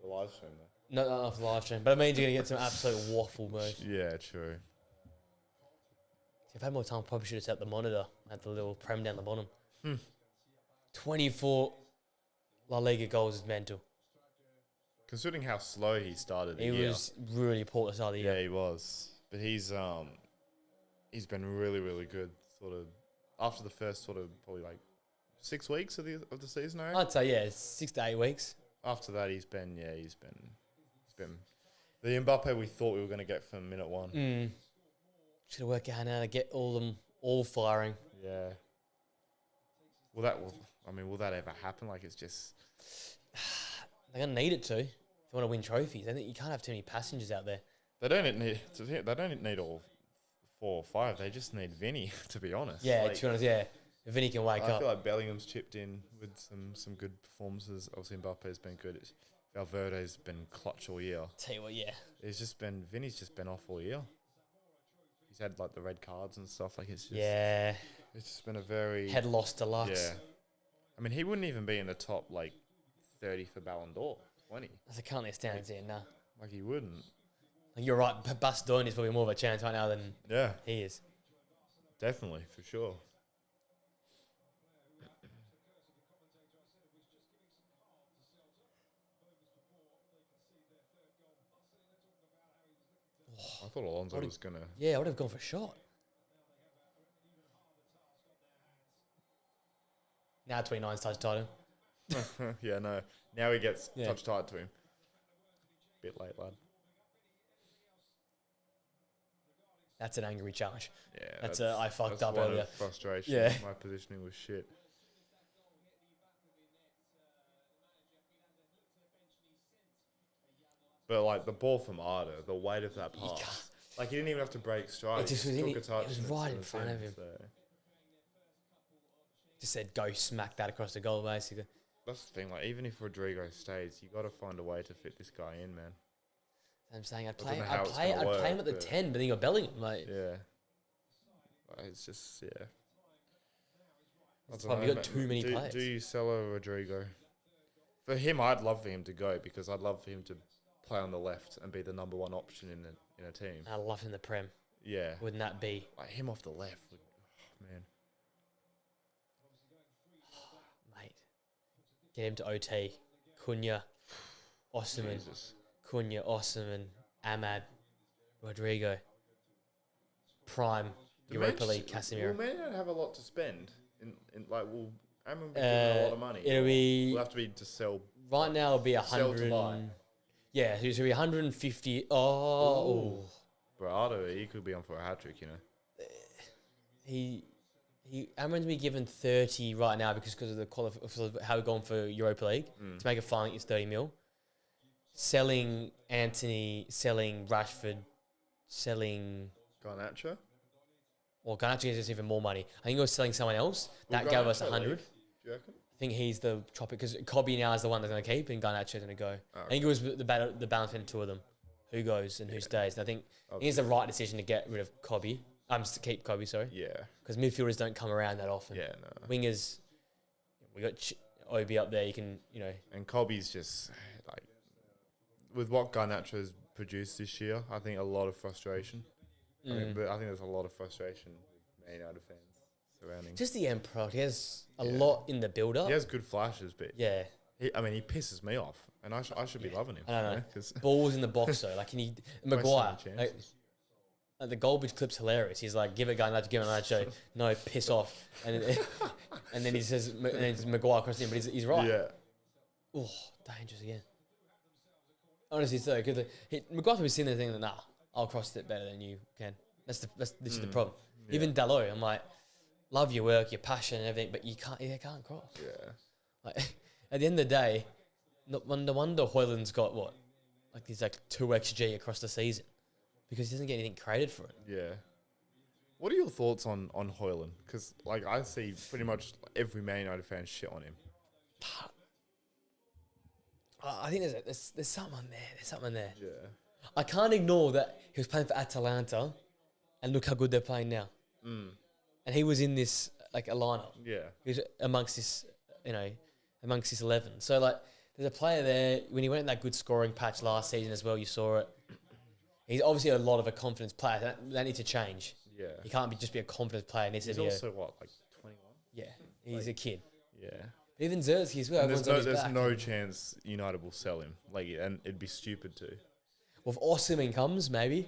S2: the live stream though.
S1: Not off the live stream, but it means you're going to get some absolute waffle moves.
S2: Yeah, true.
S1: If I had more time, probably should have set the monitor at the little prem down the bottom. 24 La Liga goals is mental.
S2: Considering how slow he started the
S1: He
S2: year.
S1: was really poor at the start of the year.
S2: Yeah, he was. But he's been really, really good. Sort of after the first sort of probably like 6 weeks of the season, I reckon.
S1: I'd say, yeah, 6 to 8 weeks.
S2: After that, he's been the Mbappe we thought we were going to get from minute one.
S1: Should have worked out how to get all firing.
S2: Yeah. Will that ever happen? Like it's just
S1: They're going to need it to if you want to win trophies. I think you can't have too many passengers out there.
S2: they don't need all 4 or 5. They just need Vinny, to be honest.
S1: Yeah,
S2: Like,
S1: to be honest, yeah. If Vinny can wake
S2: I
S1: up.
S2: feel like Bellingham's chipped in with some good performances. Obviously, Mbappe's been good. Valverde's been clutch all year.
S1: Tell you what, yeah.
S2: Vinny's just been off all year. He's had like the red cards and stuff. Like it's just
S1: Yeah.
S2: It's just been a very
S1: Head loss deluxe.
S2: yeah. I mean, he wouldn't even be in the top like 30 for Ballon d'Or. 20.
S1: As I can't stand here, nah.
S2: Like he wouldn't.
S1: Like, you're right. Bastoni is probably more of a chance right now than
S2: Yeah,
S1: he is.
S2: definitely for sure. I thought Alonso was gonna.
S1: Yeah, I would have gone for a shot. Now 29's touch title.
S2: Yeah, no. Now he gets
S1: Yeah.
S2: touch tight to him. Bit late, lad.
S1: That's an angry challenge.
S2: Yeah,
S1: I fucked
S2: that's
S1: up
S2: one of
S1: earlier.
S2: Frustration.
S1: Yeah.
S2: My positioning was shit. But like the ball from Arda, the weight of that pass, like he didn't even have to break stride.
S1: It just
S2: He
S1: was in
S2: took
S1: it-
S2: a touch
S1: it was
S2: and
S1: right
S2: sent
S1: in
S2: it
S1: front of him.
S2: So
S1: Just said go smack that across the goal, basically.
S2: that's the thing. Like even if Rodrigo stays, you got to find a way to fit this guy in, man.
S1: I'm saying I'd
S2: don't
S1: play
S2: know how it's gonna
S1: him at
S2: work,
S1: the
S2: but-
S1: 10, but then you got Bellingham. Like,
S2: Yeah. Like, it's just I
S1: That's
S2: don't
S1: why we
S2: know,
S1: got too many players.
S2: Do you sell a Rodrigo? For him, I'd love for him to go because I'd love for him to play on the left and be the number one option in a team.
S1: I love him in the Prem.
S2: Yeah,
S1: Wouldn't that be?
S2: like him off the left. Man,
S1: Mate. Get him to OT. Cunha. Osimhen.
S2: Jesus.
S1: Cunha, Osimhen, Ahmad, Rodrigo. Prime. Europa League, Casemiro.
S2: Well, Man don't have a lot to spend In like, will Amram be given a lot of money?
S1: It'll be
S2: We'll have to be to sell.
S1: right now. It'll be
S2: Sell to
S1: 100.
S2: buy.
S1: Yeah, so it'll be 150. Oh,
S2: Bro, he could be on for a hat trick, you know.
S1: he Amram's been given 30 right now because of the how we're going for Europa League to make a final. It's 30 mil. Selling Anthony, selling Rashford, selling.
S2: Garnacho?
S1: Well, Garnacho gives us even more money. I think it was selling someone else. That gave us 100.
S2: Do you reckon?
S1: I think he's the chopper because Kobe now is the one that's going to keep and Garnacho's going to go.
S2: Oh,
S1: I think it was the balance between the two of them. Who goes and who stays. And I think it's the right decision to get rid of Kobe. To keep Kobe, sorry.
S2: Yeah.
S1: Because midfielders don't come around that often.
S2: Yeah, no.
S1: Wingers, we got Obi up there. You can,
S2: And Kobe's just, like, with what Garnacho's produced this year, I think a lot of frustration. I think there's a lot of frustration with Man United fans surrounding.
S1: just the Emperor. He has a lot in the build-up.
S2: He has good flashes, but
S1: Yeah.
S2: he pisses me off, and I should be loving him.
S1: I don't know.
S2: 'Cause
S1: Balls in the box, though. Like, Maguire.
S2: wasting
S1: Like,
S2: chances.
S1: the Goldbridge clip's hilarious. He's like, give it Garnacho, give it Garnacho. No, piss off. And then he says, and then it's Maguire across him, but he's right.
S2: Yeah.
S1: Oh, dangerous again. Honestly, so good. Maguire's probably seen the thing that, nah, I'll cross it better than you can. This is the problem.
S2: Yeah.
S1: Even Dalot, I'm like, love your work, your passion and everything, but you can't cross.
S2: Yeah.
S1: Like, at the end of the day, no wonder Hoyland's got what? Like, he's like 2 XG across the season because he doesn't get anything created for it.
S2: Yeah. What are your thoughts on Hoyland? Because, like, I see pretty much every Man United fan shit on him.
S1: I think there's something there. There's something there.
S2: Yeah.
S1: I can't ignore that he was playing for Atalanta, and look how good they're playing now. And he was in this like a lineup.
S2: Yeah.
S1: He was amongst this 11. So like, there's a player there. When he went in that good scoring patch last season as well, you saw it. He's obviously a lot of a confidence player. That needs to change.
S2: Yeah.
S1: He can't just be a confidence player. He needs
S2: He's
S1: to be
S2: also, what, like 21?
S1: yeah, he's a kid.
S2: Yeah.
S1: But even Zersky as well.
S2: And
S1: Everyone's on his
S2: there's
S1: back.
S2: no chance United will sell him. Like, and it'd be stupid to.
S1: Well, if Osimhen comes, maybe.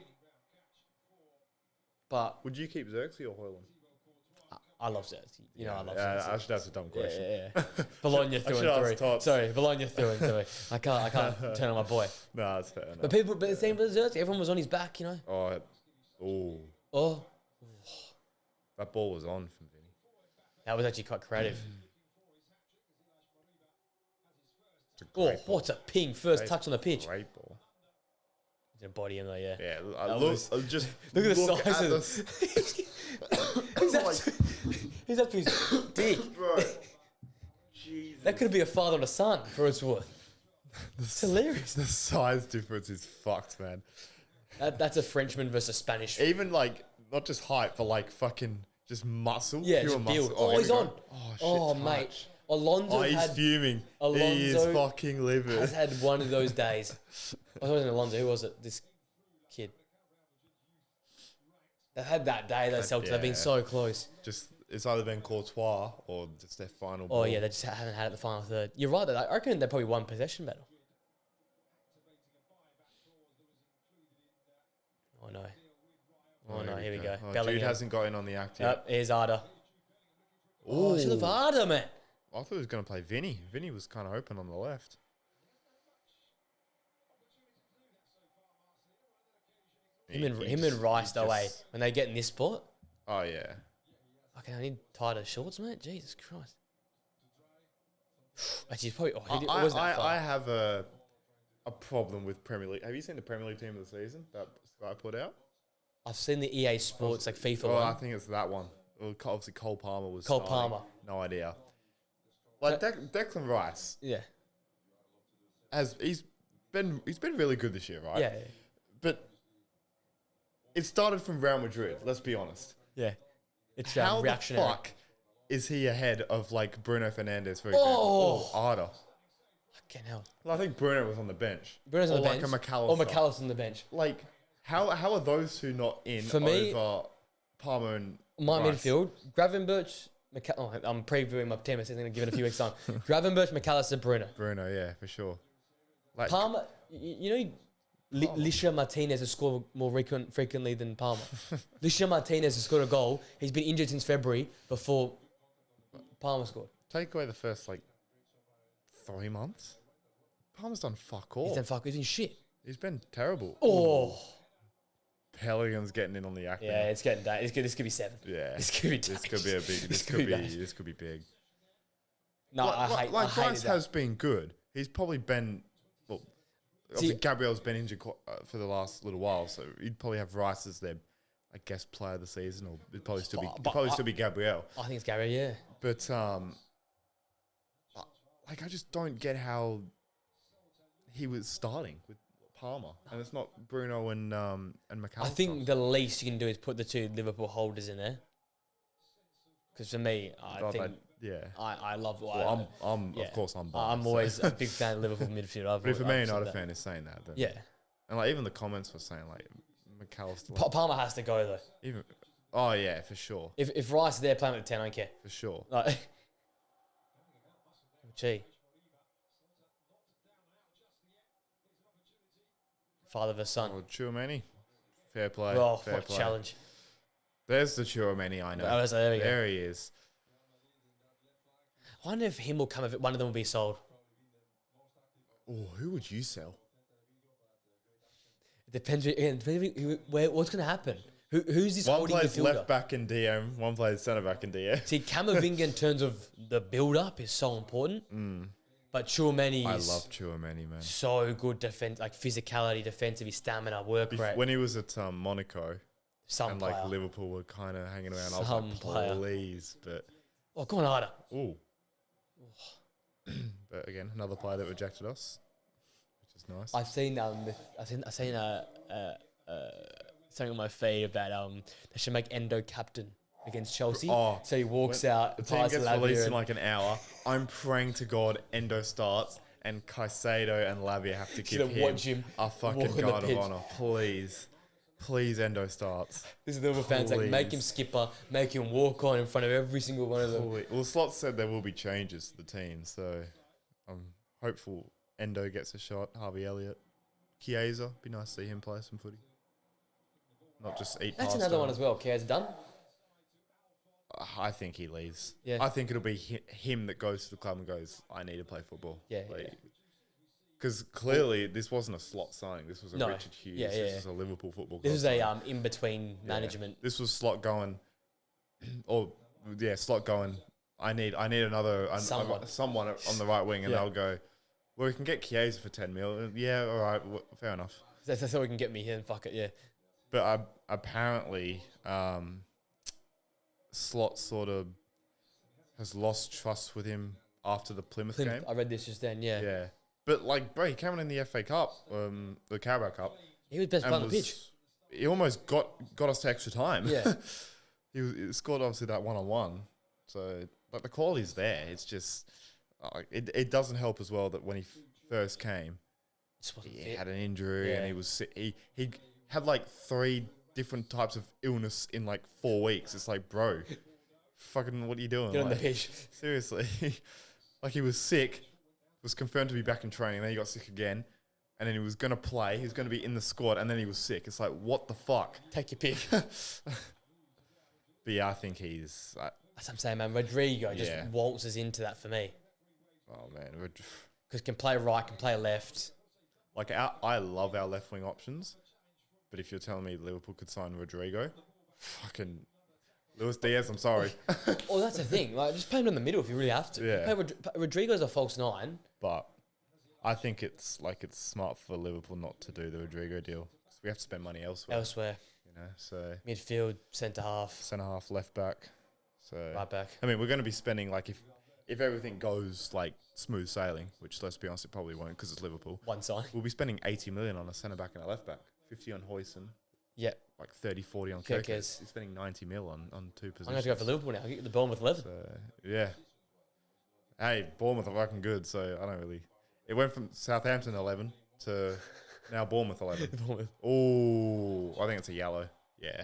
S1: But
S2: Would you keep Xerxes or Hoyland?
S1: I love Zersky. You know, I love Zersky.
S2: Actually, that's a dumb question.
S1: Yeah. Bologna through
S2: should ask
S1: and through.
S2: Tots.
S1: Sorry, Bologna through and through. I can't turn on my boy.
S2: No, that's fair enough.
S1: But the same with Zersky. Everyone was on his back, you know.
S2: Oh, that ball was on from Vinny.
S1: That was actually quite creative.
S2: It's a great ball.
S1: What a ping! First touch on the pitch.
S2: Great ball.
S1: It's a body in there, yeah.
S2: Yeah, just
S1: Look at the
S2: look
S1: size
S2: at
S1: of he's up to his dick.
S2: Bro. Jesus.
S1: That could be a father and a son for its worth. It's hilarious.
S2: The size difference is fucked, man.
S1: That's a Frenchman versus a Spanish.
S2: Even like not just height, but like fucking just muscle.
S1: Yeah,
S2: pure
S1: just build.
S2: muscle.
S1: Oh,
S2: here
S1: he's
S2: we
S1: on.
S2: go. Oh,
S1: Oh,
S2: shit,
S1: mate.
S2: touch.
S1: Alonso
S2: He's fuming. He is
S1: Alonso
S2: fucking livid.
S1: has had one of those days. I wasn't Alonso. Who was it? This kid. They've had that day. Those Celtics. They've been
S2: yeah.
S1: so close.
S2: Just it's either been Courtois or just their final
S1: Oh
S2: ball.
S1: yeah, they just haven't had it the final third. You're right. Though. I reckon they probably won possession battle. Oh no. Oh no, here we go.
S2: Oh,
S1: Bellingham.
S2: Jude hasn't got in on the act yet.
S1: Yep, here's Arda. Oh, should have Arda, man.
S2: I thought he was going to play Vinny. Vinny was kind of open on the left.
S1: Him and Rice away when they get in this spot.
S2: Oh, yeah.
S1: Okay, I need tighter shorts, mate. Jesus Christ. Actually, he's probably. Oh, he wasn't that far.
S2: I have a problem with Premier League. Have you seen the Premier League team of the season that Sky put out?
S1: I've seen the EA Sports like FIFA
S2: Oh,
S1: one.
S2: I think it's that one. Well, obviously, Cole Palmer was
S1: Cole
S2: starting.
S1: Palmer.
S2: No idea. Like Declan Rice
S1: Yeah.
S2: he's been really good this year, right?
S1: Yeah.
S2: But it started from Real Madrid. Let's be honest.
S1: Yeah. It's
S2: How the
S1: reactionary.
S2: fuck is he ahead of like Bruno Fernandes, for example, or Arda?
S1: Fucking hell.
S2: Well, I think Bruno was on the bench.
S1: Bruno's on
S2: or
S1: the
S2: like
S1: bench.
S2: a McAllister.
S1: Or McAllister on the bench.
S2: Like, how are those two not in
S1: For me,
S2: over Palmer and
S1: my
S2: Rice?
S1: midfield, Gravenberch, I'm previewing my team. I'm going to give it a few weeks time. Gravenberch, McAllister, Bruno.
S2: Bruno, yeah, for sure. Like,
S1: Palmer, you know, Lisha Martinez has scored more frequently than Palmer. Lisha Martinez has scored a goal. He's been injured since February before Palmer scored.
S2: Take away the first, 3 months. Palmer's done fuck all.
S1: He's been shit.
S2: He's been terrible.
S1: Oh.
S2: Pelicans getting in on the act now.
S1: Yeah, it's getting that. This could be 7.
S2: Yeah.
S1: This could be
S2: This could be a big. This could be big.
S1: No, I hate
S2: Rice
S1: that.
S2: has been good. He's probably been. Well, obviously Gabriel's been injured for the last little while, so you'd probably have Rice as their, I guess, player of the season, or it'd probably still be Gabriel.
S1: I think it's Gary, yeah.
S2: But I just don't get how he was starting with Palmer, and it's not Bruno and McAllister.
S1: I think the least you can do is put the 2 Liverpool holders in there. Because for me, I love.
S2: Well, of course I'm biased.
S1: I'm always a big fan of Liverpool midfield.
S2: But if a Man United fan is saying that, then and even the comments were saying McAllister.
S1: Palmer has to go though.
S2: For sure.
S1: If Rice is there playing with the 10, I don't care.
S2: For sure.
S1: Gee. Father versus son.
S2: Oh, Tchouaméni. Fair play.
S1: Oh,
S2: fair
S1: what
S2: play.
S1: challenge.
S2: There's the Tchouaméni I know.
S1: Oh, so there we go.
S2: There he is.
S1: I wonder if him will come, if one of them will be sold.
S2: Oh, who would you sell?
S1: It depends. What's going to happen? Who's this
S2: One
S1: holding
S2: plays
S1: midfielder?
S2: left back in DM, one plays centre back in DM.
S1: See, Camavinga in terms of the build-up is so important. But Tchouaméni
S2: I
S1: is
S2: love Tchouaméni, man.
S1: so good defense, physicality, defensive, his stamina, work rate.
S2: When he was at Monaco,
S1: Some player.
S2: Liverpool were kind of hanging around, I was
S1: Some
S2: like,
S1: player.
S2: please, but
S1: Oh, go on harder.
S2: ooh. But again, another player that rejected us, which is nice.
S1: I've seen something on my feed about they should make Endo captain against Chelsea.
S2: Oh,
S1: so he walks out.
S2: The team
S1: passes
S2: gets
S1: Lavia
S2: released
S1: and-
S2: in an hour. I'm praying to God Endo starts and Caicedo and Lavia have to give
S1: watch him
S2: a fucking
S1: walk on the
S2: guard of
S1: pitch.
S2: honour. Please Endo starts.
S1: This is the Liverpool fans make him skipper, make him walk on in front of every single one of them.
S2: Well, Slot said there will be changes to the team, so I'm hopeful Endo gets a shot. Harvey Elliott, Chiesa, be nice to see him play some footy. Not just eat
S1: That's
S2: pasta.
S1: another one as well. Chiesa done.
S2: I think he leaves.
S1: Yeah.
S2: I think it'll be him that goes to the club and goes, I need to play football.
S1: Yeah.
S2: Because clearly this wasn't a Slot signing. This was a
S1: No.
S2: Richard Hughes.
S1: Yeah,
S2: This
S1: yeah.
S2: was a Liverpool football club.
S1: This was
S2: signing.
S1: a in between management.
S2: This was Slot going, Slot going. I need another someone on the right wing, and they'll go. Well, we can get Chiesa for 10 mil. Yeah, all right, fair enough.
S1: That's how we can get me here and fuck it. Yeah.
S2: But apparently, Slot sort of has lost trust with him after the Plymouth game.
S1: I read this just then. Yeah.
S2: Yeah, but bro, he came in the FA Cup, the Carabao Cup.
S1: He was best player on the pitch.
S2: He almost got us to extra time.
S1: Yeah.
S2: he scored obviously that 1-on-1. So the quality's there. It's just it doesn't help as well that when he first came, he had an injury and he was sick. He had 3 different types of illness in 4 weeks. It's bro, fucking what are you doing?
S1: Get on the pitch.
S2: Seriously. He was sick, was confirmed to be back in training, then he got sick again, and then he was going to play, he was going to be in the squad, and then he was sick. It's what the fuck?
S1: Take your pick.
S2: But yeah, I think he's...
S1: That's what I'm saying, man. Rodrigo just waltzes into that for me.
S2: Oh, man.
S1: Because can play right, can play left.
S2: I love our left-wing options, but if you're telling me Liverpool could sign Rodrigo, fucking... Luis Diaz, I'm sorry.
S1: Oh, that's the thing. Just play him in the middle if you really have to.
S2: Yeah.
S1: Play Rodrigo's a false 9.
S2: But I think it's smart for Liverpool not to do the Rodrigo deal. 'Cause we have to spend money elsewhere. So
S1: Midfield, centre half.
S2: Centre half, left back. So
S1: Right back.
S2: I mean, we're going to be spending if everything goes smooth sailing, which let's be honest, it probably won't because it's Liverpool.
S1: One side.
S2: We'll be spending 80 million on a centre back and a left back, 50 on Hoyson.
S1: Yeah.
S2: 30, 40 on
S1: Kirkes.
S2: Kirkes. He's spending 90 mil on 2 positions.
S1: I'm going to go for Liverpool now. Get the Bournemouth 11.
S2: So, yeah. Hey, Bournemouth are fucking good, so I don't really... It went from Southampton 11 to now Bournemouth 11. Oh, I think it's a yellow. Yeah.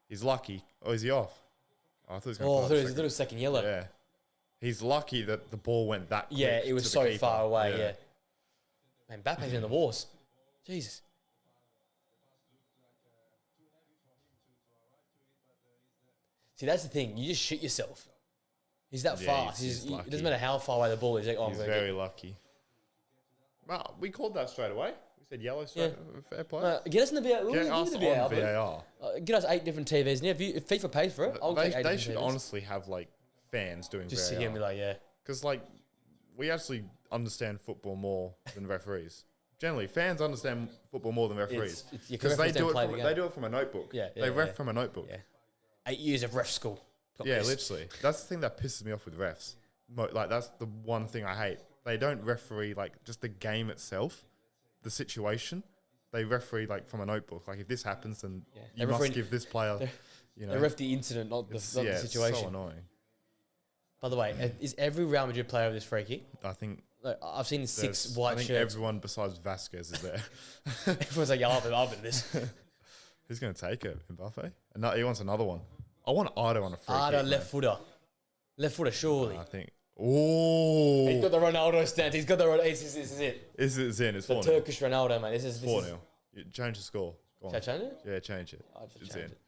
S2: He's lucky. Oh, is he off? Oh, I thought he was going to
S1: it was a second yellow.
S2: Yeah. He's lucky that the ball went that quick.
S1: Yeah, it was
S2: to
S1: so
S2: the keeper.
S1: far away, yeah. Man, Mbappe's in the wars. Jesus. See, that's the thing. You just shit yourself. He's that fast.
S2: he's
S1: It
S2: lucky.
S1: doesn't matter how far away the ball is. Like,
S2: He's very lucky. Well, we called that straight away. We said yellow straight. Fair play.
S1: Get us in the VAR.
S2: Get us on VAR.
S1: Get us 8 different TVs. And if FIFA pays for it, I'll take 8
S2: They
S1: different
S2: should
S1: TVs.
S2: honestly have like fans doing
S1: Just
S2: VAR.
S1: sit here and be like, yeah.
S2: Because like we actually understand football more than referees. Generally, fans understand football more than referees because they do it from a notebook. They ref from a notebook.
S1: Yeah. 8 years of ref school.
S2: Literally. That's the thing that pisses me off with refs. Like that's the one thing I hate. They don't referee like just the game itself, the situation. They referee like from a notebook. Like if this happens, then you must give this player.
S1: They ref the incident, not the situation.
S2: It's so annoying.
S1: By the way, is every Real Madrid player with this free kick?
S2: I think
S1: I've seen 6 white shirts.
S2: Everyone besides Vasquez is there.
S1: Everyone's like, yeah, I'll be this.
S2: Who's going to take it? Mbappe? No, he wants another one. I want Ardo on a free kick.
S1: Left footer. Left footer, surely.
S2: I think. Oh.
S1: He's got the Ronaldo stance. He's got the Ronaldo. This is it.
S2: This is in. It's
S1: the
S2: 4-0.
S1: Turkish Ronaldo, man. This is
S2: 4-0. Change the score. Go on.
S1: Should I change it?
S2: Yeah, change it.
S1: I'll just
S2: It's
S1: change
S2: in.
S1: it.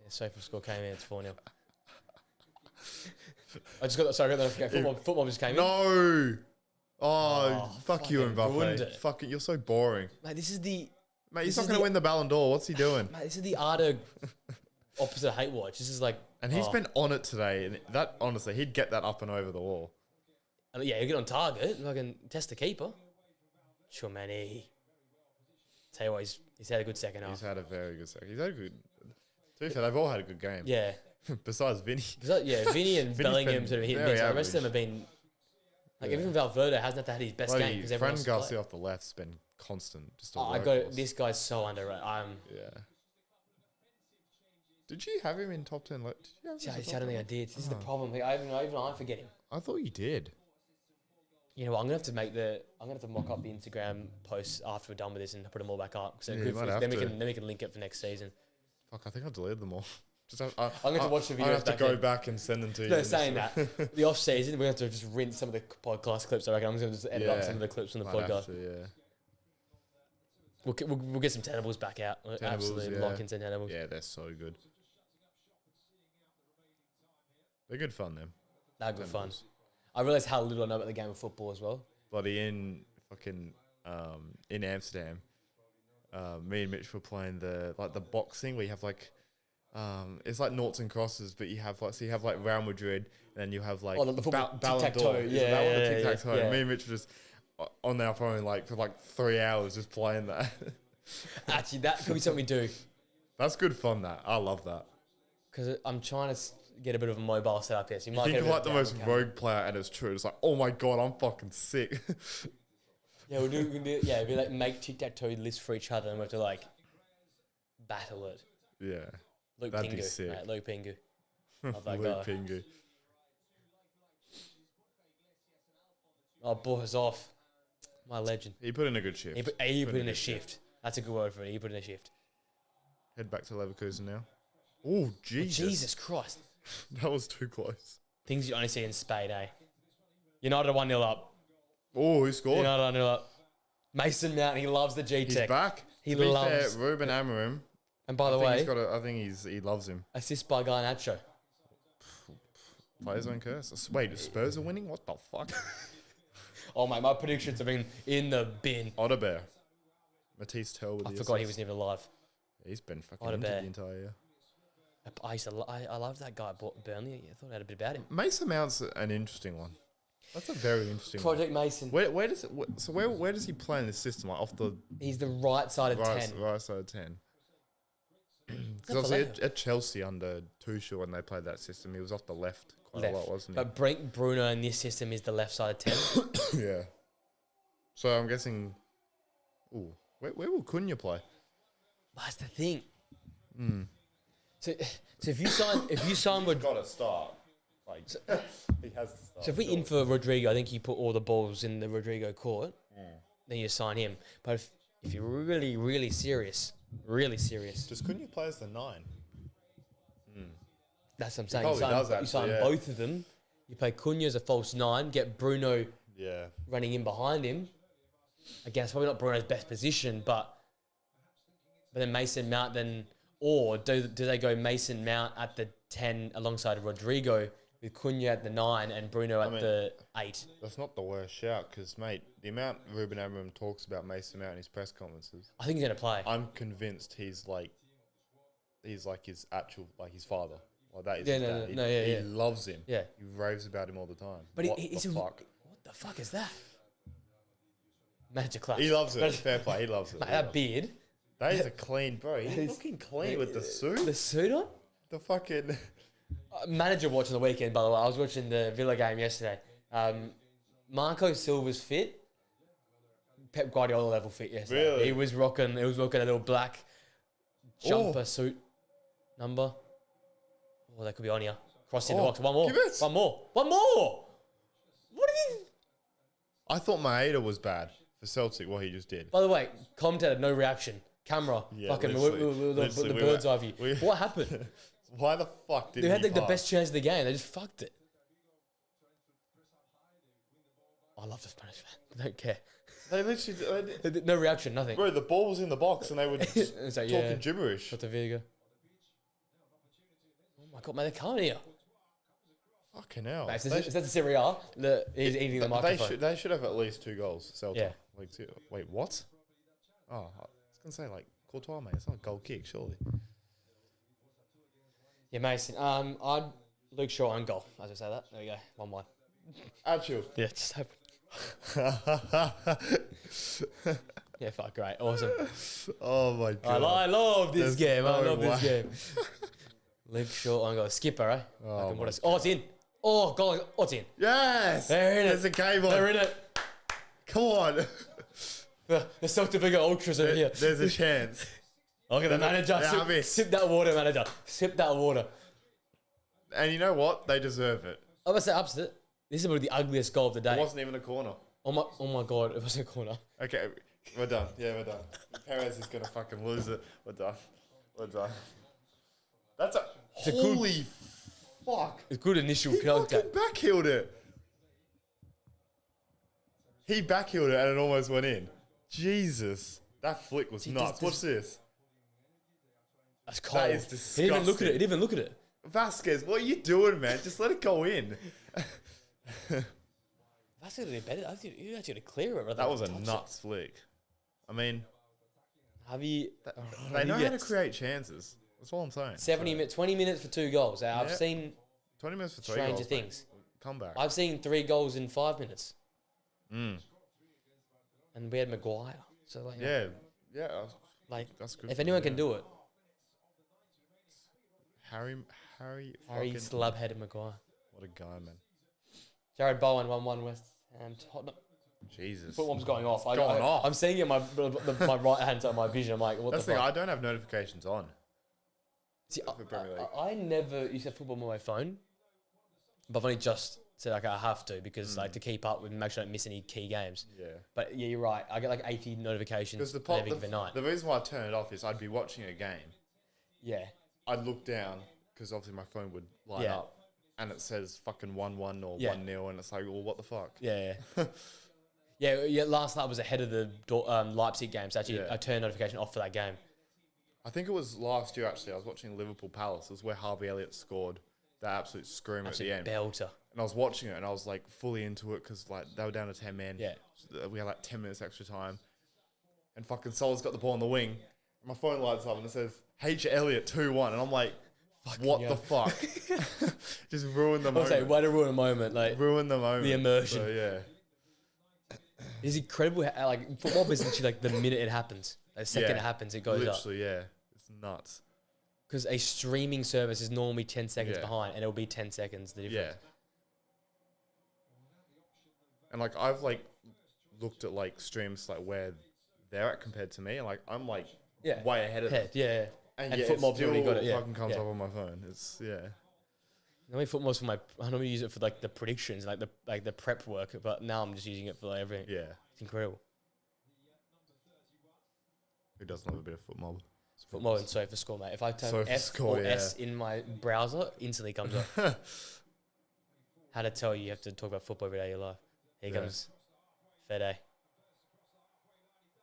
S1: Yeah, Sofa score came in. It's 4-0. I just got that. Football just came in.
S2: No. Oh, fuck you,
S1: ruined
S2: Mbappe.
S1: it.
S2: Fucking, you're so boring.
S1: Mate, this is the...
S2: Mate, he's not going to win the Ballon d'Or. What's he doing?
S1: Mate, this is the Arda opposite hate watch. This is like...
S2: And he's been on it today. And that, honestly, he'd get that up and over the wall.
S1: Yeah, he'll get on target. I can test the keeper. Chouamani. Tell you what, he's had a good second half.
S2: He's had a very good second. He's had a good... To be fair, they've all had a good game.
S1: Yeah.
S2: Besides Vinny.
S1: Vinny and Bellingham sort of hit and miss. The rest of them have been... Like, even Valverde hasn't had his best game because everyone else
S2: Fran Garcia off the left's been constant. Just
S1: this guy's so underrated.
S2: Yeah. Did you have him in top 10? I
S1: don't think I did. This is the problem. Like, even I forget him.
S2: I thought you did.
S1: You know what? I'm gonna have to mock up the Instagram posts after we're done with this and put them all back up. So then we can link it for next season.
S2: Fuck, I think I deleted them all.
S1: I'm going to watch the videos.
S2: I have to go back and send them to you.
S1: No, saying that the off season, we have to just rinse some of the podcast clips. I reckon I'm just going to just edit up some of the clips from the podcast. We'll get some Tennables back out. Absolutely lock into Tennables.
S2: Yeah, they're so good. They're good fun, them.
S1: They're good fun. I realise how little I know about the game of football as well.
S2: Bloody in Amsterdam, me and Mitch were playing the boxing where you have like. It's like noughts and crosses, but you have like Real Madrid, and then you have like
S1: the football
S2: Ballon d'Or.
S1: Tic-tac-toe.
S2: Yeah. Me and Mitch were just on our phone for 3 hours just playing that.
S1: Actually, that could be something we do.
S2: That's good fun. That I love that.
S1: Because I'm trying to get a bit of a mobile setup here. So you might
S2: think of like the most rogue player, and it's true. It's like, oh my god, I'm fucking sick.
S1: Yeah, we'll do. It'd be like make tic-tac-toe lists for each other, and we have to like battle it.
S2: Yeah.
S1: Luke
S2: That'd
S1: Pingu,
S2: be sick.
S1: mate, Luke Pingu. Love that
S2: Luke
S1: guy.
S2: Pingu.
S1: Oh, boys off. My legend.
S2: He put in a good shift.
S1: He put in a shift. That's a good word for it. He put in a shift.
S2: Head back to Leverkusen now. Oh, Jesus.
S1: Jesus Christ.
S2: That was too close.
S1: Things you only see in Spain, eh? United 1-0 up.
S2: Oh, who scored?
S1: United 1-0 up. Mason Mount, he loves the G-Tech.
S2: He's back.
S1: He
S2: to be
S1: loves...
S2: fair, Ruben Amorim.
S1: And by the way...
S2: I think he loves him.
S1: Assist by Garnacho.
S2: PlayerZone curse. Wait, Spurs are winning? What the fuck?
S1: Oh, mate, my predictions have been in the bin.
S2: Odebear. Matisse Tell with
S1: I forgot he was even alive.
S2: Yeah, he's been fucking injured the entire year.
S1: I love that guy at Burnley. I thought I had a bit about him.
S2: Mason Mount's an interesting one. That's a very interesting
S1: Project Mason.
S2: Where does he play in this system? Like off the...
S1: He's the right side of 10.
S2: Right side of 10. Because obviously at Chelsea under Tuchel when they played that system, he was off the left quite a lot, wasn't he?
S1: But Bruno in this system is the left side of 10.
S2: Yeah. So I'm guessing... Ooh, where will Cunha play?
S1: That's the thing. So if you sign with...
S2: got to start. He has to start.
S1: So if we in for Rodrigo, I think you put all the balls in the Rodrigo court, then you sign him. But if you're really, really serious...
S2: Just Cunha play as the 9?
S1: That's what I'm saying. You sign both of them. You play Cunha as a false 9, get Bruno running in behind him. Again, it's probably not Bruno's best position, but then Mason Mount then... Or do they go Mason Mount at the 10 alongside Rodrigo with Cunha at the 9 and Bruno at the 8.
S2: That's not the worst shout because, mate, the amount Ruben Amorim talks about Mason Mount in his press conferences,
S1: I think he's going to play.
S2: I'm convinced he's like his actual, like his father. Like that is
S1: Yeah,
S2: his
S1: no,
S2: dad.
S1: no,
S2: He loves him.
S1: Yeah.
S2: He raves about him all the time.
S1: But
S2: what
S1: he's
S2: the fuck?
S1: What the fuck is that? Manager class.
S2: He loves it. Fair play. He loves it.
S1: Mate, that beard.
S2: That is a clean, bro. He's looking clean with the suit.
S1: The suit on?
S2: The fucking...
S1: Manager watching the weekend, by the way. I was watching the Villa game yesterday. Marco Silva's fit. Pep Guardiola level fit yesterday.
S2: Really?
S1: He was rocking a little black jumper suit number. Oh, that could be on here. Cross in the box. One more.
S2: give it.
S1: One more. One more. What are you...
S2: I thought Maeda was bad for Celtic, what he just did.
S1: By the way, commentator, no reaction. Camera,
S2: Yeah,
S1: fucking
S2: literally,
S1: the bird's eye view. What happened?
S2: Why the fuck did
S1: They had
S2: he
S1: like the
S2: pass?
S1: best chance of the game. They just fucked it. I love the Spanish fan. I don't care.
S2: They literally...
S1: No reaction, nothing.
S2: Bro, the ball was in the box and they were just
S1: It's like,
S2: talking gibberish.
S1: Celta Vigo. Oh my god, man, they can't hear.
S2: Fucking hell.
S1: Mate, if that's a Serie A, he's eating the microphone.
S2: They should have at least 2 goals, Celta.
S1: Yeah.
S2: Like, wait, what? Oh, I was going to say, like, Courtois, mate. It's not a goal kick, surely.
S1: Yeah, Mason. Luke Shaw on goal. As I say that. There we go. 1-1.
S2: Actually.
S1: Yeah, just hope. Yeah, fuck, great. Awesome.
S2: Oh, my God.
S1: I love this game. I love this
S2: way.
S1: game. Luke Shaw on goal. Skipper, eh?
S2: Oh,
S1: Fucking it's in. Oh, goal. Oh, it's in.
S2: Yes!
S1: They're in it.
S2: There's a game on.
S1: They're in it.
S2: Come on.
S1: The Celta Vigo Ultras are here.
S2: There's a chance.
S1: Look at the manager. Sip that water, manager. Sip that water.
S2: And you know what? They deserve it.
S1: I must say, opposite. This is probably the ugliest goal of the day.
S2: It wasn't even a corner.
S1: Oh my god, it was a corner.
S2: Okay, we're done. Yeah, we're done. Perez is going to fucking lose it. We're done. We're done. That's a... Holy fuck.
S1: It's good initial
S2: He
S1: contact.
S2: fucking backheeled it. He backheeled it and it almost went in. Jesus. That flick was nuts. What's this?
S1: That's cold.
S2: That is disgusting.
S1: He didn't even look at it. He didn't even look at it.
S2: Vasquez, what are you doing, man? Just let it go in.
S1: That's gonna be better. I think you actually clear it.
S2: That was a nuts flick. I mean,
S1: Javi,
S2: they know how to create chances. That's all I'm saying.
S1: 20 minutes for 2 goals. I've seen
S2: 20 minutes for 3
S1: stranger
S2: goals.
S1: things.
S2: Come back.
S1: I've seen 3 goals in 5 minutes. And we had Maguire. So like,
S2: Yeah.
S1: like
S2: That's good.
S1: if anyone can do it,
S2: Harry fucking...
S1: slab-headed Maguire.
S2: What a guy, man.
S1: Jared Bowen 1-1 West Ham Tottenham.
S2: Jesus.
S1: Football's going off.
S2: Off.
S1: I'm seeing it in my right hand side of my vision. I'm like, what
S2: That's
S1: the
S2: the thing.
S1: fuck?
S2: I don't have notifications on.
S1: See,
S2: for Premier League.
S1: I never used to have football on my phone, but I've only just said like I have to because like to keep up with and make sure I don't miss any key games.
S2: Yeah.
S1: But yeah, you're right. I get like 80 notifications every given night.
S2: The reason why I turn it off is I'd be watching a game.
S1: Yeah.
S2: I'd look down because obviously my phone would light
S1: Yeah.
S2: up and it says fucking 1-1 or
S1: Yeah.
S2: 1-0 and it's like, well, what the fuck?
S1: Yeah. Yeah. Last night was ahead of the Leipzig game, so actually I turned notification off for that game.
S2: I think it was last year actually. I was watching Liverpool Palace. It was where Harvey Elliott scored that absolute screamer at the end.
S1: Belter.
S2: And I was watching it and I was like fully into it because like they were down to 10 men.
S1: Yeah.
S2: So we had like 10 minutes extra time. And fucking Sol's got the ball on the wing. And my phone lights up and it says H. Elliott 2-1. And I'm like, what the fuck? Just ruined the moment.
S1: I'll say, way to ruin a moment. Like,
S2: Ruin the moment.
S1: The immersion.
S2: So, yeah.
S1: It's incredible how, like, football is literally like the minute it happens. The second it happens, it goes up.
S2: Literally, yeah. It's nuts.
S1: Because a streaming service is normally 10 seconds
S2: Yeah.
S1: behind, and it'll be 10 seconds the difference.
S2: Yeah. And like I've like looked at like streams like where they're at compared to me, and like I'm like way ahead of them.
S1: Yeah.
S2: And
S1: football's
S2: still
S1: already got it. Yeah.
S2: fucking comes
S1: yeah.
S2: up on my phone. It's
S1: I mean, football's for I normally use it for like the predictions, like the prep work, but now I'm just using it for like everything.
S2: yeah.
S1: It's incredible.
S2: Who doesn't love a bit of football?
S1: Football and Sofa Score, mate. If I type
S2: Sofa
S1: F
S2: Score,
S1: or
S2: yeah.
S1: S in my browser, instantly comes up. How to tell you have to talk about football every day of your life. Here
S2: Yeah.
S1: comes Fede.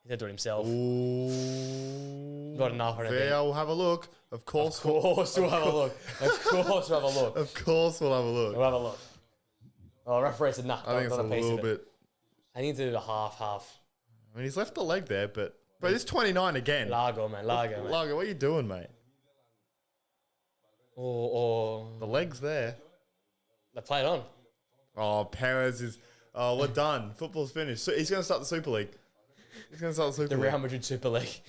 S1: He's gonna do it himself.
S2: Ooh.
S1: Got enough, I don't think.
S2: We'll have a look. Of course
S1: We'll have a look. Of course we'll have a look.
S2: Of course we'll have a look.
S1: We'll have a look. Oh, referee said, nah,
S2: I think it's a little bit.
S1: I think it's a half.
S2: I mean, he's left the leg there, but it's 29 again.
S1: Largo, man.
S2: Largo, what are you doing, mate?
S1: Or
S2: the leg's there.
S1: they play it on.
S2: Oh, Perez is. Oh, we're done. Football's finished. So he's going to start the Super League.
S1: The Real Madrid Super League.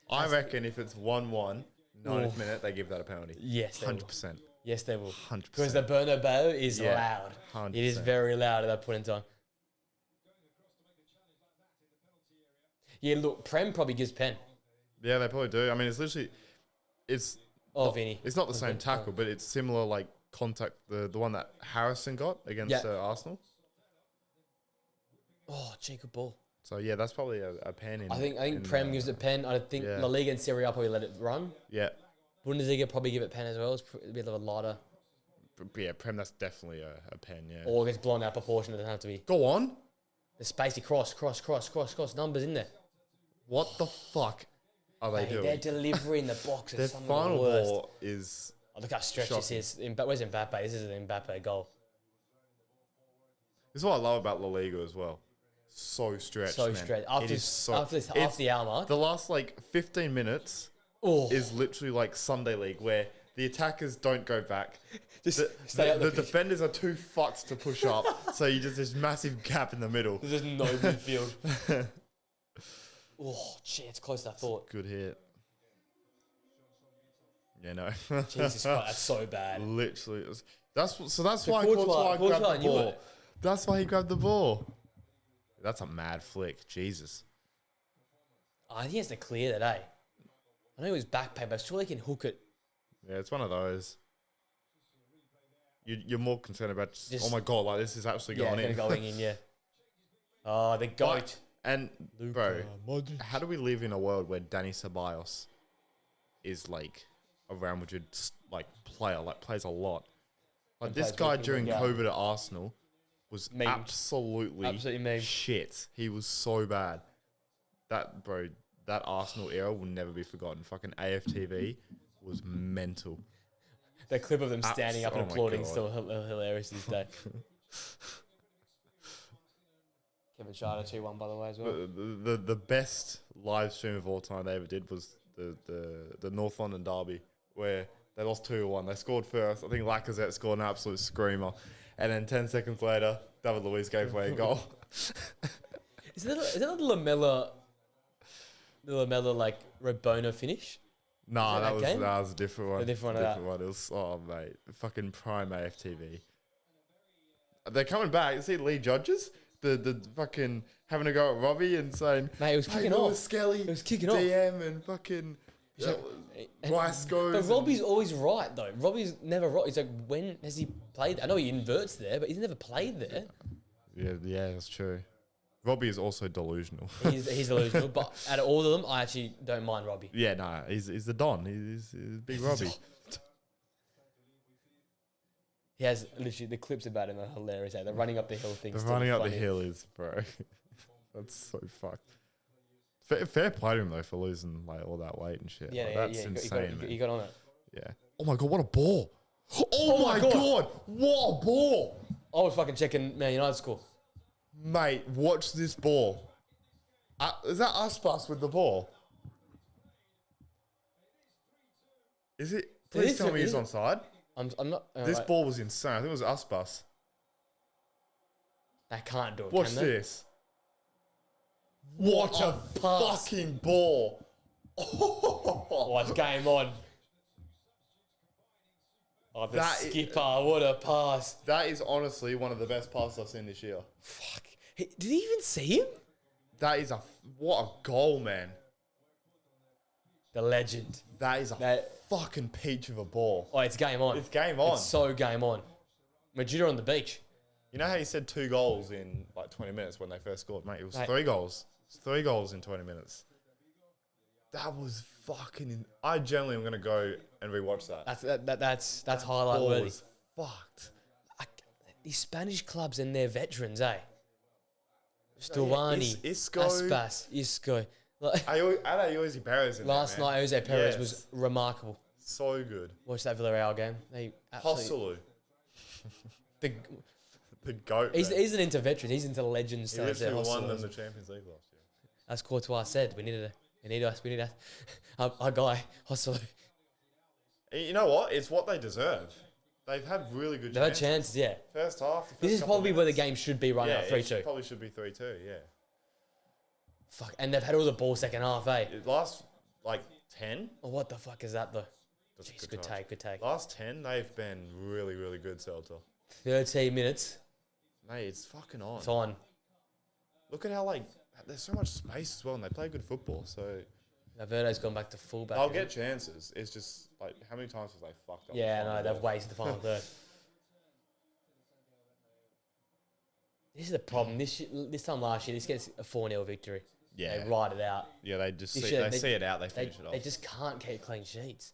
S2: I reckon if it's 1-1, 90th minute, they give that a penalty.
S1: Yes,
S2: 100%.
S1: Yes, they will.
S2: 100%.
S1: Because the Bernabéu is loud.
S2: 100%.
S1: It is very loud at that point in time. Yeah, look, Prem probably gives pen.
S2: Yeah, they probably do. I mean, it's literally,
S1: Vinny.
S2: It's not the same tackle, but it's similar like contact. The one that Harrison got against Arsenal.
S1: Oh, gee, good ball.
S2: So yeah, that's probably a pen.
S1: I think Prem gives it pen. I think LaLiga and Serie A probably let it run.
S2: Yeah.
S1: Bundesliga probably give it pen as well. It's a bit of a lighter.
S2: Yeah, Prem, that's definitely a pen, yeah.
S1: Or it gets blown out of proportion. It doesn't have to be.
S2: Go on.
S1: The spacey cross. Numbers in there.
S2: What the fuck are they doing?
S1: Their delivery in the box
S2: Their
S1: is some
S2: final
S1: of the worst.
S2: ball is
S1: Look how stretched this is. Where's Mbappe? This is an Mbappe goal.
S2: This is what I love about La Liga as well. So stretched, man.
S1: Stretched. After the hour mark.
S2: The last, 15 minutes is literally like Sunday League, where the attackers don't go back. The defenders are too fucked to push up, so you just this massive gap in the middle.
S1: There's just no midfield. Oh, shit, it's close to that thought.
S2: Good hit. Yeah, no.
S1: Jesus Christ, that's so bad.
S2: Literally. That's why Courtois grabbed the ball. That's why he grabbed the ball. That's a mad flick. Jesus.
S1: I think he has to clear that, eh? I know he was back pain, but surely he can hook it.
S2: Yeah, it's one of those. You're more concerned about just, oh my God, like this is actually going in.
S1: Going in, yeah. Oh, the GOAT.
S2: And, bro, how do we live in a world where Dani Ceballos is like a Real Madrid player, plays a lot? Like this guy during COVID at Arsenal was absolutely shit. He was so bad. That Arsenal era will never be forgotten. Fucking AFTV was mental.
S1: The clip of them standing up and applauding is still hilarious this day. Kevin Schade 2-1 by the way as well.
S2: The best live stream of all time they ever did was the North London derby where they lost 2-1. They scored first. I think Lacazette scored an absolute screamer. And then 10 seconds later, David Luiz gave away a goal.
S1: Is that the Lamella Rabona finish?
S2: Nah, that was a different one.
S1: A different one.
S2: It was, mate, fucking prime AFTV. They're coming back. You see Lee Judges? The fucking having a go at Robbie and saying,
S1: mate, it was kicking off.
S2: Skelly,
S1: it was kicking off.
S2: DM and fucking Rice goes.
S1: But Robbie's always right though. Robbie's never right. He's like, when has he played? I know he inverts there, but he's never played there.
S2: Yeah, that's true. Robbie is also delusional.
S1: He's delusional, but out of all of them, I actually don't mind Robbie.
S2: Yeah, no, he's the Don. He's big Robbie.
S1: He has literally the clips about him are hilarious. The running up the hill thing.
S2: The running up the hill is, bro. That's so fucked. Fair play to him though for losing all that weight and shit. That's insane.
S1: He got on it.
S2: Yeah. Oh my God, what a ball! Oh my God, what a ball!
S1: I was fucking checking Man United score.
S2: Mate, watch this ball. Is that Aspas with the ball? Is it? Please tell me he's onside.
S1: I'm not.
S2: This ball was insane. I think it was Aspas.
S1: They can't do it.
S2: Watch this. What a fucking ball!
S1: Oh, it's game on. Oh, the skipper, what a pass.
S2: That is honestly one of the best passes I've seen this year.
S1: Fuck. Hey, did he even see him?
S2: That is what a goal, man.
S1: The legend.
S2: That is a fucking peach of a ball.
S1: Oh, it's game on.
S2: It's game on.
S1: It's so game on. Madrid are on the beach.
S2: You know how you said 2 goals in 20 minutes when they first scored? Mate, it was 3 goals. It's 3 goals in 20 minutes. That was fucking... I generally am going to go and rewatch that.
S1: That's highlight worthy.
S2: Was fucked.
S1: These Spanish clubs and their veterans, eh? Stuani,
S2: Isco.
S1: Aspas, Isco. Like,
S2: Jose Perez in
S1: last
S2: there, man.
S1: night, Jose Perez
S2: Yes.
S1: was remarkable.
S2: So good.
S1: Watch that Villarreal game. They absolutely.
S2: Hostelu. The GOAT.
S1: He's
S2: man.
S1: isn't into veterans. He's into legends.
S2: He literally won them the Champions League last year.
S1: As Courtois said, we need us. Our guy, Hostelu.
S2: You know what? It's what they deserve. They've had really good
S1: They've had
S2: chances.
S1: chances, yeah.
S2: First half.
S1: This is probably where the game should be right now, 3-2.
S2: It probably should be 3-2, yeah.
S1: Fuck, and they've had all the ball second half, eh?
S2: It last, 10.
S1: Oh, what the fuck is that, though?
S2: That's a
S1: Jeez,
S2: good touch.
S1: good take.
S2: Last 10, they've been really, really good, Celta.
S1: 13 minutes.
S2: Mate, it's fucking on.
S1: It's on.
S2: Look at how, there's so much space as well, and they play good football, so...
S1: Valverde's gone back to fullback.
S2: They'll get chances. It's just, how many times have they fucked up?
S1: Yeah, no, they've wasted the final third. This is the problem. This time last year, this gets a 4-0 victory.
S2: Yeah.
S1: They ride it out.
S2: Yeah, they just
S1: This
S2: see,
S1: year,
S2: they see it out, they finish it off.
S1: They just can't keep clean sheets.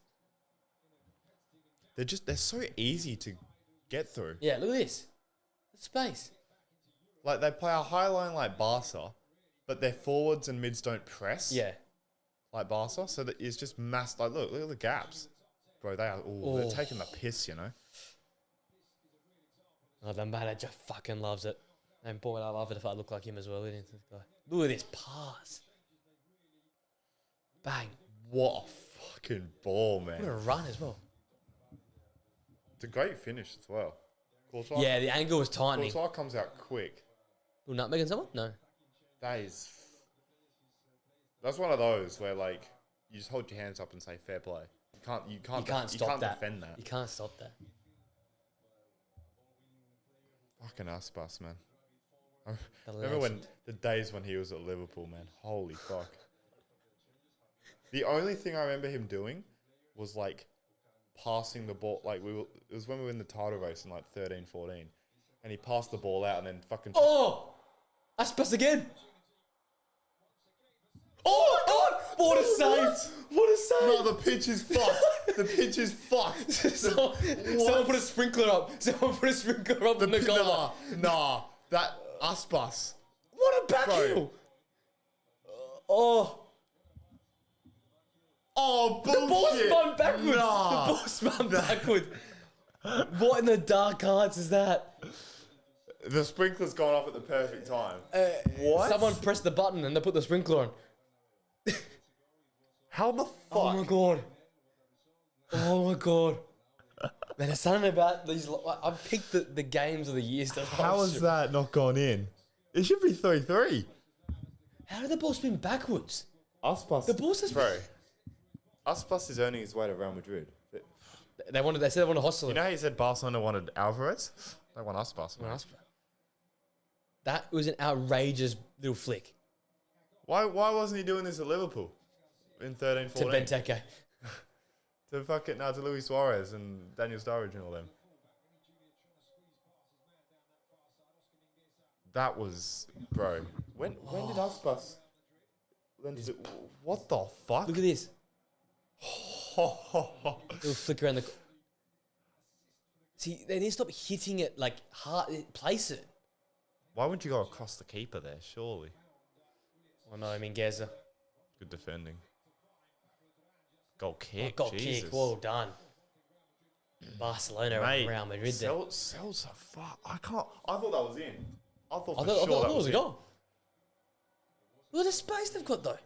S2: They're so easy to get through.
S1: Yeah, look at this. The space.
S2: They play a high line like Barca, but their forwards and mids don't press.
S1: Yeah.
S2: Like Barca, so that it's just mass. Look at the gaps, bro. They're taking the piss, you know.
S1: Oh, the manager fucking loves it. And boy, I love it if I look like him as well. This guy. Look at this pass. Bang.
S2: What a fucking ball, man!
S1: What a run as well.
S2: It's a great finish as well. Courtois,
S1: Yeah, the angle was tightening.
S2: Courtois comes out quick.
S1: Well, nutmegging someone? No.
S2: That's one of those where you just hold your hands up and say fair play. You can't defend that.
S1: You can't stop that.
S2: Fucking Aspas, man.
S1: The
S2: Remember
S1: legend.
S2: the days when he was at Liverpool, man? Holy fuck. The only thing I remember him doing was passing the ball. It was when we were in the title race in 13, 14, and he passed the ball out and then fucking.
S1: Oh! Aspas again! Oh! What a save! What a save!
S2: No, the pitch is fucked. The pitch is fucked.
S1: Someone put a sprinkler up. Someone put a sprinkler up in the goal.
S2: Nah, that Aspas.
S1: What a back
S2: Bro.
S1: heel! Oh!
S2: Oh, bullshit.
S1: The ball spun backwards.
S2: Nah.
S1: The ball spun backwards. What in the dark arts is that?
S2: The sprinkler's gone off at the perfect time. What?
S1: Someone pressed the button and they put the sprinkler on.
S2: How the fuck?
S1: Oh my god. Oh my god. Man, there's something about these. I've picked the games of the years.
S2: How has that not gone in? It should be 3-3.
S1: How did the ball spin backwards?
S2: Aspas.
S1: The ball's just.
S2: Bro. Aspas is earning his way to Real Madrid.
S1: They said they wanted a hostile.
S2: You know how you said Barcelona wanted Alvarez? They want Aspas, man.
S1: That was an outrageous little flick.
S2: Why wasn't he doing this at Liverpool in 13, 14?
S1: To Benteke.
S2: To Luis Suarez and Daniel Sturridge and all them. That was, bro. When did Aspas? What the fuck?
S1: Look at this. Little flick around the. See, they need to stop hitting it hard. Place it.
S2: Why wouldn't you go across the keeper there? Surely.
S1: Oh no, I mean Geza.
S2: Good defending. Goal kick.
S1: Goal
S2: Jesus.
S1: kick. Well done. Barcelona
S2: Mate,
S1: and Real Madrid there.
S2: Celta, fuck. I thought that was in. I thought
S1: I
S2: for sure
S1: thought
S2: that
S1: it was a
S2: in.
S1: goal. Look at the space they've got though.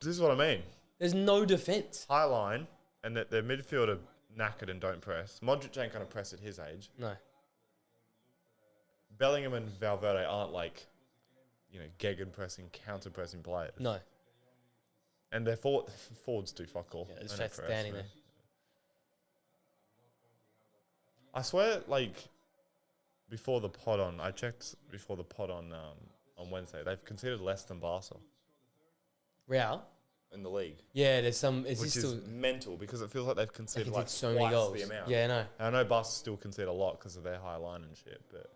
S2: This is what I mean.
S1: There's no defense.
S2: High line, and their midfield are knackered and don't press. Modric ain't going to press at his age.
S1: No.
S2: Bellingham and Valverde aren't gegenpressing, counter-pressing players.
S1: No.
S2: And their forwards do fuck all.
S1: Yeah, there's
S2: They don't
S1: fat
S2: press,
S1: standing
S2: man.
S1: there.
S2: I swear, before the pod on, I checked before the pod on Wednesday, they've conceded less than Barca
S1: Real?
S2: in the league.
S1: Yeah, there's some. It's
S2: Which
S1: just
S2: is
S1: still.
S2: mental because it feels like they've
S1: They
S2: conceded
S1: concede so
S2: twice
S1: many goals.
S2: the amount.
S1: Yeah, I know.
S2: And I know Barca still concede a lot because of their high line and shit, but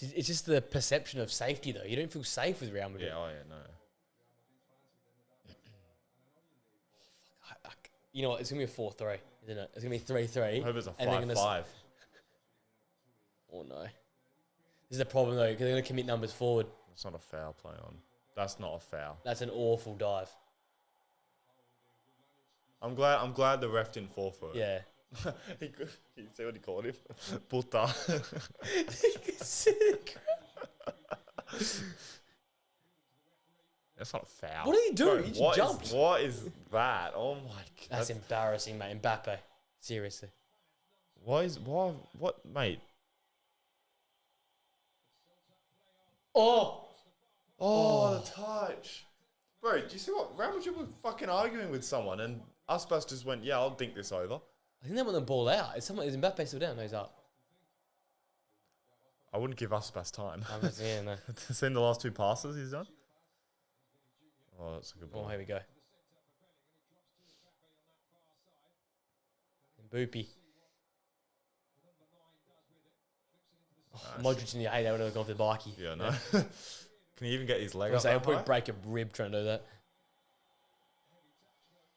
S1: It's just the perception of safety, though. You don't feel safe with Real Madrid.
S2: yeah, no.
S1: You know what? It's going to be a 4-3, isn't it? It's going to be 3-3.
S2: I hope it's a
S1: and they're gonna
S2: 5-5.
S1: Oh, no. This is the problem though, because they're going to commit numbers forward.
S2: It's not a foul play on. That's not a foul.
S1: That's an awful dive.
S2: I'm glad the ref didn't fall for it.
S1: Yeah.
S2: You see what he called him? Puta. That's not a foul.
S1: What did he do?
S2: Bro,
S1: He just jumped.
S2: What is that? Oh my god.
S1: That's embarrassing, mate. Mbappe. Seriously.
S2: What, mate?
S1: Oh,
S2: the touch. Bro, do you see what? Real Madrid was fucking arguing with someone and Aspas just went, yeah, I'll dink this over.
S1: I think they want the ball out. Is Mbappe still down? No, he's up.
S2: I wouldn't give Aspas time.
S1: Yeah, no.
S2: Seen the last 2 passes he's done? Oh, that's a good ball.
S1: Oh, here we go. Boopy. Modric in the 8, they would have gone for the bikie.
S2: Yeah, no. Can he even get his leg up?
S1: He'll probably break a rib trying to do that.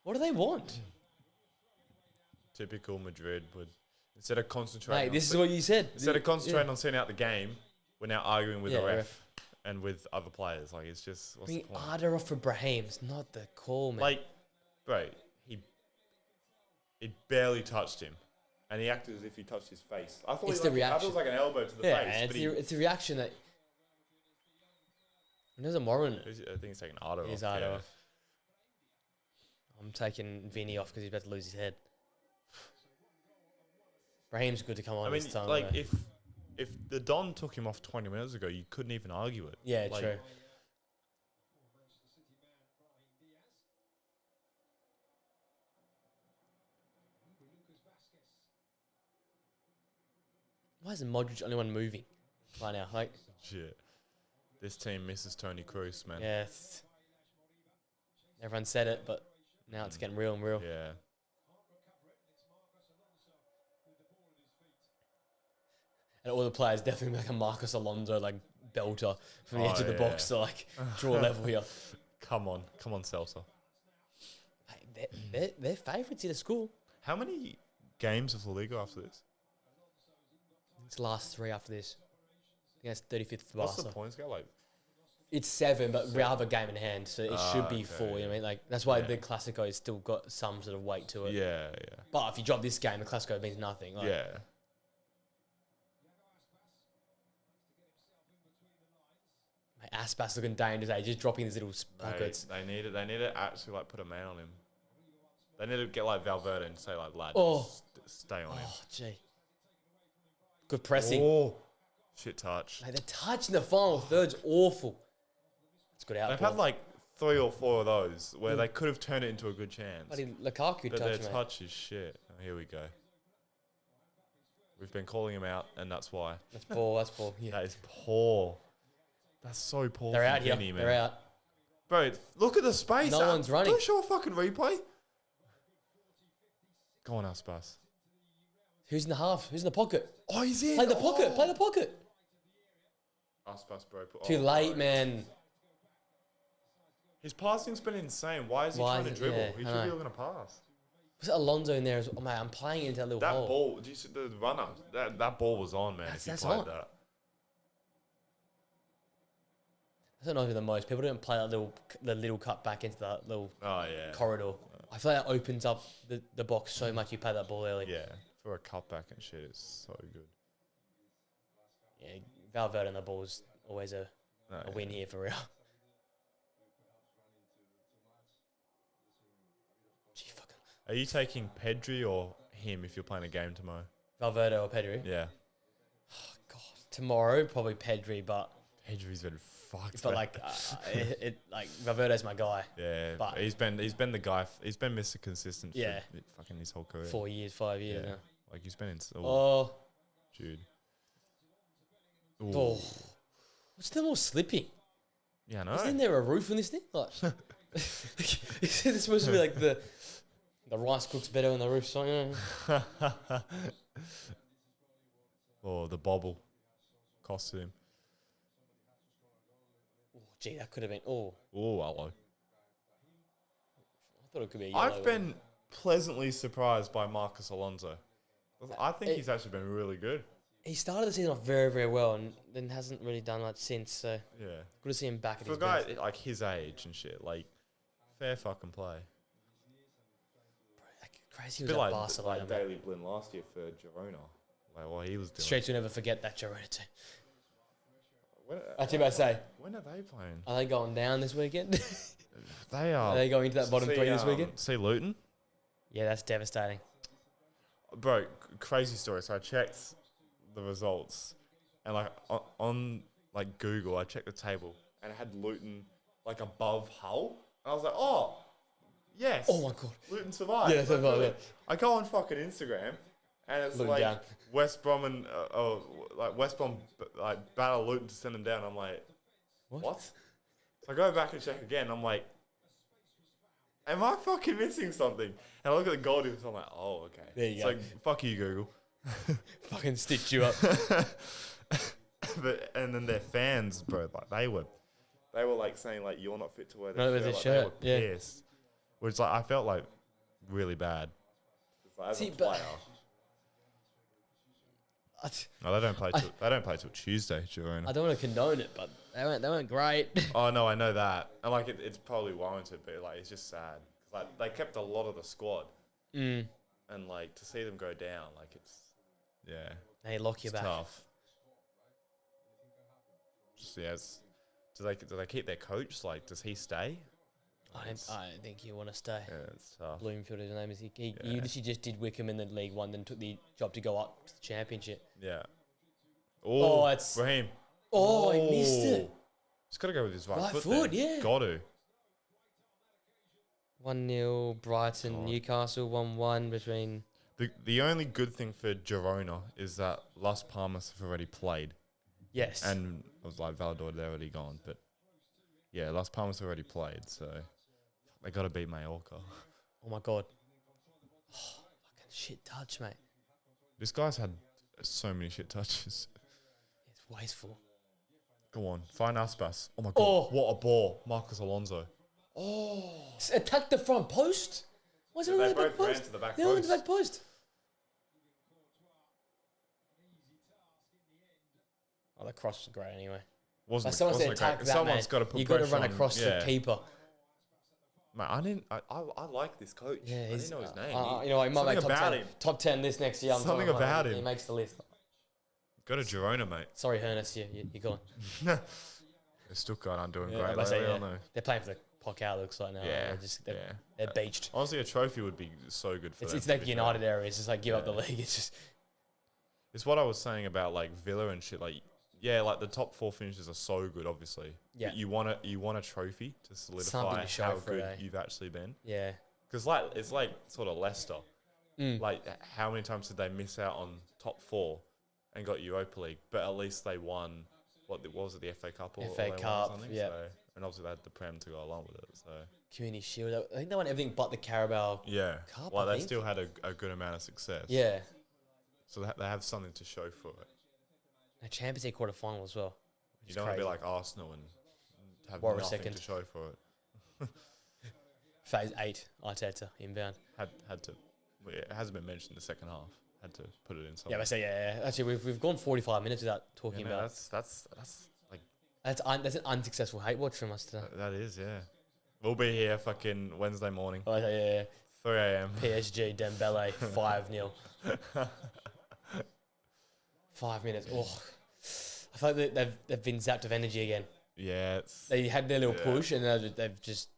S1: What do they want?
S2: Typical Madrid would, instead of concentrating.
S1: Mate, this is what you said.
S2: Instead of concentrating on seeing out the game, we're now arguing with the
S1: the
S2: ref and with other players. Like, it's just, what's the point?
S1: Arder off for Brahim. It's not the call, man.
S2: Like, bro, it barely touched him. And he acted as if he touched his face. I thought,
S1: It's
S2: I
S1: the
S2: thought it
S1: reaction.
S2: was like an elbow to the
S1: yeah,
S2: face.
S1: and
S2: But
S1: it's the reaction that... There's a moral in it.
S2: I think he's taking Ardo off.
S1: He's Arder
S2: yeah.
S1: off. I'm taking Vinny off because he's about to lose his head. Brahim's good to come on
S2: I mean,
S1: this time.
S2: like,
S1: though.
S2: if the Don took him off 20 minutes ago, you couldn't even argue it.
S1: Yeah,
S2: like,
S1: true. Why isn't Modric the only one moving right now? Like,
S2: Shit. This team misses Tony Kroos, man.
S1: yeah, everyone said it, but now it's getting real and real.
S2: Yeah.
S1: And all the players definitely like a Marcos Alonso like belter from the edge of the box to like draw level here.
S2: Come on, Celta.
S1: Mate, they're favourites here to school.
S2: How many games of LaLiga after this?
S1: It's the last 3 after this. I think that's 35th for
S2: What's
S1: Barca.
S2: the points go? Like,
S1: It's 7, but Real have a game in hand, so it should be
S2: okay,
S1: 4. You know what I
S2: yeah.
S1: mean? Like that's why
S2: Yeah.
S1: the Clasico has still got some sort of weight to it.
S2: yeah.
S1: But if you drop this game, the Clasico means nothing. Like,
S2: Yeah.
S1: Mate, Aspas looking dangerous. Just dropping these little pockets.
S2: They need to actually like put a man on him. They need to get like Valverde and say like, lad, stay on him.
S1: Oh, gee. Good pressing.
S2: Oh, shit touch.
S1: Mate, the touch in the final third's awful. It's good out.
S2: They've had like 3 or 4 of those where they could have turned it into a good chance.
S1: Bloody Lukaku
S2: But
S1: touch,
S2: their
S1: mate.
S2: touch is shit. Oh, here we go. We've been calling him out, and that's why.
S1: That's ball. Yeah.
S2: That is poor. That's so poor.
S1: They're
S2: from
S1: out here.
S2: Vinny, man.
S1: They're out.
S2: Bro, look at the space.
S1: No one's running.
S2: Don't show a fucking replay. Go on, Aspas.
S1: Who's in the half? Who's in the pocket?
S2: Oh, he's in.
S1: Play the pocket. Play the pocket.
S2: Aspas, bro.
S1: Too late, man.
S2: His passing's been insane. Why is he
S1: Why
S2: trying to
S1: is it-
S2: dribble?
S1: yeah,
S2: He
S1: I
S2: should be
S1: know.
S2: looking to pass.
S1: Was it Alonso in there as well? Mate, I'm playing into that little
S2: That
S1: hole.
S2: ball, do you see the runner? That ball was on, man. If you
S1: That's
S2: played
S1: on.
S2: that.
S1: That's annoys me the most. People don't play the little cut back into that little
S2: Oh, yeah.
S1: corridor. I feel like that opens up the box so much. You play that ball early.
S2: Yeah. For a cutback and shit, it's so good.
S1: Yeah, Valverde on the ball is always a win here for Real. Gee, fucking
S2: Are you taking Pedri or him if you're playing a game tomorrow?
S1: Valverde or Pedri?
S2: Yeah.
S1: God, tomorrow probably Pedri, but
S2: Pedri's been fucked.
S1: but
S2: man.
S1: like Valverde's my guy.
S2: yeah,
S1: but-
S2: he's been the guy. He's been Mr. Consistent
S1: Yeah.
S2: for fucking his whole career.
S1: 4 years, 5 years
S2: Yeah.
S1: now.
S2: Like he's been in.
S1: Oh,
S2: Jude.
S1: oh, what's the more slipping?
S2: Yeah, I know.
S1: Isn't there a roof on this thing? Like, is it supposed to be like the rice cooks better when the roof's on? You know?
S2: Oh, the bobble costed him.
S1: Oh, gee, that could have been. Oh,
S2: Oh, hello.
S1: I thought it could be a yellow.
S2: I've been pleasantly surprised by Marcos Alonso. I think he's actually been really good.
S1: he started the season off very, very well and then hasn't really done much since. So
S2: Yeah.
S1: good to see him back at
S2: For a
S1: his
S2: guy
S1: best.
S2: like his age and shit, like, fair fucking play.
S1: Like, crazy he
S2: A
S1: was
S2: bit
S1: at Barcelona.
S2: like
S1: man.
S2: Daily Blin last year for Girona. Like what he was doing.
S1: Streets will never forget that Girona team.
S2: When,
S1: That's what I say.
S2: when are they playing?
S1: Are they going down this weekend?
S2: They are.
S1: Are they going into that bottom three this weekend?
S2: See Luton?
S1: Yeah, that's devastating.
S2: Bro, crazy story. So I checked the results, and like on like Google, I checked the table, and it had Luton like above Hull, and I was like, oh, yes.
S1: Oh my god.
S2: Luton survived.
S1: Yeah, survived, yeah.
S2: I go on fucking Instagram, and it's
S1: Luton
S2: like
S1: down.
S2: West Brom and West Brom like battle Luton to send them down. I'm like, what? So I go back and check again. I'm like, am I fucking missing something? And I look at the goal difference. I'm like, oh, okay.
S1: There you
S2: it's
S1: go.
S2: like, fuck you, Google.
S1: Fucking stitched you up.
S2: And then their fans, bro, like they were like saying like you're not fit to wear
S1: Not
S2: that
S1: with
S2: shirt.
S1: the
S2: Like,
S1: shirt,
S2: they were
S1: yeah.
S2: pissed. Which like I felt like really bad. Like, as
S1: See,
S2: a
S1: but-
S2: player. No, they don't play till Tuesday, Girona.
S1: I don't want to condone it, but they weren't great.
S2: Oh no, I know that. And like it's probably warranted, but like it's just sad. 'Cause, like they kept a lot of the squad, and like to see them go down, like it's
S1: They lock you
S2: it's
S1: back.
S2: tough. Just, yeah, do they keep their coach? Like, does he stay?
S1: I don't think you want to stay.
S2: Yeah, it's tough.
S1: Bloomfield, his name is. He
S2: Yeah.
S1: literally just did Wickham in the League One, then took the job to go up to the Championship.
S2: Yeah.
S1: Oh,
S2: Oh,
S1: it's-
S2: Raheem.
S1: Oh, he missed it.
S2: He's got to go with his right,
S1: Right
S2: foot.
S1: foot,
S2: there.
S1: yeah.
S2: Got to.
S1: 1-0 Brighton,
S2: God.
S1: Newcastle 1-1 between.
S2: The only good thing for Girona is that Las Palmas have already played.
S1: Yes.
S2: And I was like, Valladolid, they're already gone. But yeah, Las Palmas have already played, so they got to beat Mallorca.
S1: Oh my god. Oh, fucking shit touch, mate.
S2: This guy's had so many shit touches.
S1: It's wasteful.
S2: Go on, find Aspas. Oh my god,
S1: Oh.
S2: what a ball. Marcus Alonso.
S1: Attack the front post. Why is it
S2: They
S1: on the back
S2: both ran
S1: post?
S2: to the back
S1: They're on the
S2: post.
S1: back post. Oh, the cross was great anyway.
S2: Wasn't
S1: But someone said
S2: wasn't great.
S1: attack that,
S2: Someone's
S1: man.
S2: got to put
S1: You got to
S2: pressure
S1: run
S2: on-
S1: across
S2: yeah.
S1: the keeper.
S2: Man, I like this coach.
S1: Yeah,
S2: I didn't know his name.
S1: you know, he might make
S2: something
S1: top
S2: about
S1: 10.
S2: him.
S1: Top 10 this next year. I'm
S2: Something
S1: talking
S2: about
S1: He
S2: him.
S1: makes the list.
S2: Go to Girona, mate.
S1: Sorry, Hernus, you're gone.
S2: Stuttgart aren't doing
S1: Yeah,
S2: great.
S1: I say,
S2: lately,
S1: yeah.
S2: I know.
S1: They're playing for the Pocal, looks like now.
S2: Yeah,
S1: They're beached.
S2: Honestly, a trophy would be so good for them.
S1: It's
S2: to
S1: like
S2: be fair.
S1: United area. It's just like give up the league. It's just
S2: It's what I was saying about like Villa and shit. Like, yeah, like the top four finishes are so good, obviously.
S1: Yeah.
S2: But you want a trophy to
S1: Something
S2: solidify
S1: to show
S2: how
S1: for it,
S2: good
S1: eh?
S2: you've actually been.
S1: yeah.
S2: Because like it's like sort of Leicester.
S1: Mm.
S2: Like how many times did they miss out on top four and got Europa League? But at least they won. What was it? The FA Cup or
S1: FA
S2: they won or
S1: Cup,
S2: something?
S1: yeah.
S2: So, and obviously they had the Prem to go along with it. So
S1: Community Shield. I think they won everything but the Carabao.
S2: yeah,
S1: Cup,
S2: well
S1: I
S2: they
S1: think.
S2: still had a good amount of success.
S1: Yeah.
S2: So they have something to show for it.
S1: The Champions League quarter final as well.
S2: You don't want to be like Arsenal and have
S1: War a
S2: nothing
S1: second.
S2: to show for it.
S1: Phase 8, Arteta inbound.
S2: Had to. Well, it hasn't been mentioned in the second half. Had to put it in something.
S1: Yeah, but say yeah. Actually, we've gone 45 minutes without talking
S2: Yeah, man,
S1: about.
S2: that's like
S1: That's an unsuccessful hate watch from us today.
S2: that is yeah. We'll be here fucking Wednesday morning,
S1: Oh, yeah.
S2: 3 a.m.
S1: PSG Dembele 5-0. 5 minutes. Oh, I feel like they've been zapped of energy again.
S2: Yeah, it's
S1: They had their little
S2: Yeah.
S1: push and they've just.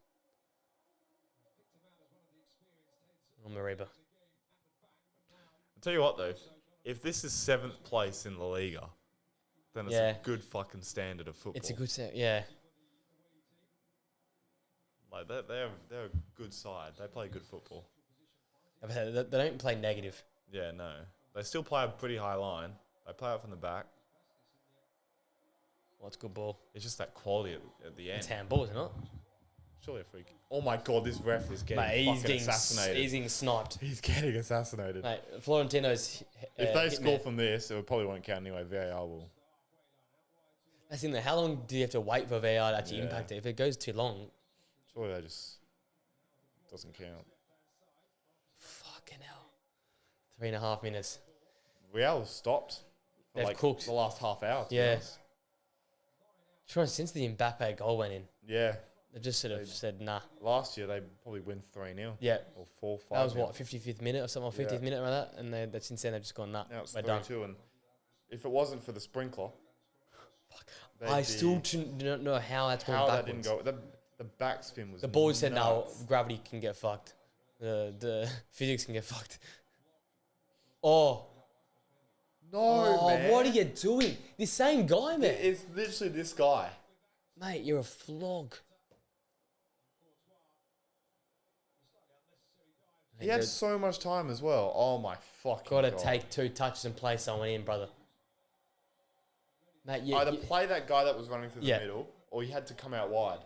S1: On Mariba.
S2: I'll tell you what though, if this is 7th place in LaLiga, then it's
S1: Yeah.
S2: a good fucking standard of football.
S1: It's a good set, yeah.
S2: like they're a good side. They play good football.
S1: They don't play negative.
S2: Yeah, no, they still play a pretty high line. They play out from the back.
S1: Well, it's good ball.
S2: It's just that quality at the end.
S1: It's handball, isn't it?
S2: Surely a freak. Oh my god, this ref is getting
S1: Mate,
S2: fucking assassinated.
S1: he's getting sniped.
S2: He's getting assassinated.
S1: Mate, Florentino's.
S2: If they
S1: hit
S2: score
S1: man.
S2: from this, it probably won't count anyway. VAR will.
S1: That's in there. How long do you have to wait for VAR to actually
S2: Yeah.
S1: impact it? If it goes too long,
S2: Surely that just doesn't count.
S1: fucking hell. 3.5 minutes.
S2: Real stopped for
S1: They've
S2: like
S1: cooked.
S2: the last half hour. To be
S1: Yeah.
S2: honest.
S1: Trying since the Mbappe goal went in,
S2: Yeah.
S1: they've just sort of said nah.
S2: Last year they probably win 3-0.
S1: Yeah,
S2: Or 4-5.
S1: that was what 55th minute or something, or 50th minute around that, and that since then they've just gone nah.
S2: Now it's
S1: We're done.
S2: 3-2, and if it wasn't for the sprinkler,
S1: I still do not know how that's gone
S2: that
S1: backwards.
S2: didn't go. The backspin was.
S1: The boys said no,
S2: nuts.
S1: gravity can get fucked. The physics can get fucked. Oh.
S2: No, man.
S1: What are you doing? This same guy, man.
S2: It's literally this guy.
S1: Mate, you're a flog.
S2: He had so much time as well. Oh my fucking
S1: Got to
S2: God.
S1: take 2 touches and play someone in, brother. Mate,
S2: Either play that guy that was running through the middle, or you had to come out wide.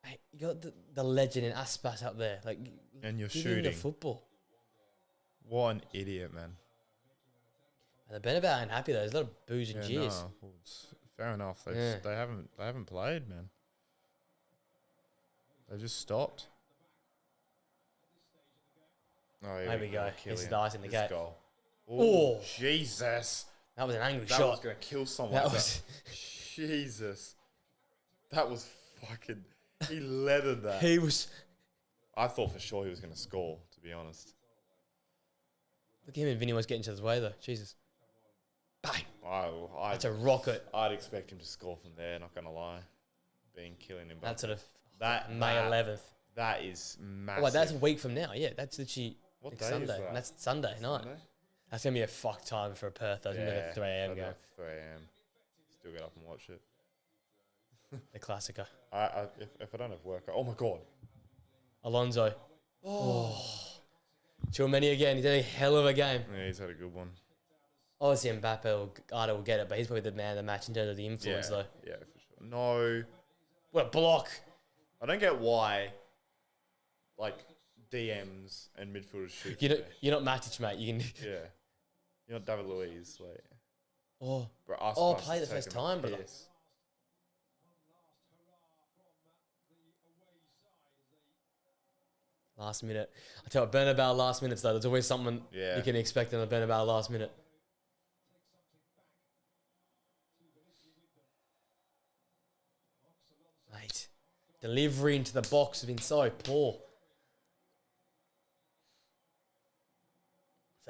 S1: mate, you got the legend in Aspas up there. Like,
S2: And you're
S1: give him the
S2: shooting.
S1: football.
S2: What an idiot, man.
S1: And the Bernabéu ain't happy though. There's a lot of boos and
S2: Yeah,
S1: jeers.
S2: no, well, fair enough.
S1: Yeah.
S2: They haven't played, man. They just stopped. Oh,
S1: There we go. This is the ice in the
S2: This
S1: cake.
S2: goal.
S1: Oh.
S2: Jesus.
S1: That was an angry
S2: That
S1: shot.
S2: was going to kill someone.
S1: That was.
S2: Jesus. That was fucking... He leathered that.
S1: He was.
S2: I thought for sure he was going to score, to be honest.
S1: Look at him and Vinny was getting each other's way though. Jesus. Bang. That's a rocket.
S2: I'd expect him to score from there, not going to lie. Being killing him.
S1: That's sort of
S2: That
S1: May 11th.
S2: That is massive.
S1: Oh, wait, that's a week from now. Yeah, that's literally
S2: What
S1: next
S2: day
S1: Sunday.
S2: is that?
S1: And that's Sunday night.
S2: Sunday?
S1: That's going to be a fuck time for Perth. That's going to be a 3 a.m.
S2: I'd
S1: game.
S2: like 3 a.m. Still get up and watch it.
S1: The classicer.
S2: If I don't have work, oh my God.
S1: Alonso. Oh. Chouameni again. He's had a hell of a game.
S2: Yeah, he's had a good one.
S1: Obviously, Mbappe or Arda will get it, but he's probably the man of the match in terms of the influence, though.
S2: Yeah, for sure. No,
S1: What a block.
S2: I don't get why, like, DMs and midfielders shoot.
S1: You're not Matic, mate. You can.
S2: Yeah. You're not David Luiz. Like,
S1: Oh.
S2: bro, us
S1: Oh,
S2: must
S1: play the
S2: take
S1: first
S2: him a
S1: time, brother.
S2: piss.
S1: Last minute. I tell you, Bernabéu last minutes, though. There's always something you can expect in a Bernabéu last minute. Mate. Delivery into the box has been so poor.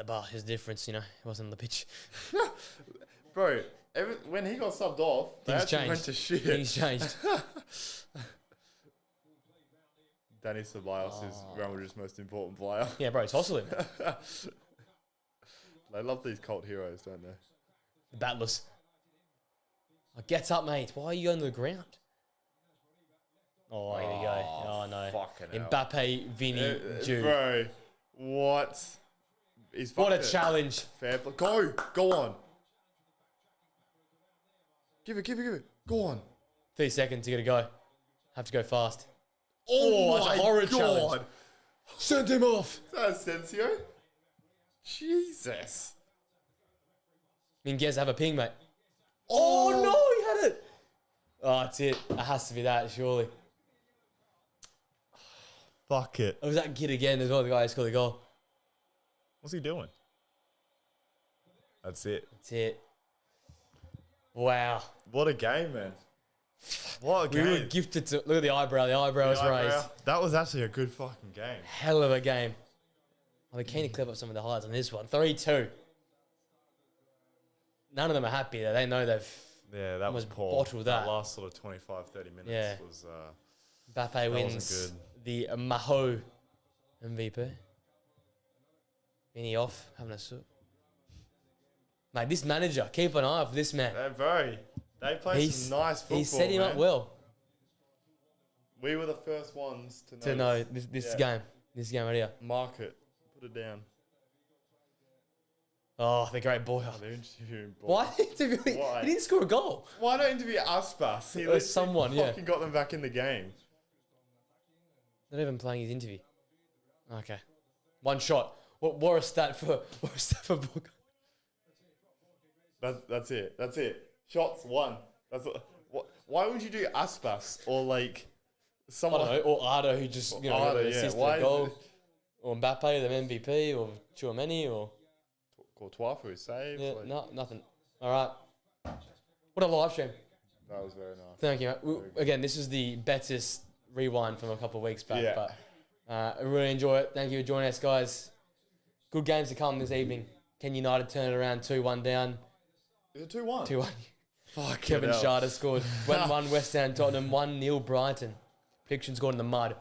S1: But his difference, you know, it wasn't on the pitch.
S2: Bro, when he got subbed off, they
S1: Things
S2: actually
S1: changed.
S2: went to shit.
S1: Things changed.
S2: Danny Ceballos is Real Madrid's most important player.
S1: Yeah, bro, tossle him.
S2: They love these cult heroes, don't they?
S1: The battlers. Oh, get up, mate. Why are you going to the ground? Oh, here we go. Oh, no.
S2: Fucking hell.
S1: Mbappe, Vinny, Jude.
S2: Bro, what?
S1: What a challenge.
S2: Fair play. Go on. Give it. Go on.
S1: 30 seconds, you got to go. Have to go fast.
S2: Oh,
S1: that's
S2: my
S1: a horrid
S2: God.
S1: challenge. Send him off.
S2: Is that Asensio? Jesus.
S1: Minguez, have a ping, mate. Oh, no, he had it. Oh, that's it. It has to be that, surely.
S2: Fuck it.
S1: It was that kid again as well, the guy who scored the goal.
S2: What's he doing? That's it.
S1: That's it. Wow.
S2: What a game, man. What a
S1: We
S2: game.
S1: were gifted to... Look at the eyebrow. The eyebrow was raised.
S2: That was actually a good fucking game.
S1: Hell of a game. I'll be keen to clip up some of the highlights on this one. 3-2. None of them are happy, though. They know they've...
S2: Yeah, that was
S1: Almost
S2: poor.
S1: bottled that.
S2: last sort of 25, 30 minutes
S1: Yeah.
S2: was...
S1: Mbappe wins
S2: wasn't
S1: the Maho MVP. Vinny off, having a sip. Mate, this manager, keep an eye out for this man.
S2: bro, they played some nice football,
S1: He set him up
S2: man.
S1: well
S2: We were the first ones
S1: to know this game. This game right here.
S2: Mark it. Put it down.
S1: Oh, the great boy.
S2: They're interviewing Bob.
S1: Why? He didn't score a goal.
S2: Why not interview Aspas? He
S1: Or
S2: literally
S1: someone, yeah.
S2: fucking got them back in the game.
S1: Not even playing his interview. Okay. One shot. What a stat for Book.
S2: That's it. Shots one. Why would you do Aspas or like
S1: I
S2: someone?
S1: don't know. Or Arda, who just got
S2: Arda,
S1: an
S2: yeah.
S1: assist
S2: Why
S1: for
S2: is
S1: a goal.
S2: it-
S1: Or Mbappe, the MVP, or Chouameni, or...
S2: Courtois for his saves.
S1: Yeah,
S2: like-
S1: no, nothing. All right. What a live stream.
S2: That was very nice.
S1: Thank you, mate. Again, this is the bettest rewind from a couple of weeks back, but I really enjoy it. Thank you for joining us, guys. Good games to come this evening. Can United turn it around 2-1 down?
S2: Is it 2-1?
S1: 2-1.
S2: Fuck.
S1: Kevin Sharder scored. 1-1 West Ham, Tottenham, 1-0 Brighton. Predictions gone in the mud.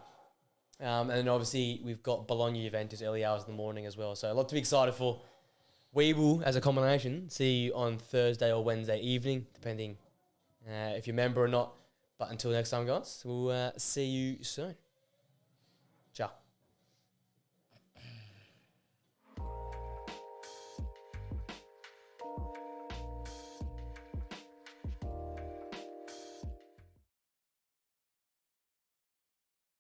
S1: And then obviously we've got Bologna Juventus early hours in the morning as well. So a lot to be excited for. We will, as a combination, see you on Thursday or Wednesday evening, depending if you're a member or not. But until next time, guys, we'll see you soon. Ciao.